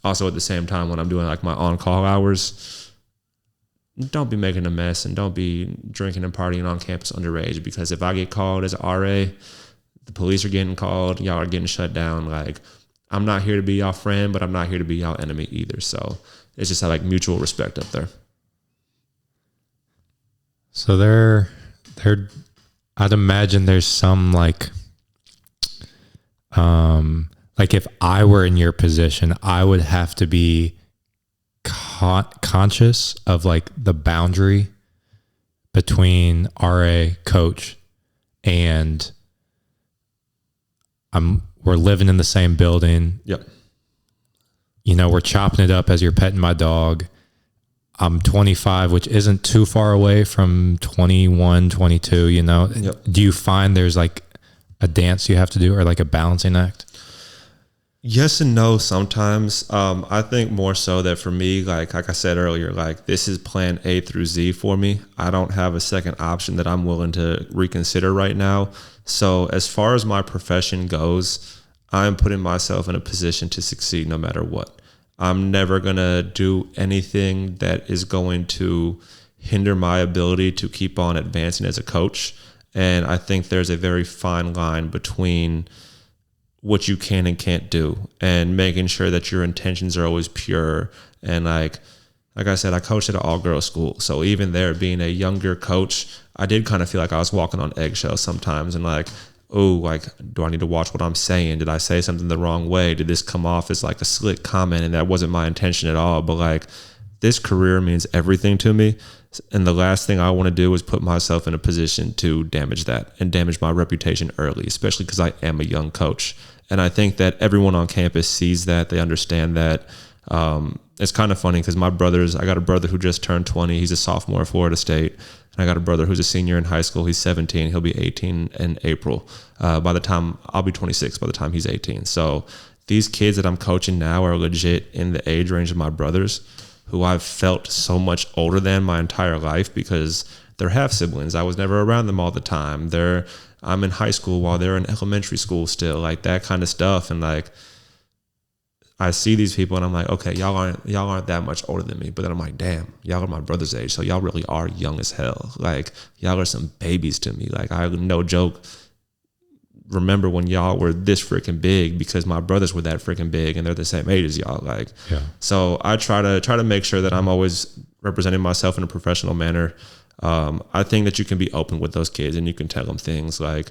S2: also at the same time, when I'm doing like my on-call hours, don't be making a mess and don't be drinking and partying on campus underage, because if I get called as an RA, the police are getting called, y'all are getting shut down. Like, I'm not here to be y'all friend, but I'm not here to be y'all enemy either. So it's just like mutual respect up there.
S1: So I'd imagine there's some like if I were in your position, I would have to be conscious of like the boundary between RA, coach, and we're living in the same building.
S2: Yep.
S1: You know, we're chopping it up as you're petting my dog. I'm 25, which isn't too far away from 21, 22, you know.
S2: Yep.
S1: Do you find there's like a dance you have to do or like a balancing act?
S2: Yes and no sometimes. I think more so that for me, like I said earlier, like this is plan A through Z for me. I don't have a second option that I'm willing to reconsider right now. So as far as my profession goes, I'm putting myself in a position to succeed no matter what. I'm never going to do anything that is going to hinder my ability to keep on advancing as a coach. And I think there's a very fine line between what you can and can't do and making sure that your intentions are always pure. And like I said, I coached at an all-girls school. So even there, being a younger coach, I did kind of feel like I was walking on eggshells sometimes and like, oh, like, do I need to watch what I'm saying? Did I say something the wrong way? Did this come off as like a slick comment? And that wasn't my intention at all. But like, this career means everything to me. And the last thing I want to do is put myself in a position to damage that and damage my reputation early, especially because I am a young coach. And I think that everyone on campus sees that. They understand that. It's kind of funny because I got a brother who just turned 20. He's a sophomore at Florida State. And I got a brother who's a senior in high school. He's 17. He'll be 18 in April. By the time I'll be 26, by the time he's 18. So these kids that I'm coaching now are legit in the age range of my brothers, who I've felt so much older than my entire life because they're half siblings. I was never around them all the time. I'm in high school while they're in elementary school still, like that kind of stuff. And like, I see these people and I'm like, okay, y'all aren't that much older than me. But then I'm like, damn, y'all are my brother's age. So y'all really are young as hell. Like, y'all are some babies to me. Like, I, no joke, remember when y'all were this freaking big because my brothers were that freaking big and they're the same age as y'all. Like, yeah. So I try to make sure that I'm always representing myself in a professional manner. I think that you can be open with those kids and you can tell them things like,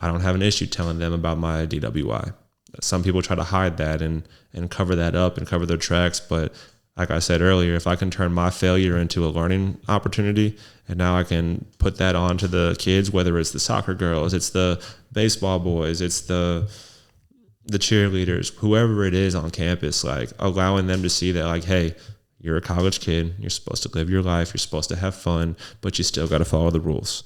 S2: I don't have an issue telling them about my DWI. Some people try to hide that and cover that up and cover their tracks. But like I said earlier, if I can turn my failure into a learning opportunity and now I can put that on to the kids, whether it's the soccer girls, it's the baseball boys, it's the cheerleaders, whoever it is on campus, like allowing them to see that like, hey, you're a college kid, you're supposed to live your life, you're supposed to have fun, but you still got to follow the rules.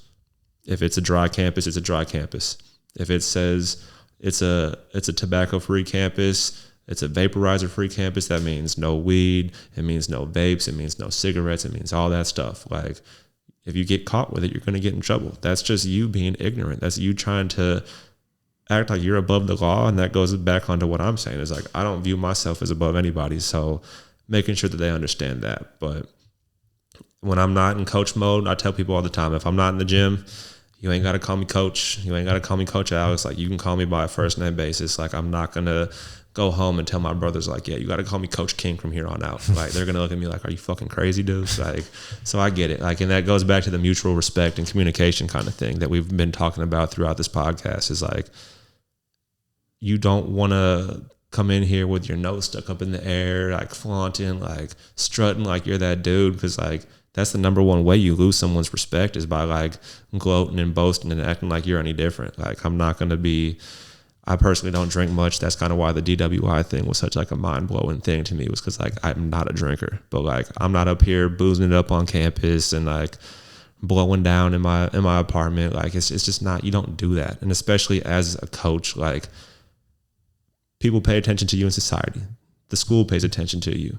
S2: If it's a dry campus, it's a dry campus. If it says it's a tobacco-free campus, it's a vaporizer-free campus, that means no weed, it means no vapes, it means no cigarettes, it means all that stuff. Like, if you get caught with it, you're going to get in trouble. That's just you being ignorant. That's you trying to act like you're above the law, and that goes back onto what I'm saying. Is like, I don't view myself as above anybody, so making sure that they understand that. But when I'm not in coach mode, I tell people all the time, if I'm not in the gym, you ain't got to call me coach. You ain't got to call me Coach Alex. Like, you can call me by a first name basis. Like, I'm not going to go home and tell my brothers, like, yeah, you got to call me Coach King from here on out. Like, they're going to look at me like, are you fucking crazy, dude? Like, so I get it. Like, and that goes back to the mutual respect and communication kind of thing that we've been talking about throughout this podcast is like, you don't want to come in here with your nose stuck up in the air, like flaunting, like strutting like you're that dude. Because like, that's the number one way you lose someone's respect is by like gloating and boasting and acting like you're any different. Like, I'm not going to be, I personally don't drink much. That's kind of why the DWI thing was such like a mind blowing thing to me, was because like, I'm not a drinker, but like, I'm not up here boozing it up on campus and like blowing down in my apartment. Like, it's just not, you don't do that. And especially as a coach, like, people pay attention to you in society. The school pays attention to you.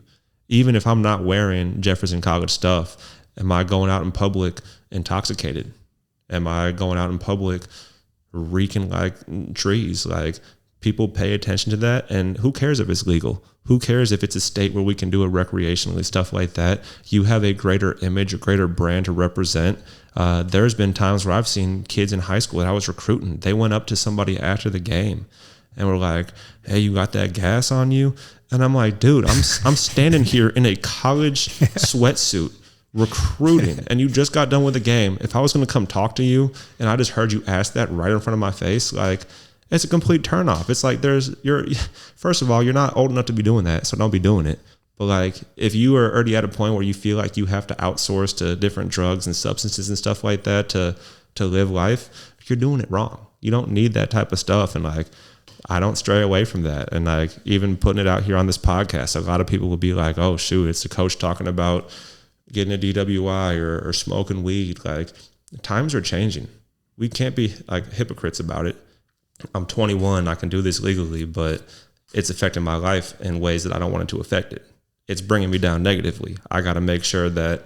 S2: Even if I'm not wearing Jefferson College stuff Am I going out in public intoxicated? Am I going out in public reeking like trees? Like, people pay attention to that, and who cares if it's legal? Who cares if it's a state where we can do it recreationally, stuff like that? You have a greater image, a greater brand to represent. There's been times where I've seen kids in high school that I was recruiting. They went up to somebody after the game and were like, "Hey, you got that gas on you?" And I'm like, "Dude, I'm standing here in a college sweatsuit recruiting, and you just got done with the game. If I was going to come talk to you and I just heard you ask that right in front of my face, like, it's a complete turnoff. It's like, first of all, you're not old enough to be doing that, so don't be doing it. But like, if you are already at a point where you feel like you have to outsource to different drugs and substances and stuff like that to live life, you're doing it wrong. You don't need that type of stuff. And like, I don't stray away from that. And like, even putting it out here on this podcast, a lot of people will be like, "Oh shoot, it's the coach talking about getting a DWI or smoking weed." Like, times are changing. We can't be like hypocrites about it. I'm 21, I can do this legally, but it's affecting my life in ways that I don't want it to affect it. It's bringing me down negatively. I got to make sure that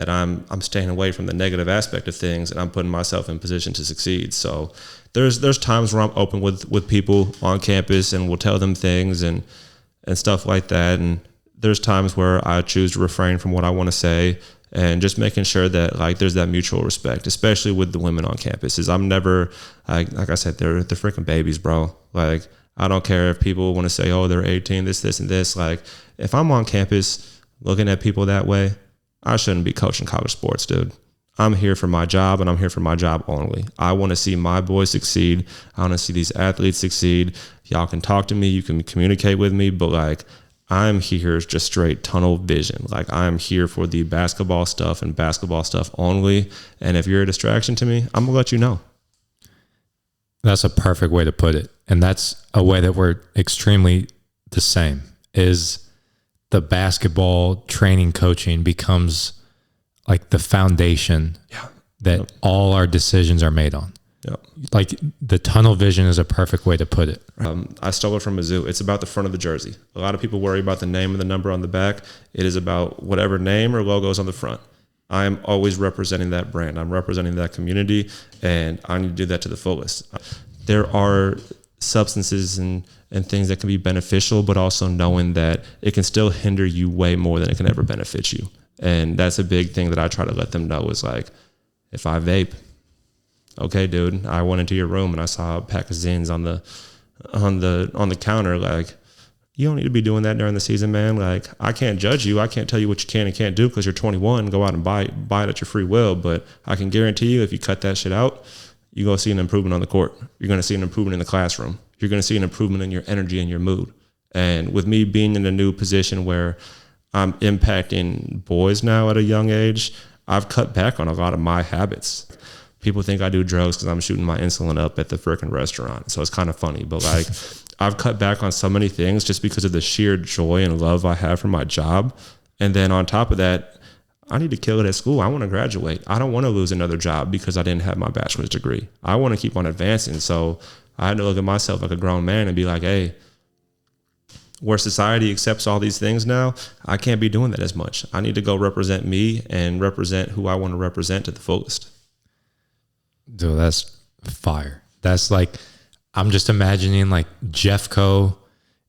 S2: I'm staying away from the negative aspect of things, and I'm putting myself in position to succeed. So there's times where I'm open with people on campus and will tell them things and stuff like that. And there's times where I choose to refrain from what I want to say, and just making sure that like there's that mutual respect, especially with the women on campus. Is I'm never like I said, they're freaking babies, bro. Like, I don't care if people want to say, "Oh, they're 18, this, and this." Like, if I'm on campus looking at people that way, I shouldn't be coaching college sports, dude. I'm here for my job, and I'm here for my job only. I want to see my boys succeed. I want to see these athletes succeed. Y'all can talk to me, you can communicate with me, but like, I'm here just straight tunnel vision. Like, I'm here for the basketball stuff and basketball stuff only. And if you're a distraction to me, I'm gonna let you know.
S1: That's a perfect way to put it. And that's a way that we're extremely the same, is the basketball training coaching becomes like the foundation that all our decisions are made on.
S2: Yep.
S1: Like, the tunnel vision is a perfect way to put it.
S2: I stole it from Mizzou. It's about the front of the jersey. A lot of people worry about the name and the number on the back. It is about whatever name or logo is on the front. I'm always representing that brand. I'm representing that community, and I need to do that to the fullest. There are substances and things that can be beneficial, but also knowing that it can still hinder you way more than it can ever benefit you. And that's a big thing that I try to let them know is like, if I vape, okay, dude, I went into your room and I saw a pack of Zins on the counter. Like, you don't need to be doing that during the season, man. Like, I can't judge you. I can't tell you what you can and can't do because you're 21. Go out and buy it at your free will. But I can guarantee you, if you cut that shit out, you're going to see an improvement on the court. You're going to see an improvement in the classroom. You're going to see an improvement in your energy and your mood. And with me being in a new position where I'm impacting boys now at a young age, I've cut back on a lot of my habits. People think I do drugs because I'm shooting my insulin up at the frickin' restaurant. So it's kind of funny. But like, I've cut back on so many things just because of the sheer joy and love I have for my job. And then on top of that, I need to kill it at school. I want to graduate. I don't want to lose another job because I didn't have my bachelor's degree. I want to keep on advancing. So I had to look at myself like a grown man and be like, hey, where society accepts all these things now, I can't be doing that as much. I need to go represent me and represent who I want to represent to the fullest.
S1: Dude, that's fire. That's like, I'm just imagining like Jeffco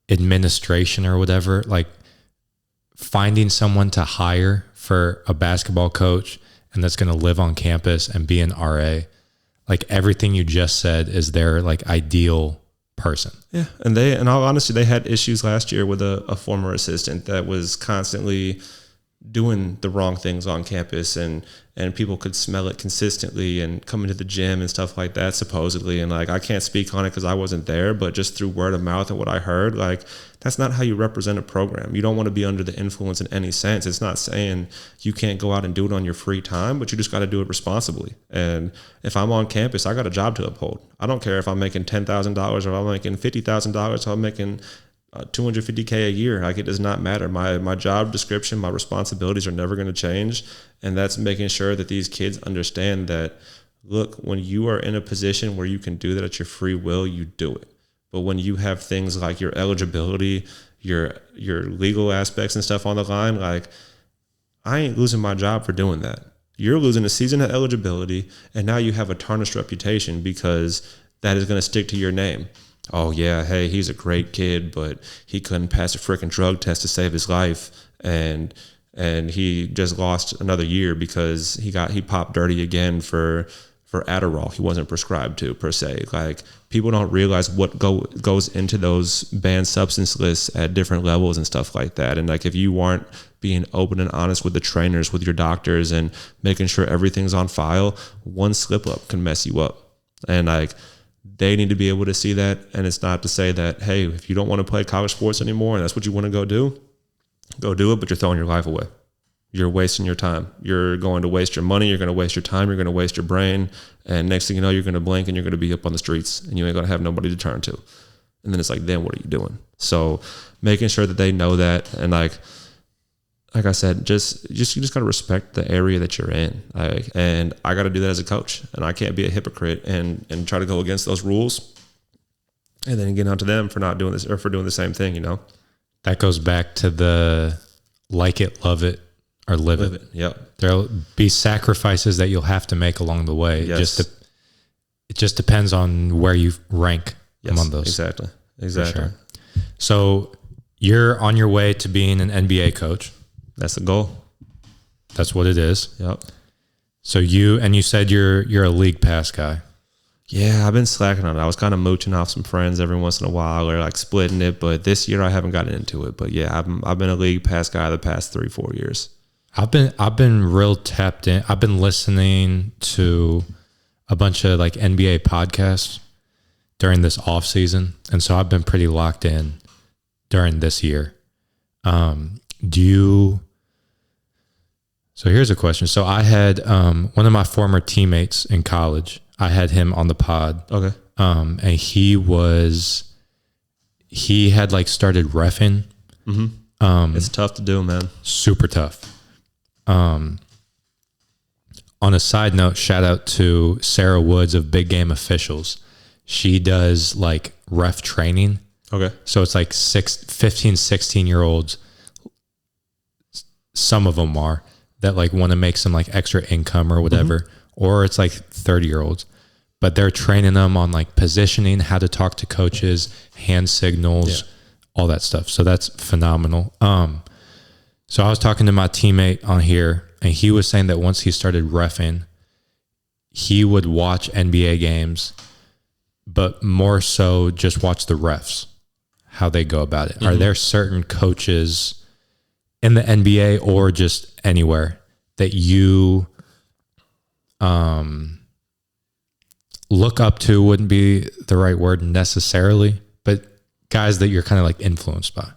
S1: administration or whatever, like finding someone to hire for a basketball coach and that's going to live on campus and be an RA. Like, everything you just said is their like ideal person.
S2: Yeah. And in all honesty, they had issues last year with a former assistant that was constantly doing the wrong things on campus, and people could smell it consistently and coming to the gym and stuff like that, supposedly. And like, I can't speak on it because I wasn't there, but just through word of mouth and what I heard, like, that's not how you represent a program. You don't want to be under the influence in any sense. It's not saying you can't go out and do it on your free time, but you just got to do it responsibly. And if I'm on campus, I got a job to uphold. I don't care if I'm making $10,000 or if I'm making $50,000 or I'm making $250K a year. Like, it does not matter. My job description, my responsibilities are never going to change. And that's making sure that these kids understand that, look, when you are in a position where you can do that at your free will, you do it. But when you have things like your eligibility, your legal aspects and stuff on the line, like, I ain't losing my job for doing that. You're losing a season of eligibility, and now you have a tarnished reputation because that is going to stick to your name. Oh, yeah, hey, he's a great kid, but he couldn't pass a freaking drug test to save his life, and he just lost another year because he popped dirty again for Adderall he wasn't prescribed to, per se. Like, people don't realize what goes into those banned substance lists at different levels and stuff like that. And like, if you aren't being open and honest with the trainers, with your doctors, and making sure everything's on file, one slip up can mess you up. And like, they need to be able to see that. And it's not to say that, hey, if you don't want to play college sports anymore and that's what you want to go do it, but you're throwing your life away. You're wasting your time. You're going to waste your money. You're going to waste your time. You're going to waste your brain. And next thing you know, you're going to blink and you're going to be up on the streets and you ain't going to have nobody to turn to. And then it's like, then what are you doing? So making sure that they know that. And like I said, you just got to respect the area that you're in. And I got to do that as a coach. And I can't be a hypocrite and try to go against those rules and then get onto them for not doing this or for doing the same thing, you know?
S1: That goes back to the like it, love it, or live it.
S2: Yep.
S1: There'll be sacrifices that you'll have to make along the way.
S2: Yes.
S1: It just depends on where you rank among those.
S2: Exactly.
S1: Sure. So you're on your way to being an NBA coach.
S2: That's the goal.
S1: That's what it is.
S2: Yep.
S1: So you said you're a league pass guy.
S2: Yeah, I've been slacking on it. I was kind of mooching off some friends every once in a while, or like splitting it. But this year I haven't gotten into it. But yeah, I've been a league pass guy the past 3-4 years.
S1: I've been real tapped in. I've been listening to a bunch of like NBA podcasts during this off season, and so I've been pretty locked in during this year. So here's a question. So I had one of my former teammates in college. I had him on the pod.
S2: Okay.
S1: And he had like started reffing.
S2: Mm-hmm. It's tough to do, man.
S1: Super tough. On a side note, shout out to Sarah Woods of Big Game Officials. She does like ref training.
S2: Okay.
S1: So it's like 15, 16-year-olds. Some of them are that like want to make some like extra income or whatever. Mm-hmm. Or it's like 30-year-olds, but they're training them on like positioning, how to talk to coaches, hand signals, all that stuff. So that's phenomenal. So I was talking to my teammate on here, and he was saying that once he started reffing, he would watch NBA games, but more so just watch the refs, how they go about it. Mm-hmm. Are there certain coaches in the NBA or just anywhere that you look up to? Wouldn't be the right word necessarily, but guys that you're kind of like influenced by?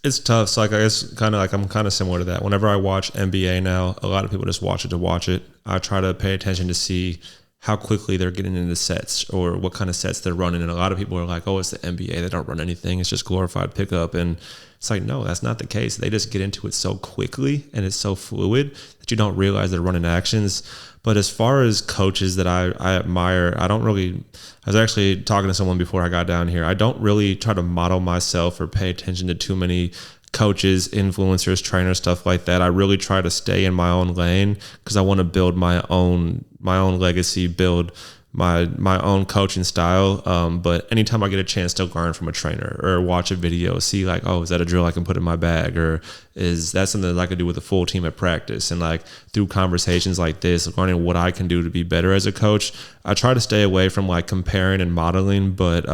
S2: It's tough. So like, I guess I'm kind of similar to that. Whenever I watch NBA now, a lot of people just watch it to watch it. I try to pay attention to see how quickly they're getting into sets or what kind of sets they're running. And a lot of people are like, oh, it's the NBA. They don't run anything. It's just glorified pickup. And it's like, no, that's not the case. They just get into it so quickly and it's so fluid that you don't realize they're running actions. But as far as coaches that I admire, I was actually talking to someone before I got down here. I don't really try to model myself or pay attention to too many coaches, influencers, trainers, stuff like that. I really try to stay in my own lane because I want to build my own legacy, build my own coaching style. But anytime I get a chance to learn from a trainer or watch a video, see like, oh, is that a drill I can put in my bag? Or is that something that I could do with a full team at practice? And like through conversations like this, learning what I can do to be better as a coach, I try to stay away from like comparing and modeling. But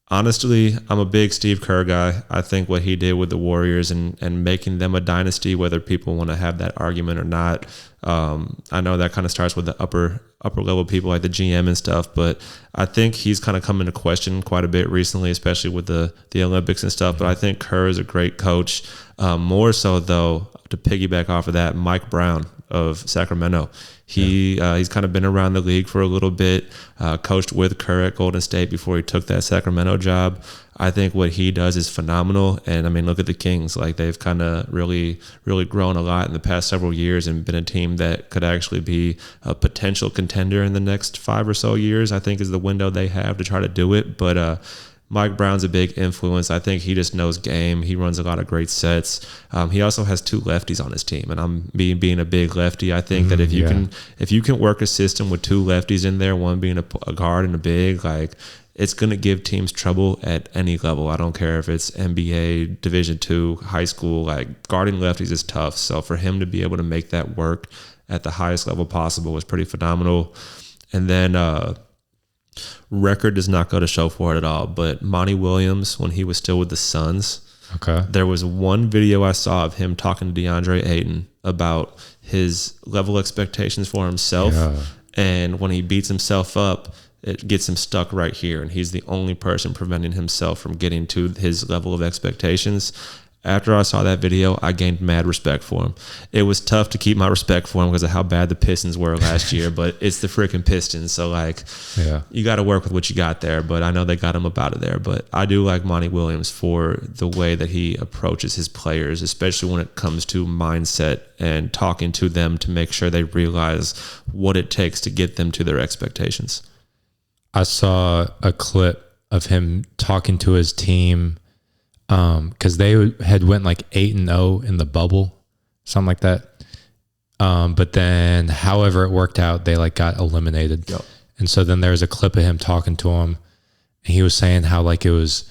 S2: honestly, I'm a big Steve Kerr guy. I think what he did with the Warriors and making them a dynasty, whether people want to have that argument or not, I know that kind of starts with the upper level people like the GM and stuff, but I think he's kind of come into question quite a bit recently, especially with the Olympics and stuff. But I think Kerr is a great coach. More so though, to piggyback off of that, Mike Brown of Sacramento. He's kind of been around the league for a little bit, coached with Kerr at Golden State before he took that Sacramento job. I think what he does is phenomenal. And I mean, look at the Kings. Like they've kind of really, really grown a lot in the past several years and been a team that could actually be a potential contender in the next 5 or so years, I think is the window they have to try to do it. But Mike Brown's a big influence. I think he just knows game. He runs a lot of great sets. He also has 2 lefties on his team, and I'm being a big lefty. I think that if you can work a system with 2 lefties in there, one being a guard and a big, like, it's going to give teams trouble at any level. I don't care if it's NBA, Division II, high school. Like, guarding lefties is tough. So for him to be able to make that work at the highest level possible was pretty phenomenal. And then record does not go to show for it at all. But Monty Williams, when he was still with the Suns, there was one video I saw of him talking to DeAndre Ayton about his level expectations for himself. Yeah. And when he beats himself up, it gets him stuck right here. And he's the only person preventing himself from getting to his level of expectations. After I saw that video, I gained mad respect for him. It was tough to keep my respect for him because of how bad the Pistons were last year, but it's the freaking Pistons. So, like, you got to work with what you got there, but I know they got him up out of there. But I do like Monty Williams for the way that he approaches his players, especially when it comes to mindset and talking to them to make sure they realize what it takes to get them to their expectations.
S1: I saw a clip of him talking to his team because they had went like 8-0 in the bubble, something like that. But then, however it worked out, they like got eliminated.
S2: Yep.
S1: And so then there's a clip of him talking to him, and he was saying how like it was,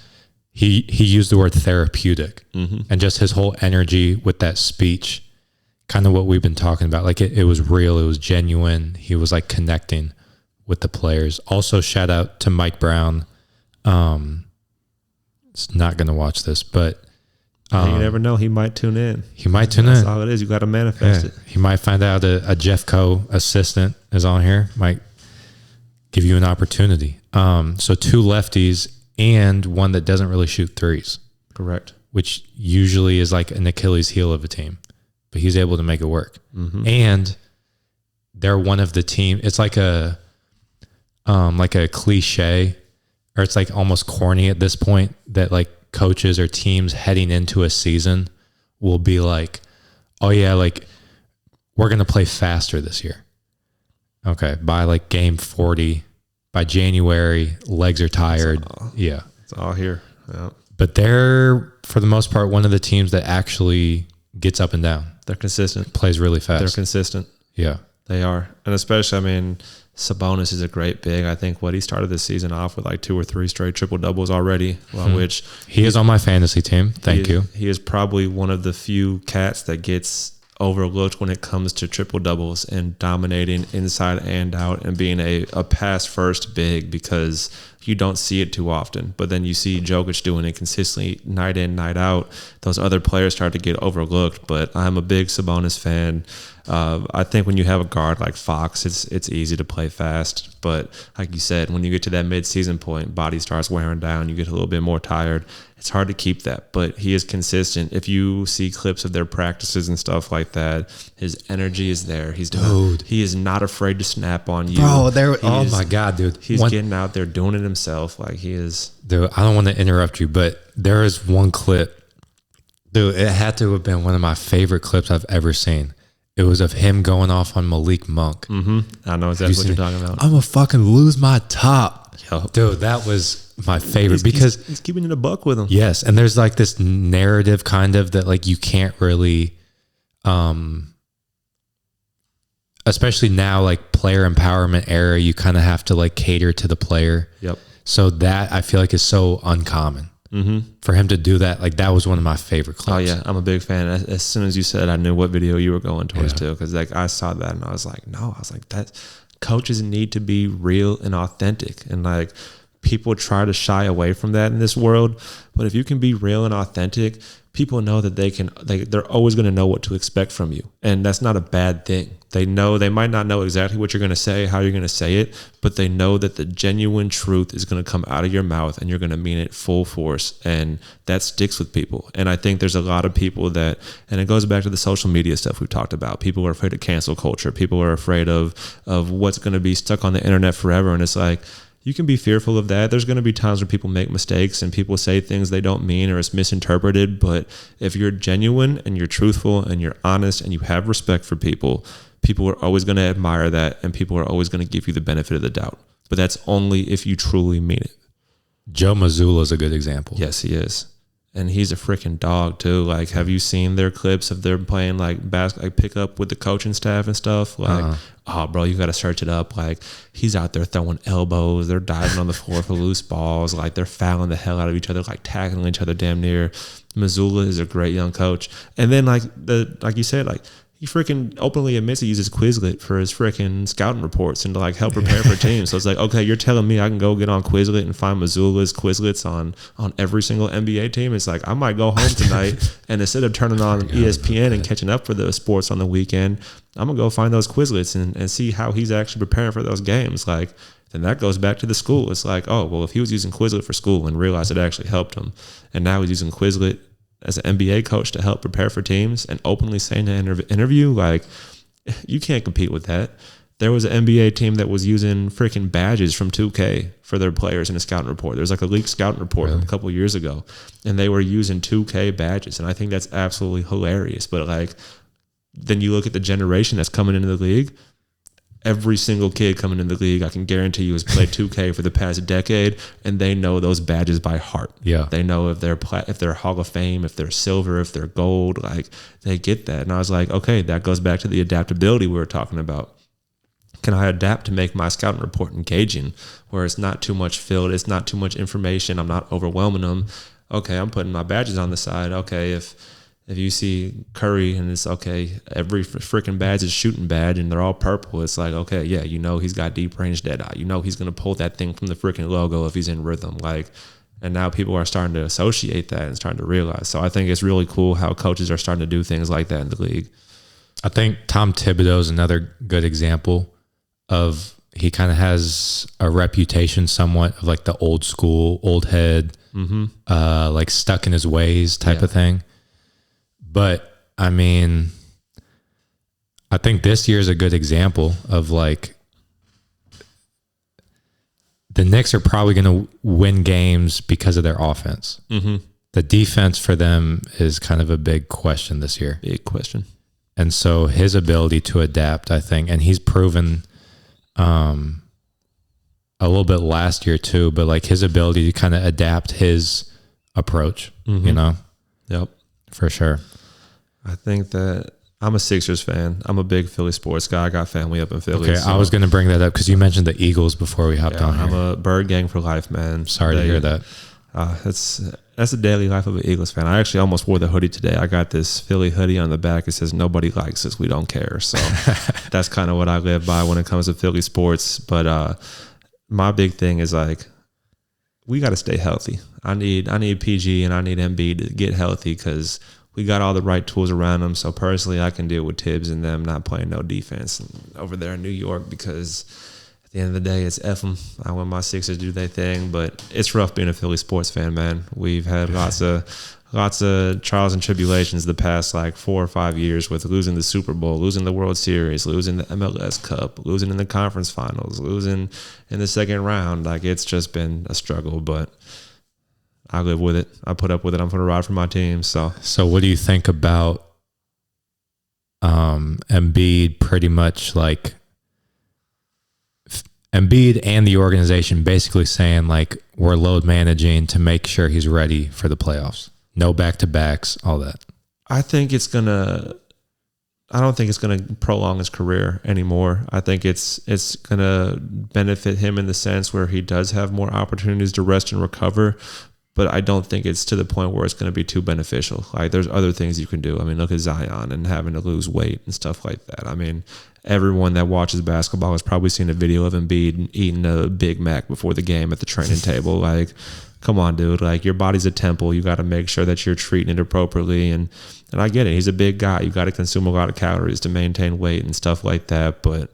S1: he used the word therapeutic, and just his whole energy with that speech, kind of what we've been talking about. Like it was real, it was genuine. He was like connecting with the players. Also, shout out to Mike Brown. It's not going to watch this, but
S2: you never know. He might tune in.
S1: That's
S2: all it is. You got to manifest it.
S1: He might find out a Jeffco assistant is on here. Might give you an opportunity. So 2 lefties and one that doesn't really shoot threes.
S2: Correct.
S1: Which usually is like an Achilles heel of a team, but he's able to make it work. And they're one of the team. It's like a cliche, or it's like almost corny at this point, that like coaches or teams heading into a season will be like, oh yeah, like we're going to play faster this year. Okay. By like game 40, by January, legs are tired.
S2: It's all here. Yeah.
S1: But they're, for the most part, one of the teams that actually gets up and down.
S2: They're consistent.
S1: Plays really fast.
S2: They're consistent.
S1: Yeah.
S2: They are. And especially, I mean, Sabonis is a great big. I think he started this season off with like 2 or 3 straight triple doubles already, which
S1: he is on my fantasy team. Thank you.
S2: He is probably one of the few cats that gets overlooked when it comes to triple doubles and dominating inside and out and being a pass first big, because you don't see it too often. But then you see Jokic doing it consistently night in, night out. Those other players start to get overlooked. But I'm a big Sabonis fan. I think when you have a guard like Fox, it's easy to play fast. But like you said, when you get to that mid-season point, body starts wearing down. You get a little bit more tired. It's hard to keep that. But he is consistent. If you see clips of their practices and stuff like that, his energy is there. He is not afraid to snap on you.
S1: Bro, my God, dude.
S2: He's getting out there doing it himself. Like he is.
S1: Dude, I don't want to interrupt you, but there is one clip. Dude, it had to have been one of my favorite clips I've ever seen. It was of him going off on Malik Monk.
S2: I know exactly what you're talking about.
S1: I'm going to fucking lose my top.
S2: Yep.
S1: Dude, that was my favorite because
S2: he's keeping it a buck with him.
S1: Yes. And there's like this narrative kind of that like you can't really, especially now, like player empowerment era, you kind of have to like cater to the player.
S2: Yep.
S1: So that I feel like is so uncommon. For him to do that, like that was one of my favorite clips.
S2: Oh yeah, I'm a big fan. As soon as you said, I knew what video you were going towards too, because like I saw that and I was like, that coaches need to be real and authentic, and like people try to shy away from that in this world. But if you can be real and authentic, people know that they're always going to know what to expect from you, and that's not a bad thing. They might not know exactly what you're going to say, how you're going to say it, but they know that the genuine truth is going to come out of your mouth and you're going to mean it full force. And that sticks with people. And I think there's a lot of people that, and it goes back to the social media stuff we've talked about. People are afraid of cancel culture. People are afraid of what's going to be stuck on the internet forever. And it's like, you can be fearful of that. There's going to be times where people make mistakes and people say things they don't mean or it's misinterpreted. But if you're genuine and you're truthful and you're honest and you have respect for people, people are always going to admire that and people are always going to give you the benefit of the doubt. But that's only if you truly mean it.
S1: Joe Mazzulla is a good example.
S2: Yes, he is. And he's a freaking dog too. Like, have you seen their clips of them playing like like pick up with the coaching staff and stuff? Like, oh, bro, you got to search it up. Like, he's out there throwing elbows. They're diving on the floor for loose balls. Like, they're fouling the hell out of each other, like tackling each other damn near. Mazzulla is a great young coach. And then like you said, like, he freaking openly admits he uses Quizlet for his freaking scouting reports and to like help prepare for teams. So it's like, okay, you're telling me I can go get on Quizlet and find Mazzulla's Quizlets on every single NBA team? It's like, I might go home tonight and instead of turning on ESPN and catching up for the sports on the weekend, I'm gonna go find those Quizlets and see how he's actually preparing for those games. Like, then that goes back to the school. It's like, oh, well, if he was using Quizlet for school and realized it actually helped him, and now he's using Quizlet as an NBA coach to help prepare for teams and openly saying in an interview, like, you can't compete with that. There was an NBA team that was using freaking badges from 2K for their players in a scouting report. There was like a leaked scouting report a couple of years ago, and they were using 2K badges. And I think that's absolutely hilarious. But like, then you look at the generation that's coming into the league. Every single kid coming in the league, I can guarantee you, has played 2K for the past decade, and they know those badges by heart.
S1: Yeah,
S2: they know if they're Hall of Fame, if they're silver, if they're gold. Like, they get that. And I was like, okay, that goes back to the adaptability we were talking about. Can I adapt to make my scouting report engaging, where it's not too much filled, it's not too much information, I'm not overwhelming them. Okay, I'm putting my badges on the side. Okay, if you see Curry and it's okay, every freaking badge is shooting badge and they're all purple, it's like, okay, yeah, you know he's got deep range dead eye. You know he's going to pull that thing from the freaking logo if he's in rhythm. Like, and now people are starting to associate that and starting to realize. So I think it's really cool how coaches are starting to do things like that in the league.
S1: I think Tom Thibodeau is another good example of, he kind of has a reputation somewhat of like the old school, old head, like stuck in his ways type of thing. But I mean, I think this year is a good example of like, the Knicks are probably going to win games because of their offense. The defense for them is kind of a big question this year.
S2: Big question.
S1: And so his ability to adapt, I think, and he's proven a little bit last year too, but like his ability to kind of adapt his approach, you know?
S2: Yep.
S1: For sure.
S2: I think that I'm a Sixers fan. I'm a big Philly sports guy. I got family up in Philly.
S1: Okay, so I was going to bring that up because you mentioned the Eagles before we hopped on here.
S2: I'm a Bird Gang for life, man.
S1: Sorry to hear that.
S2: That's the daily life of an Eagles fan. I actually almost wore the hoodie today. I got this Philly hoodie on the back. It says, "Nobody likes us. We don't care." So that's kind of what I live by when it comes to Philly sports. But my big thing is like, we got to stay healthy. I need PG and I need Embiid to get healthy because we got all the right tools around them. So personally, I can deal with Tibbs and them not playing no defense over there in New York because at the end of the day, it's F them. I want my Sixers to do their thing, but it's rough being a Philly sports fan, man. We've had lots of trials and tribulations the past like 4 or 5 years with losing the Super Bowl, losing the World Series, losing the MLS Cup, losing in the conference finals, losing in the second round. Like, it's just been a struggle, but I live with it. I put up with it. I'm going to ride for my team. So
S1: what do you think about Embiid pretty much like Embiid and the organization basically saying like, we're load managing to make sure he's ready for the playoffs? No back-to-backs, all that. I don't think it's gonna prolong his career anymore. I think it's gonna benefit him in the sense where he does have more opportunities to rest and recover. But I don't think it's to the point where it's going to be too beneficial. Like, there's other things you can do. I mean, look at Zion and having to lose weight and stuff like that. I mean, everyone that watches basketball has probably seen a video of Embiid eating a Big Mac before the game at the training table. Like, come on, dude. Like, your body's a temple. You got to make sure that you're treating it appropriately. And I get it. He's a big guy. You got to consume a lot of calories to maintain weight and stuff like that. But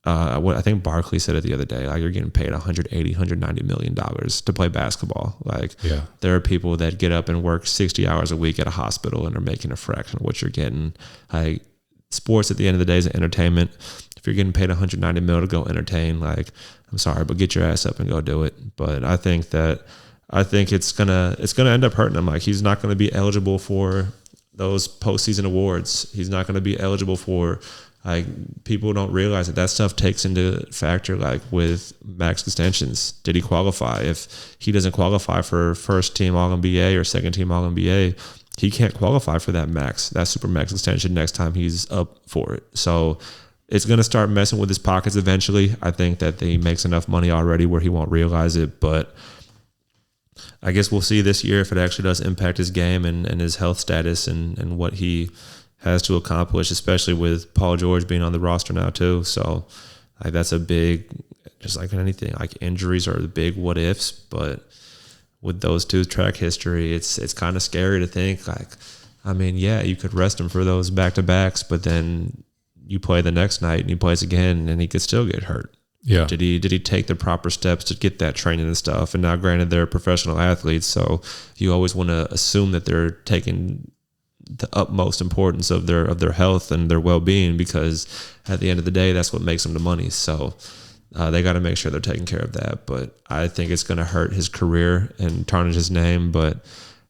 S1: what I think Barkley said it the other day, like, you're getting paid $180, $190 million to play basketball. Like, there are people that get up and work 60 hours a week at a hospital and are making a fraction of what you're getting. Like, sports at the end of the day is entertainment. If you're getting paid $190 million to go entertain, like, I'm sorry, but get your ass up and go do it. But I think it's gonna end up hurting him. Like, he's not gonna be eligible for those postseason awards. He's not gonna be eligible for
S2: Like, people don't realize that stuff takes into factor, like with max extensions. Did he qualify? If he doesn't qualify for first team All-NBA or second team All-NBA, he can't qualify for that super max extension next time he's up for it. So it's going to start messing with his pockets eventually. I think that he makes enough money already where he won't realize it, but I guess we'll see this year if it actually does impact his game and his health status and what he has to accomplish, especially with Paul George being on the roster now too. So like, that's a big, just like anything, like injuries are the big what ifs, but with those two track history, it's kind of scary to think like, I mean, yeah, you could rest him for those back-to-backs, but then you play the next night and he plays again and he could still get hurt.
S1: Yeah.
S2: Did he take the proper steps to get that training and stuff? And now granted, they're professional athletes, so you always want to assume that they're taking the utmost importance of their health and their well-being, because at the end of the day, that's what makes them the money. So they got to make sure they're taking care of that. But I think it's going to hurt his career and tarnish his name. But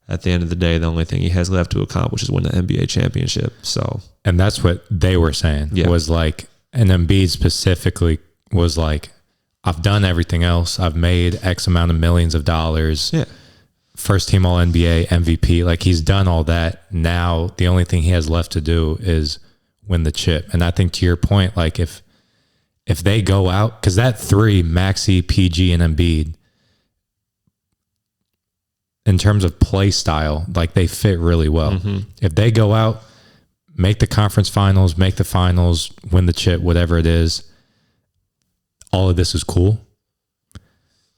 S2: at the end of the day, the only thing he has left to accomplish is win the NBA championship. So,
S1: and that's what they were saying, was like, and Embiid specifically was like, I've done everything else. I've made X amount of millions of dollars.
S2: Yeah. First
S1: team All NBA, MVP. Like, he's done all that. Now the only thing he has left to do is win the chip. And I think to your point, like if they go out, because that three, Maxey, PG, and Embiid, in terms of play style, like they fit really well. Mm-hmm. If they go out, make the conference finals, make the finals, win the chip, whatever it is, all of this is cool.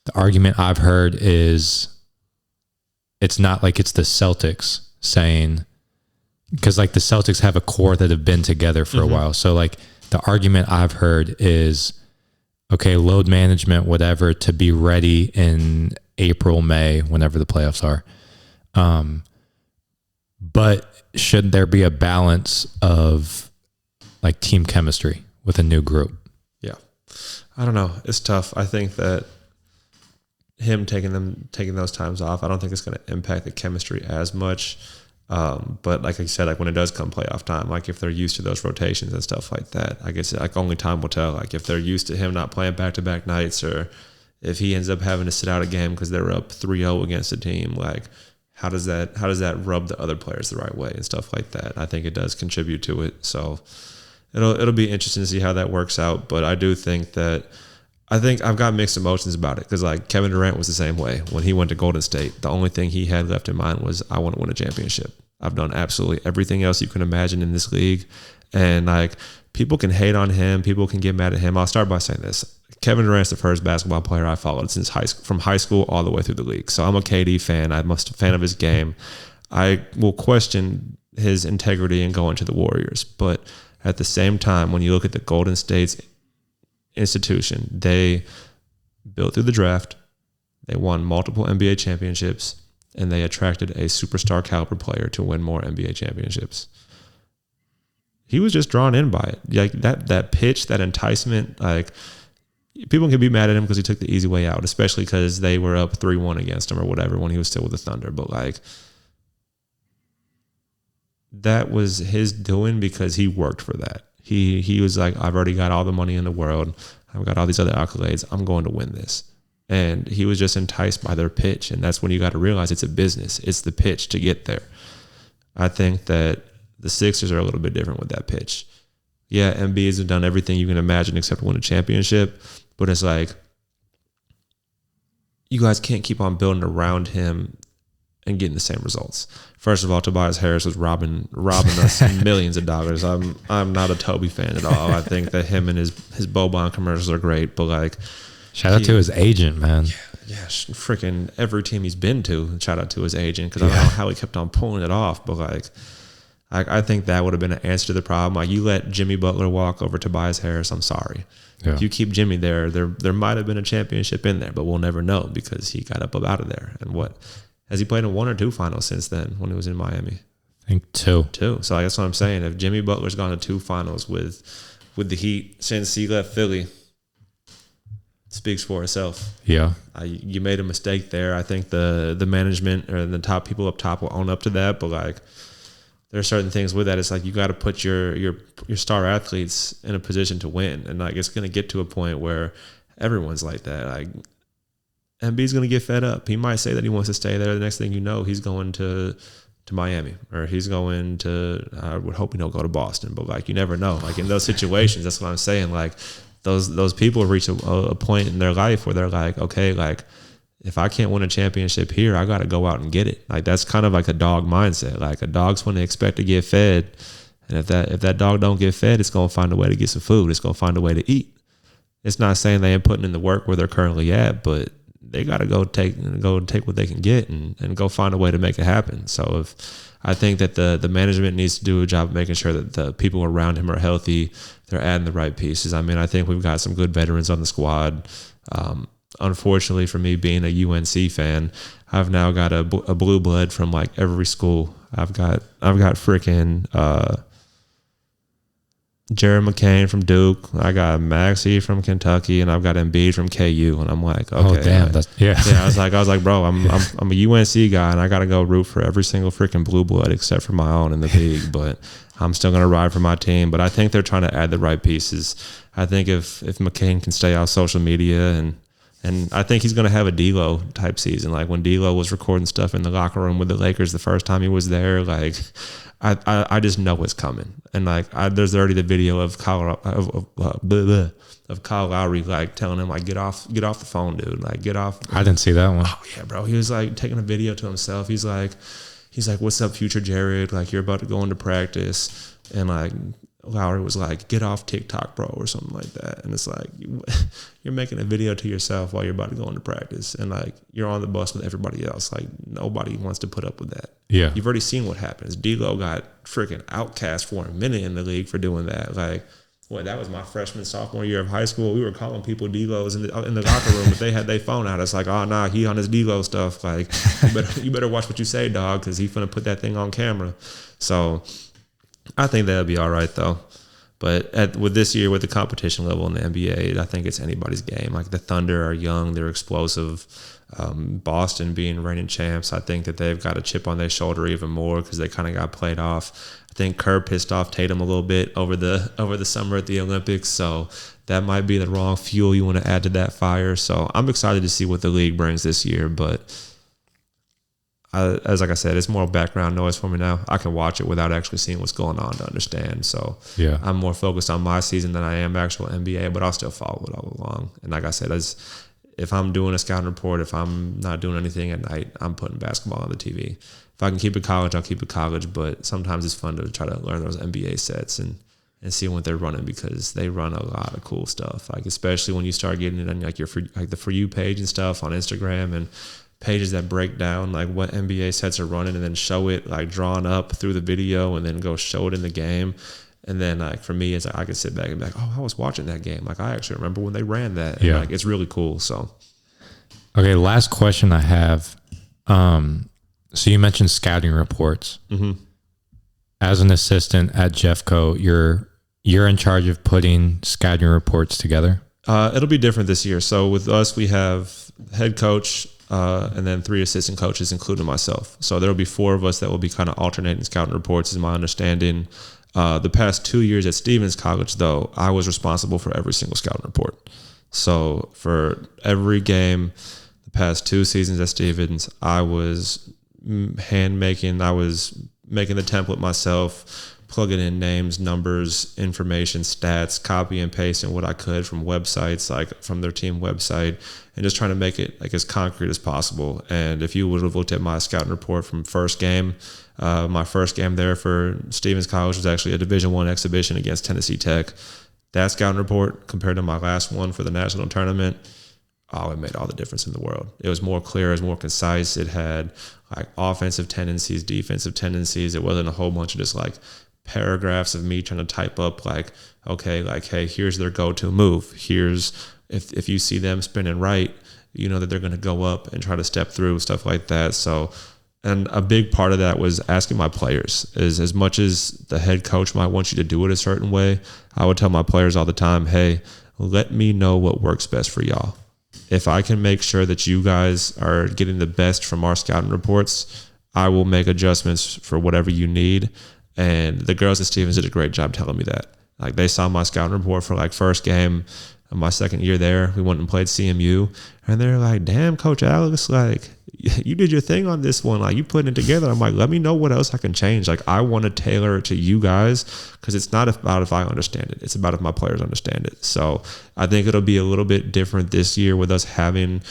S1: The argument I've heard is it's not like it's the Celtics saying, because like the Celtics have a core that have been together for a while. So like the argument I've heard is, okay, load management, whatever, to be ready in April, May, whenever the playoffs are. But should there be a balance of like team chemistry with a new group?
S2: Yeah. I don't know. It's tough. I think that him taking those times off, I don't think it's going to impact the chemistry as much. But like I said, like when it does come playoff time, like if they're used to those rotations and stuff like that, I guess like only time will tell. Like if they're used to him not playing back-to-back nights, or if he ends up having to sit out a game because they're up 3-0 against a team, like how does that rub the other players the right way and stuff like that? I think it does contribute to it. So it'll be interesting to see how that works out. But I do think that I've got mixed emotions about it, because like Kevin Durant was the same way when he went to Golden State. The only thing he had left in mind was, I want to win a championship. I've done absolutely everything else you can imagine in this league. And like, people can hate on him, people can get mad at him. I'll start by saying this. Kevin Durant's the first basketball player I followed since from high school all the way through the league. So I'm a KD fan. I'm a fan of his game. I will question his integrity in going to the Warriors. But at the same time, when you look at the Golden State's institution, they built through the draft, they won multiple NBA championships, and they attracted a superstar caliber player to win more NBA championships. He was just drawn in by it. Like that pitch, that enticement, like people can be mad at him because he took the easy way out, especially because they were up 3-1 against him or whatever when he was still with the Thunder. But like, that was his doing because he worked for that. He was like, I've already got all the money in the world. I've got all these other accolades. I'm going to win this. And he was just enticed by their pitch. And that's when you got to realize it's a business. It's the pitch to get there. I think that the Sixers are a little bit different with that pitch. Yeah, Embiid has done everything you can imagine except win a championship. But it's like, you guys can't keep on building around him and getting the same results. First of all, Tobias Harris was robbing us millions of dollars. I'm not a Toby fan at all. I think that him and his Boban commercials are great, but like,
S1: shout out to his agent, man.
S2: Yeah, freaking every team he's been to, shout out to his agent, because I don't know how he kept on pulling it off, but like, I think that would have been an answer to the problem. Like, you let Jimmy Butler walk over Tobias Harris, I'm sorry. Yeah. If you keep Jimmy there might have been a championship in there, but we'll never know because he got up out of there. And what has he played in 1 or 2 finals since then when he was in Miami?
S1: I think 2.
S2: So I guess what I'm saying, if Jimmy Butler's gone to 2 finals with the Heat since he left Philly, it speaks for itself.
S1: Yeah.
S2: You made a mistake there. I think the management or the top people up top will own up to that, but like, there are certain things with that. It's like you got to put your star athletes in a position to win, and like it's going to get to a point where everyone's like that. Like Embiid's going to get fed up. He might say that he wants to stay there. The next thing you know, he's going to Miami, or he's going to. I would hope he don't go to Boston, but like you never know. Like in those situations, that's what I'm saying. Like those people reach a point in their life where they're like, okay, like if I can't win a championship here, I got to go out and get it. Like that's kind of like a dog mindset. Like a dog's when they expect to get fed, and if that dog don't get fed, it's gonna find a way to get some food. It's gonna find a way to eat. It's not saying they ain't putting in the work where they're currently at, but they got to go take what they can get and go find a way to make it happen. So I think that the management needs to do a job of making sure that the people around him are healthy. They're adding the right pieces. I mean, I think we've got some good veterans on the squad. Unfortunately for me, being a UNC fan, I've now got a blue blood from like every school. I've got freaking Jared McCain from Duke. I got Maxey from Kentucky, and I've got Embiid from KU. And I'm like, okay,
S1: oh damn, yeah.
S2: I was like, bro, I'm a UNC guy, and I got to go root for every single freaking blue blood except for my own in the league. But I'm still gonna ride for my team. But I think they're trying to add the right pieces. I think if McCain can stay off social media and I think he's going to have a D-Lo type season. Like when D-Lo was recording stuff in the locker room with the Lakers the first time he was there, like I just know it's coming. And like there's already the video of Kyle Lowry like telling him like get off the phone, dude. Like get off.
S1: I didn't see that one.
S2: Oh yeah, bro. He was like taking a video to himself. He's like, what's up, future Jared? Like you're about to go into practice, and like Lowry was like, get off TikTok, bro, or something like that. And it's like, you're making a video to yourself while you're about to go into practice. And like, you're on the bus with everybody else. Like, nobody wants to put up with that.
S1: Yeah.
S2: You've already seen what happens. D-Lo got freaking outcast for a minute in the league for doing that. Like, that was my freshman, sophomore year of high school. We were calling people D-Los in the locker room, but they had their phone out. It's like, oh, nah, he on his D-Lo stuff. Like, you better watch what you say, dog, because he's finna put that thing on camera. So I think that'll be all right, though. But with this year, with the competition level in the NBA, I think it's anybody's game. Like the Thunder are young, they're explosive. Boston being reigning champs, I think that they've got a chip on their shoulder even more because they kind of got played off. I think Kerr pissed off Tatum a little bit over the summer at the Olympics, so that might be the wrong fuel you want to add to that fire. So I'm excited to see what the league brings this year, but like I said, it's more background noise for me now. I can watch it without actually seeing what's going on to understand. So yeah, I'm more focused on my season than I am actual NBA, but I'll still follow it all along. And like I said, if I'm doing a scouting report, if I'm not doing anything at night, I'm putting basketball on the TV. If I can keep it college, I'll keep it college. But sometimes it's fun to try to learn those NBA sets and see what they're running, because they run a lot of cool stuff. Like especially when you start getting it on like the For You page and stuff on Instagram, and pages that break down like what NBA sets are running and then show it like drawn up through the video and then go show it in the game. And then like for me, it's like I can sit back and be like, oh, I was watching that game. Like I actually remember when they ran that. And like it's really cool. So
S1: okay, last question I have. So you mentioned scouting reports. Mm-hmm. As an assistant at Jeffco, you're in charge of putting scouting reports together?
S2: It'll be different this year. So with us, we have head coach, and then 3 assistant coaches, including myself. So there will be 4 of us that will be kind of alternating scouting reports, is my understanding. The past 2 years at Stevens College, though, I was responsible for every single scouting report. So for every game, the past 2 seasons at Stevens, I was I was making the template myself, plugging in names, numbers, information, stats, copy and pasting what I could from websites, like from their team website, and just trying to make it like as concrete as possible. And if you would have looked at my scouting report from first game, my first game there for Stevens College was actually a Division I exhibition against Tennessee Tech. That scouting report compared to my last one for the national tournament, it made all the difference in the world. It was more clear, it was more concise. It had like offensive tendencies, defensive tendencies. It wasn't a whole bunch of just like paragraphs of me trying to type up like, okay, like, hey, here's their go-to move. Here's, if you see them spinning right, you know that they're going to go up and try to step through, stuff like that. So, and a big part of that was asking my players. Is as much as the head coach might want you to do it a certain way, I would tell my players all the time, hey, let me know what works best for y'all. If I can make sure that you guys are getting the best from our scouting reports, I will make adjustments for whatever you need. And the girls at Stevens did a great job telling me that. Like, they saw my scouting report for like first game of my second year there. We went and played CMU, and they're like, damn, Coach Alex, like, you did your thing on this one. Like, you putting it together. I'm like, let me know what else I can change. Like, I want to tailor it to you guys, because it's not about if I understand it. It's about if my players understand it. So I think it'll be a little bit different this year with us having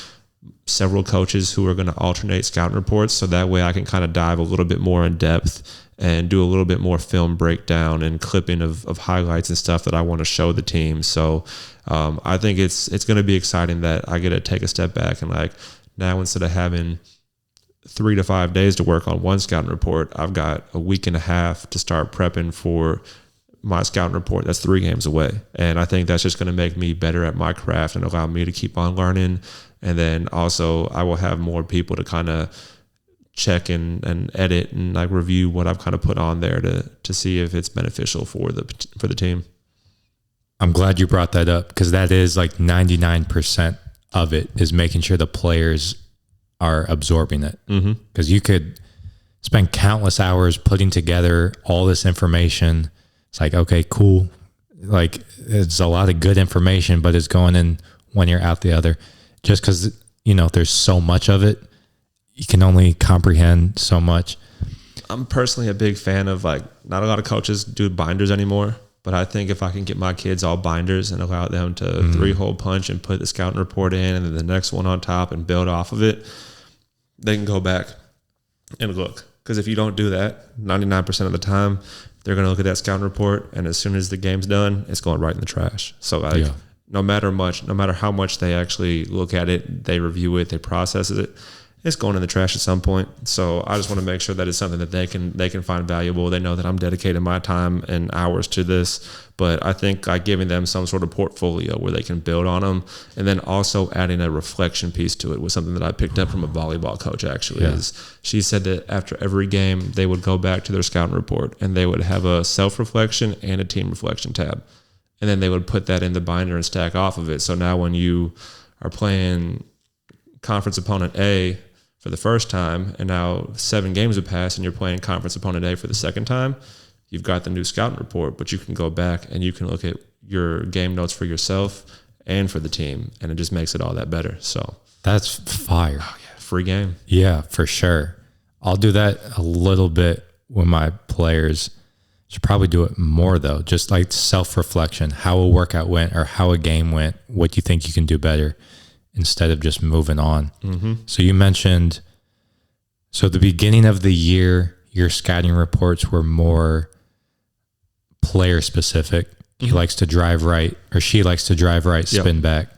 S2: several coaches who are going to alternate scouting reports. So that way I can kind of dive a little bit more in depth and do a little bit more film breakdown and clipping of highlights and stuff that I want to show the team. So I think it's going to be exciting that I get to take a step back and, like, now instead of having 3 to 5 days to work on one scouting report, I've got a week and a half to start prepping for my scouting report that's 3 games away. And I think that's just going to make me better at my craft and allow me to keep on learning. And then also I will have more people to kind of check and edit and like review what I've kind of put on there to see if it's beneficial for the team.
S1: I'm glad you brought that up, because that is like 99% of it is making sure the players are absorbing it. Because you could spend countless hours putting together all this information. It's like, okay, cool. Like, it's a lot of good information, but it's going in one ear out the other. Just because, you know, there's so much of it, you can only comprehend so much.
S2: I'm personally a big fan of, like, not a lot of coaches do binders anymore, but I think if I can get my kids all binders and allow them to 3-hole punch and put the scouting report in and then the next one on top and build off of it, they can go back and look. Because if you don't do that, 99% of the time, they're going to look at that scouting report, and as soon as the game's done, it's going right in the trash. So, like, no matter how much they actually look at it, they review it, they process it, it's going in the trash at some point. So I just want to make sure that it's something that they can find valuable. They know that I'm dedicating my time and hours to this, but I think like giving them some sort of portfolio where they can build on them, and then also adding a reflection piece to it was something that I picked up from a volleyball coach actually. Is she said that after every game they would go back to their scouting report and they would have a self-reflection and a team reflection tab, and then they would put that in the binder and stack off of it. So now when you are playing conference opponent A for the first time, and now 7 games have passed and you're playing conference opponent A for the second time, you've got the new scouting report, but you can go back and you can look at your game notes for yourself and for the team, and it just makes it all that better. So
S1: that's fire.
S2: Oh yeah, free game.
S1: Yeah, for sure. I'll do that a little bit with my players. Should probably do it more though, just like self-reflection, how a workout went or how a game went, what you think you can do better, instead of just moving on. So you mentioned, so the beginning of the year, your scouting reports were more player specific. He likes to drive right, or she likes to drive right, spin back.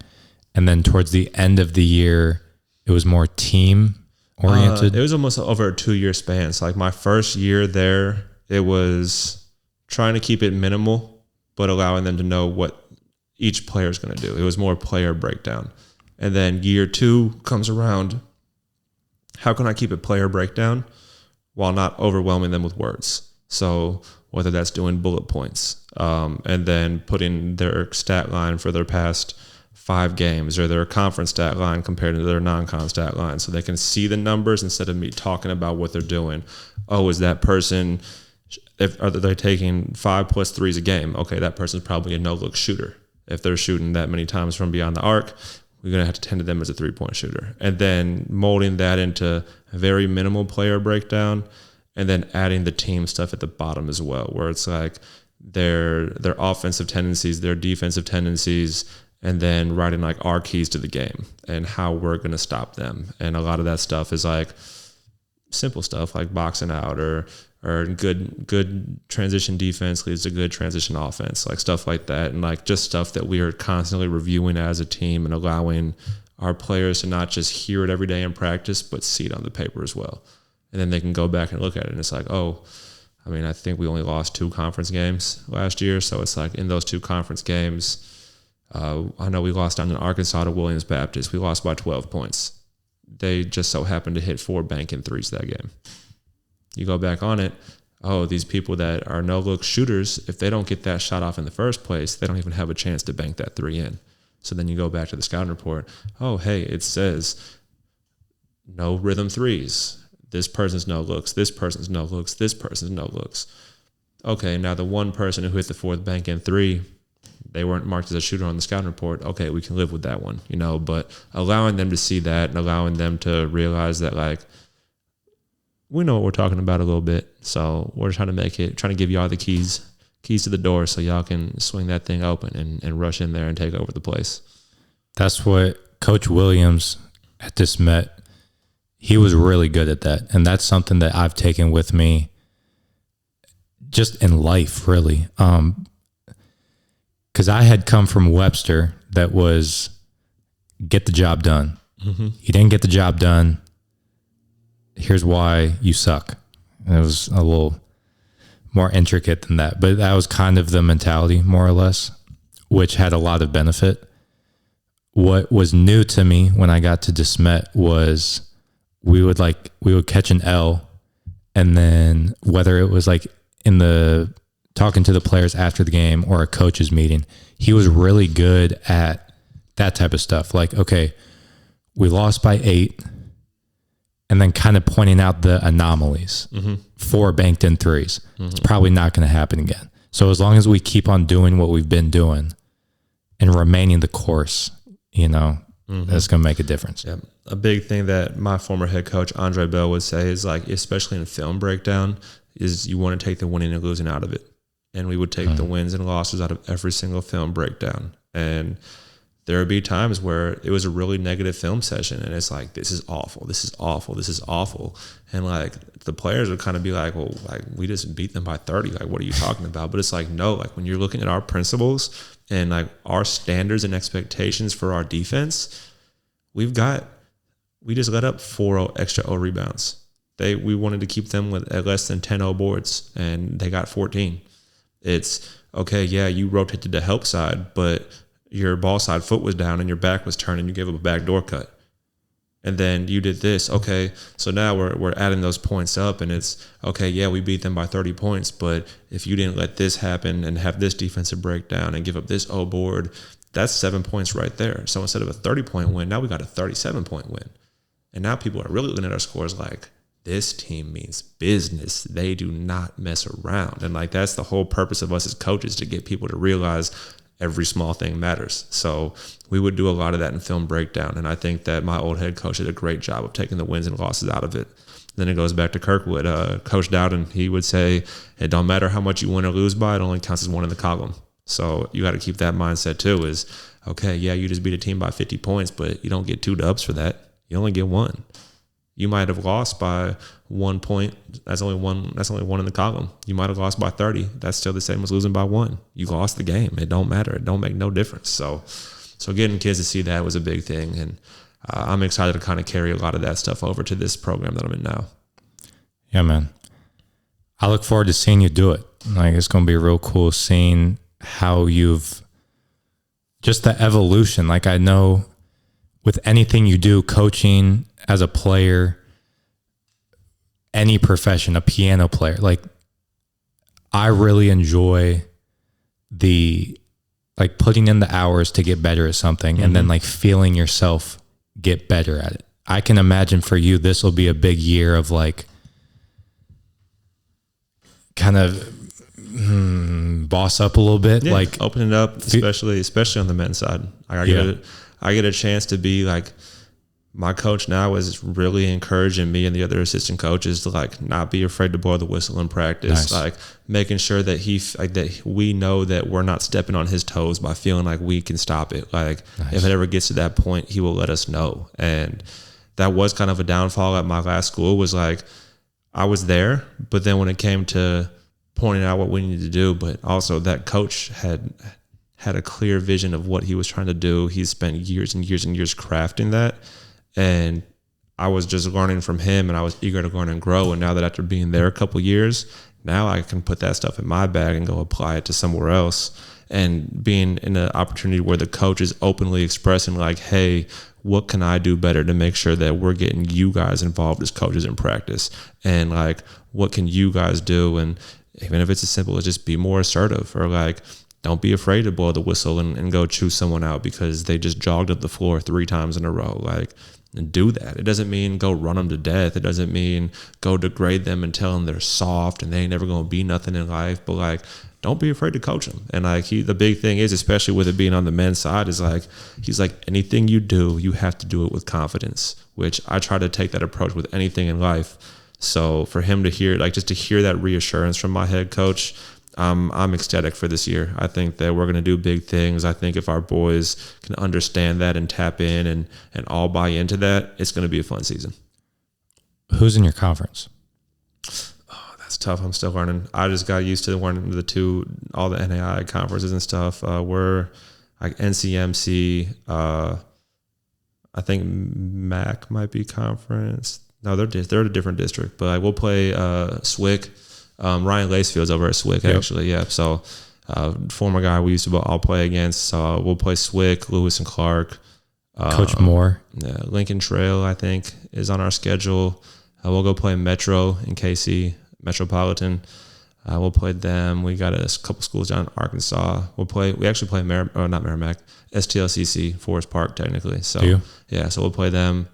S1: And then towards the end of the year, it was more team oriented.
S2: It was almost over a 2-year span. So like my first year there, it was trying to keep it minimal, but allowing them to know what each player is going to do. It was more player breakdown. And then year 2 comes around. How can I keep a player breakdown while not overwhelming them with words? So whether that's doing bullet points, and then putting their stat line for their past 5 games, or their conference stat line compared to their non-con stat line, so they can see the numbers instead of me talking about what they're doing. Oh, is that person, are they taking 5+ threes a game? Okay, that person's probably a no-look shooter. If they're shooting that many times from beyond the arc, we're going to have to tend to them as a 3-point shooter. And then molding that into a very minimal player breakdown, and then adding the team stuff at the bottom as well, where it's like their offensive tendencies, their defensive tendencies, and then writing like our keys to the game and how we're going to stop them. And a lot of that stuff is like simple stuff like boxing out, or good transition defense leads to good transition offense, like stuff like that. And like just stuff that we are constantly reviewing as a team and allowing our players to not just hear it every day in practice, but see it on the paper as well. And then they can go back and look at it, and it's like, oh, I mean, I think we only lost 2 conference games last year. So it's like in those 2 conference games, I know we lost down in Arkansas to Williams Baptist. We lost by 12 points. They just so happened to hit 4 banking threes that game. You go back on it, oh, these people that are no-look shooters, if they don't get that shot off in the first place, they don't even have a chance to bank that 3 in. So then you go back to the scouting report. Oh, hey, it says no rhythm threes. This person's no looks. This person's no looks. This person's no looks.
S3: Okay, now the one person who hit the fourth bank in 3, they weren't marked as a shooter on the scouting report. Okay, we can live with that one, but allowing them to see that and allowing them to realize that, like, we know what we're talking about a little bit. So we're trying to give y'all the keys to the door so y'all can swing that thing open and rush in there and take over the place.
S1: That's what Coach Williams at this Met, he was really good at that. And that's something that I've taken with me just in life, really. Because I had come from Webster that was get the job done. Mm-hmm. You didn't get the job done. Here's why you suck. And it was a little more intricate than that. But that was kind of the mentality, more or less, which had a lot of benefit. What was new to me when I got to DeSmet was we would catch an L, and then whether it was like in the talking to the players after the game or a coach's meeting, he was really good at that type of stuff. Like, okay, we lost by 8, and then kind of pointing out the anomalies. 4 banked in 3s. It's probably not going to happen again. So as long as we keep on doing what we've been doing and remaining the course, that's going to make a difference.
S3: Yeah. A big thing that my former head coach, Andre Bell, would say is, like, especially in film breakdown, is you want to take the winning and losing out of it. And we would take the wins and losses out of every single film breakdown. And there would be times where it was a really negative film session, and it's like, this is awful, this is awful, this is awful. And, like, the players would kind of be like, well, like, we just beat them by 30. Like, what are you talking about? But it's like, no, like, when you're looking at our principles and, like, our standards and expectations for our defense, we just let up 4 extra O rebounds. We wanted to keep them at less than 10 O boards, and they got 14. It's, okay, yeah, you rotated the help side, but your ball side foot was down and your back was turned and you gave up a backdoor cut. And then you did this. Okay, so now we're adding those points up, and it's, okay, yeah, we beat them by 30 points, but if you didn't let this happen and have this defensive breakdown and give up this O board, that's 7 points right there. So instead of a 30-point win, now we got a 37-point win. And now people are really looking at our scores like, this team means business. They do not mess around. And, like, that's the whole purpose of us as coaches, to get people to realize every small thing matters. So we would do a lot of that in film breakdown. And I think that my old head coach did a great job of taking the wins and losses out of it. Then it goes back to Kirkwood. Coach Dowden, he would say, it don't matter how much you win or lose by, it only counts as 1 in the column. So you got to keep that mindset too, is, okay, yeah, you just beat a team by 50 points, but you don't get 2 dubs for that. You only get 1. You might have lost by 1 point. That's only one in the column. You might have lost by 30. That's still the same as losing by 1. You lost the game. It don't matter. It don't make no difference. So getting kids to see that was a big thing. And I'm excited to kind of carry a lot of that stuff over to this program that I'm in now.
S1: Yeah, man. I look forward to seeing you do it. Like, it's going to be real cool seeing how you've just the evolution. Like, I know with anything you do, coaching as a player, any profession, a piano player, like, I really enjoy putting in the hours to get better at something, and then, like, feeling yourself get better at it. I can imagine for you, this will be a big year of, like, kind of boss up a little bit, like
S3: open it up, especially on the men's side. I get a chance to be like, my coach now is really encouraging me and the other assistant coaches to, like, not be afraid to blow the whistle in practice. Nice. Like, making sure that that we know that we're not stepping on his toes by feeling like we can stop it. Like, nice. If it ever gets to that point, he will let us know. And that was kind of a downfall at my last school, was like, I was there, but then when it came to pointing out what we needed to do, but also that coach had a clear vision of what he was trying to do. He spent years and years and years crafting that. And I was just learning from him, and I was eager to learn and grow. And now that after being there a couple years, now I can put that stuff in my bag and go apply it to somewhere else. And being in an opportunity where the coach is openly expressing, like, hey, what can I do better to make sure that we're getting you guys involved as coaches in practice? And, like, what can you guys do? And even if it's as simple as just be more assertive, or, like, don't be afraid to blow the whistle and go choose someone out because they just jogged up the floor 3 times in a row. Like, do that. It doesn't mean go run them to death. It doesn't mean go degrade them and tell them they're soft and they ain't never going to be nothing in life. But like, don't be afraid to coach them. And like, the big thing is, especially with it being on the men's side, is like, he's like, anything you do, you have to do it with confidence, which I try to take that approach with anything in life. So for him to hear, like, just to hear that reassurance from my head coach, I'm ecstatic for this year. I think that we're going to do big things. I think if our boys can understand that and tap in and all buy into that, it's going to be a fun season.
S1: Who's in your conference?
S3: Oh, that's tough. I'm still learning. I just got used to learning all the NAI conferences and stuff. We're like NCMC. I think MAC might be conference. No, they're a different district, but we'll play SWIC. Ryan Lacefield's over at SWIC, actually. Yeah. So, former guy we used to all play against. So we'll play SWIC, Lewis and Clark.
S1: Coach Moore.
S3: Lincoln Trail, I think, is on our schedule. We'll go play Metro in KC, Metropolitan. We'll play them. We got a couple schools down in Arkansas. We actually play not Merrimack, STLCC, Forest Park, technically. So, yeah, so we'll play them.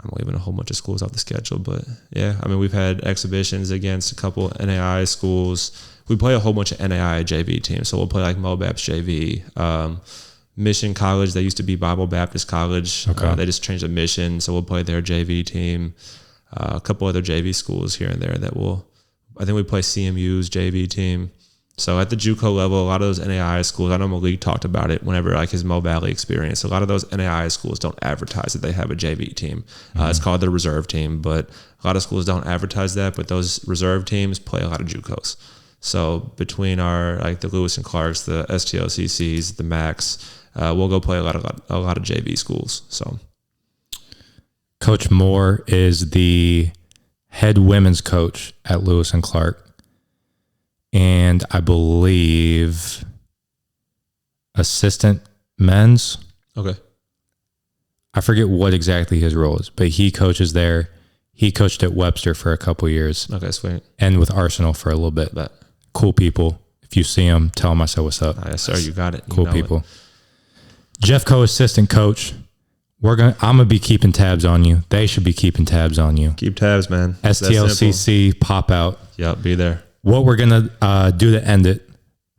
S3: I'm leaving a whole bunch of schools off the schedule, but yeah, I mean, we've had exhibitions against a couple NAI schools. We play a whole bunch of NAI JV teams. So we'll play like Mobaps JV, Mission College. They used to be Bible Baptist College.
S1: Okay.
S3: They just changed the mission. So we'll play their JV team, a couple other JV schools here and there I think we play CMU's JV team. So at the JUCO level, a lot of those NAI schools, I know Malik talked about it whenever like his Mo Valley experience. A lot of those NAI schools don't advertise that they have a JV team. It's called the reserve team, but a lot of schools don't advertise that. But those reserve teams play a lot of JUCOs. So between our like the Lewis and Clarks, the STLCCs, the Macs, we'll go play a lot of JV schools. So
S1: Coach Moore is the head women's coach at Lewis and Clark. And I believe assistant men's.
S3: Okay.
S1: I forget what exactly his role is, but he coaches there. He coached at Webster for a couple years.
S3: Okay, sweet.
S1: And with Arsenal for a little bit.
S3: Bet.
S1: Cool people. If you see them, tell them I said what's up.
S3: Yes, sir. You got it.
S1: Cool people. Jeffco assistant coach. I'm gonna be keeping tabs on you. They should be keeping tabs on you.
S3: Keep tabs, man.
S1: STLCC pop out.
S3: Yep, be there.
S1: What we're going to do to end it,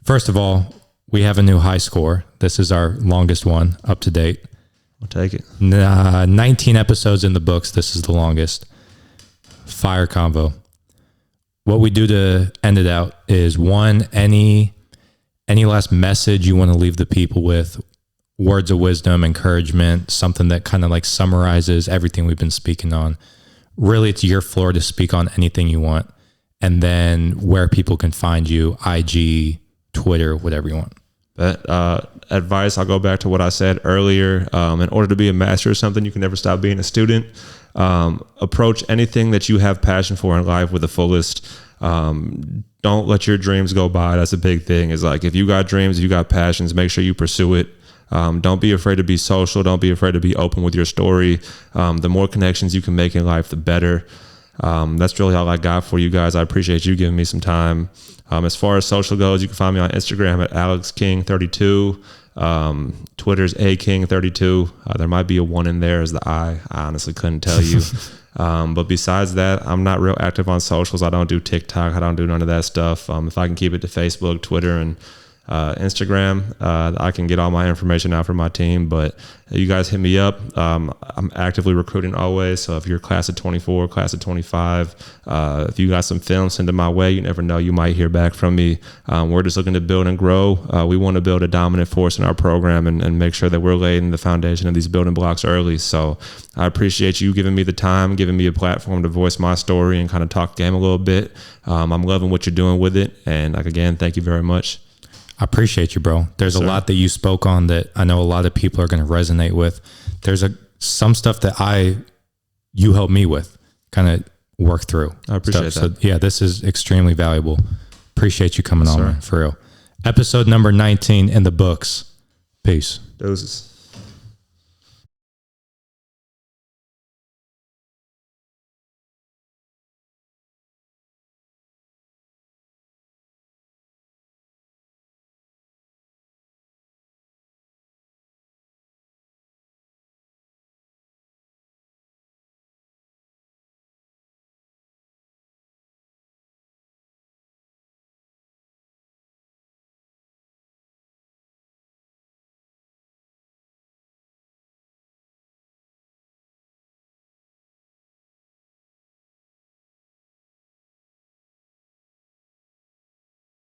S1: first of all, we have a new high score. This is our longest one up to date.
S3: I'll take it.
S1: 19 episodes in the books. This is the longest. Fire convo. What we do to end it out is any last message you want to leave the people with, words of wisdom, encouragement, something that kind of like summarizes everything we've been speaking on. Really, it's your floor to speak on anything you want. And then where people can find you, IG, Twitter, whatever you want.
S3: But advice, I'll go back to what I said earlier. In order to be a master of something, you can never stop being a student. Approach anything that you have passion for in life with the fullest. Don't let your dreams go by. That's a big thing. Is like, if you got dreams, if you got passions, make sure you pursue it. Don't be afraid to be social. Don't be afraid to be open with your story. The more connections you can make in life, the better. That's really all I got for you guys. I appreciate you giving me some time. As far as social goes, you can find me on Instagram at AlexKing32. Twitter's AKing32. There might be a 1 in there as the I. I honestly couldn't tell you. But besides that, I'm not real active on socials. I don't do TikTok. I don't do none of that stuff. If I can keep it to Facebook, Twitter, and Instagram, I can get all my information out for my team. But you guys hit me up. I'm actively recruiting always. So if you're class of 24, class of 25, if you got some film, send it my way. You never know, you might hear back from me. We're just looking to build and grow. We want to build a dominant force in our program and make sure that we're laying the foundation of these building blocks early. So I appreciate you giving me the time, giving me a platform to voice my story and kind of talk game a little bit. I'm loving what you're doing with it. And like, again, thank you very much.
S1: I appreciate you, bro. There's a lot that you spoke on that I know a lot of people are going to resonate with. There's some stuff that you helped me with kind of work through.
S3: I appreciate that.
S1: So yeah, this is extremely valuable. Appreciate you coming on, man, for real. Episode number 19 in the books. Peace.
S3: Doses.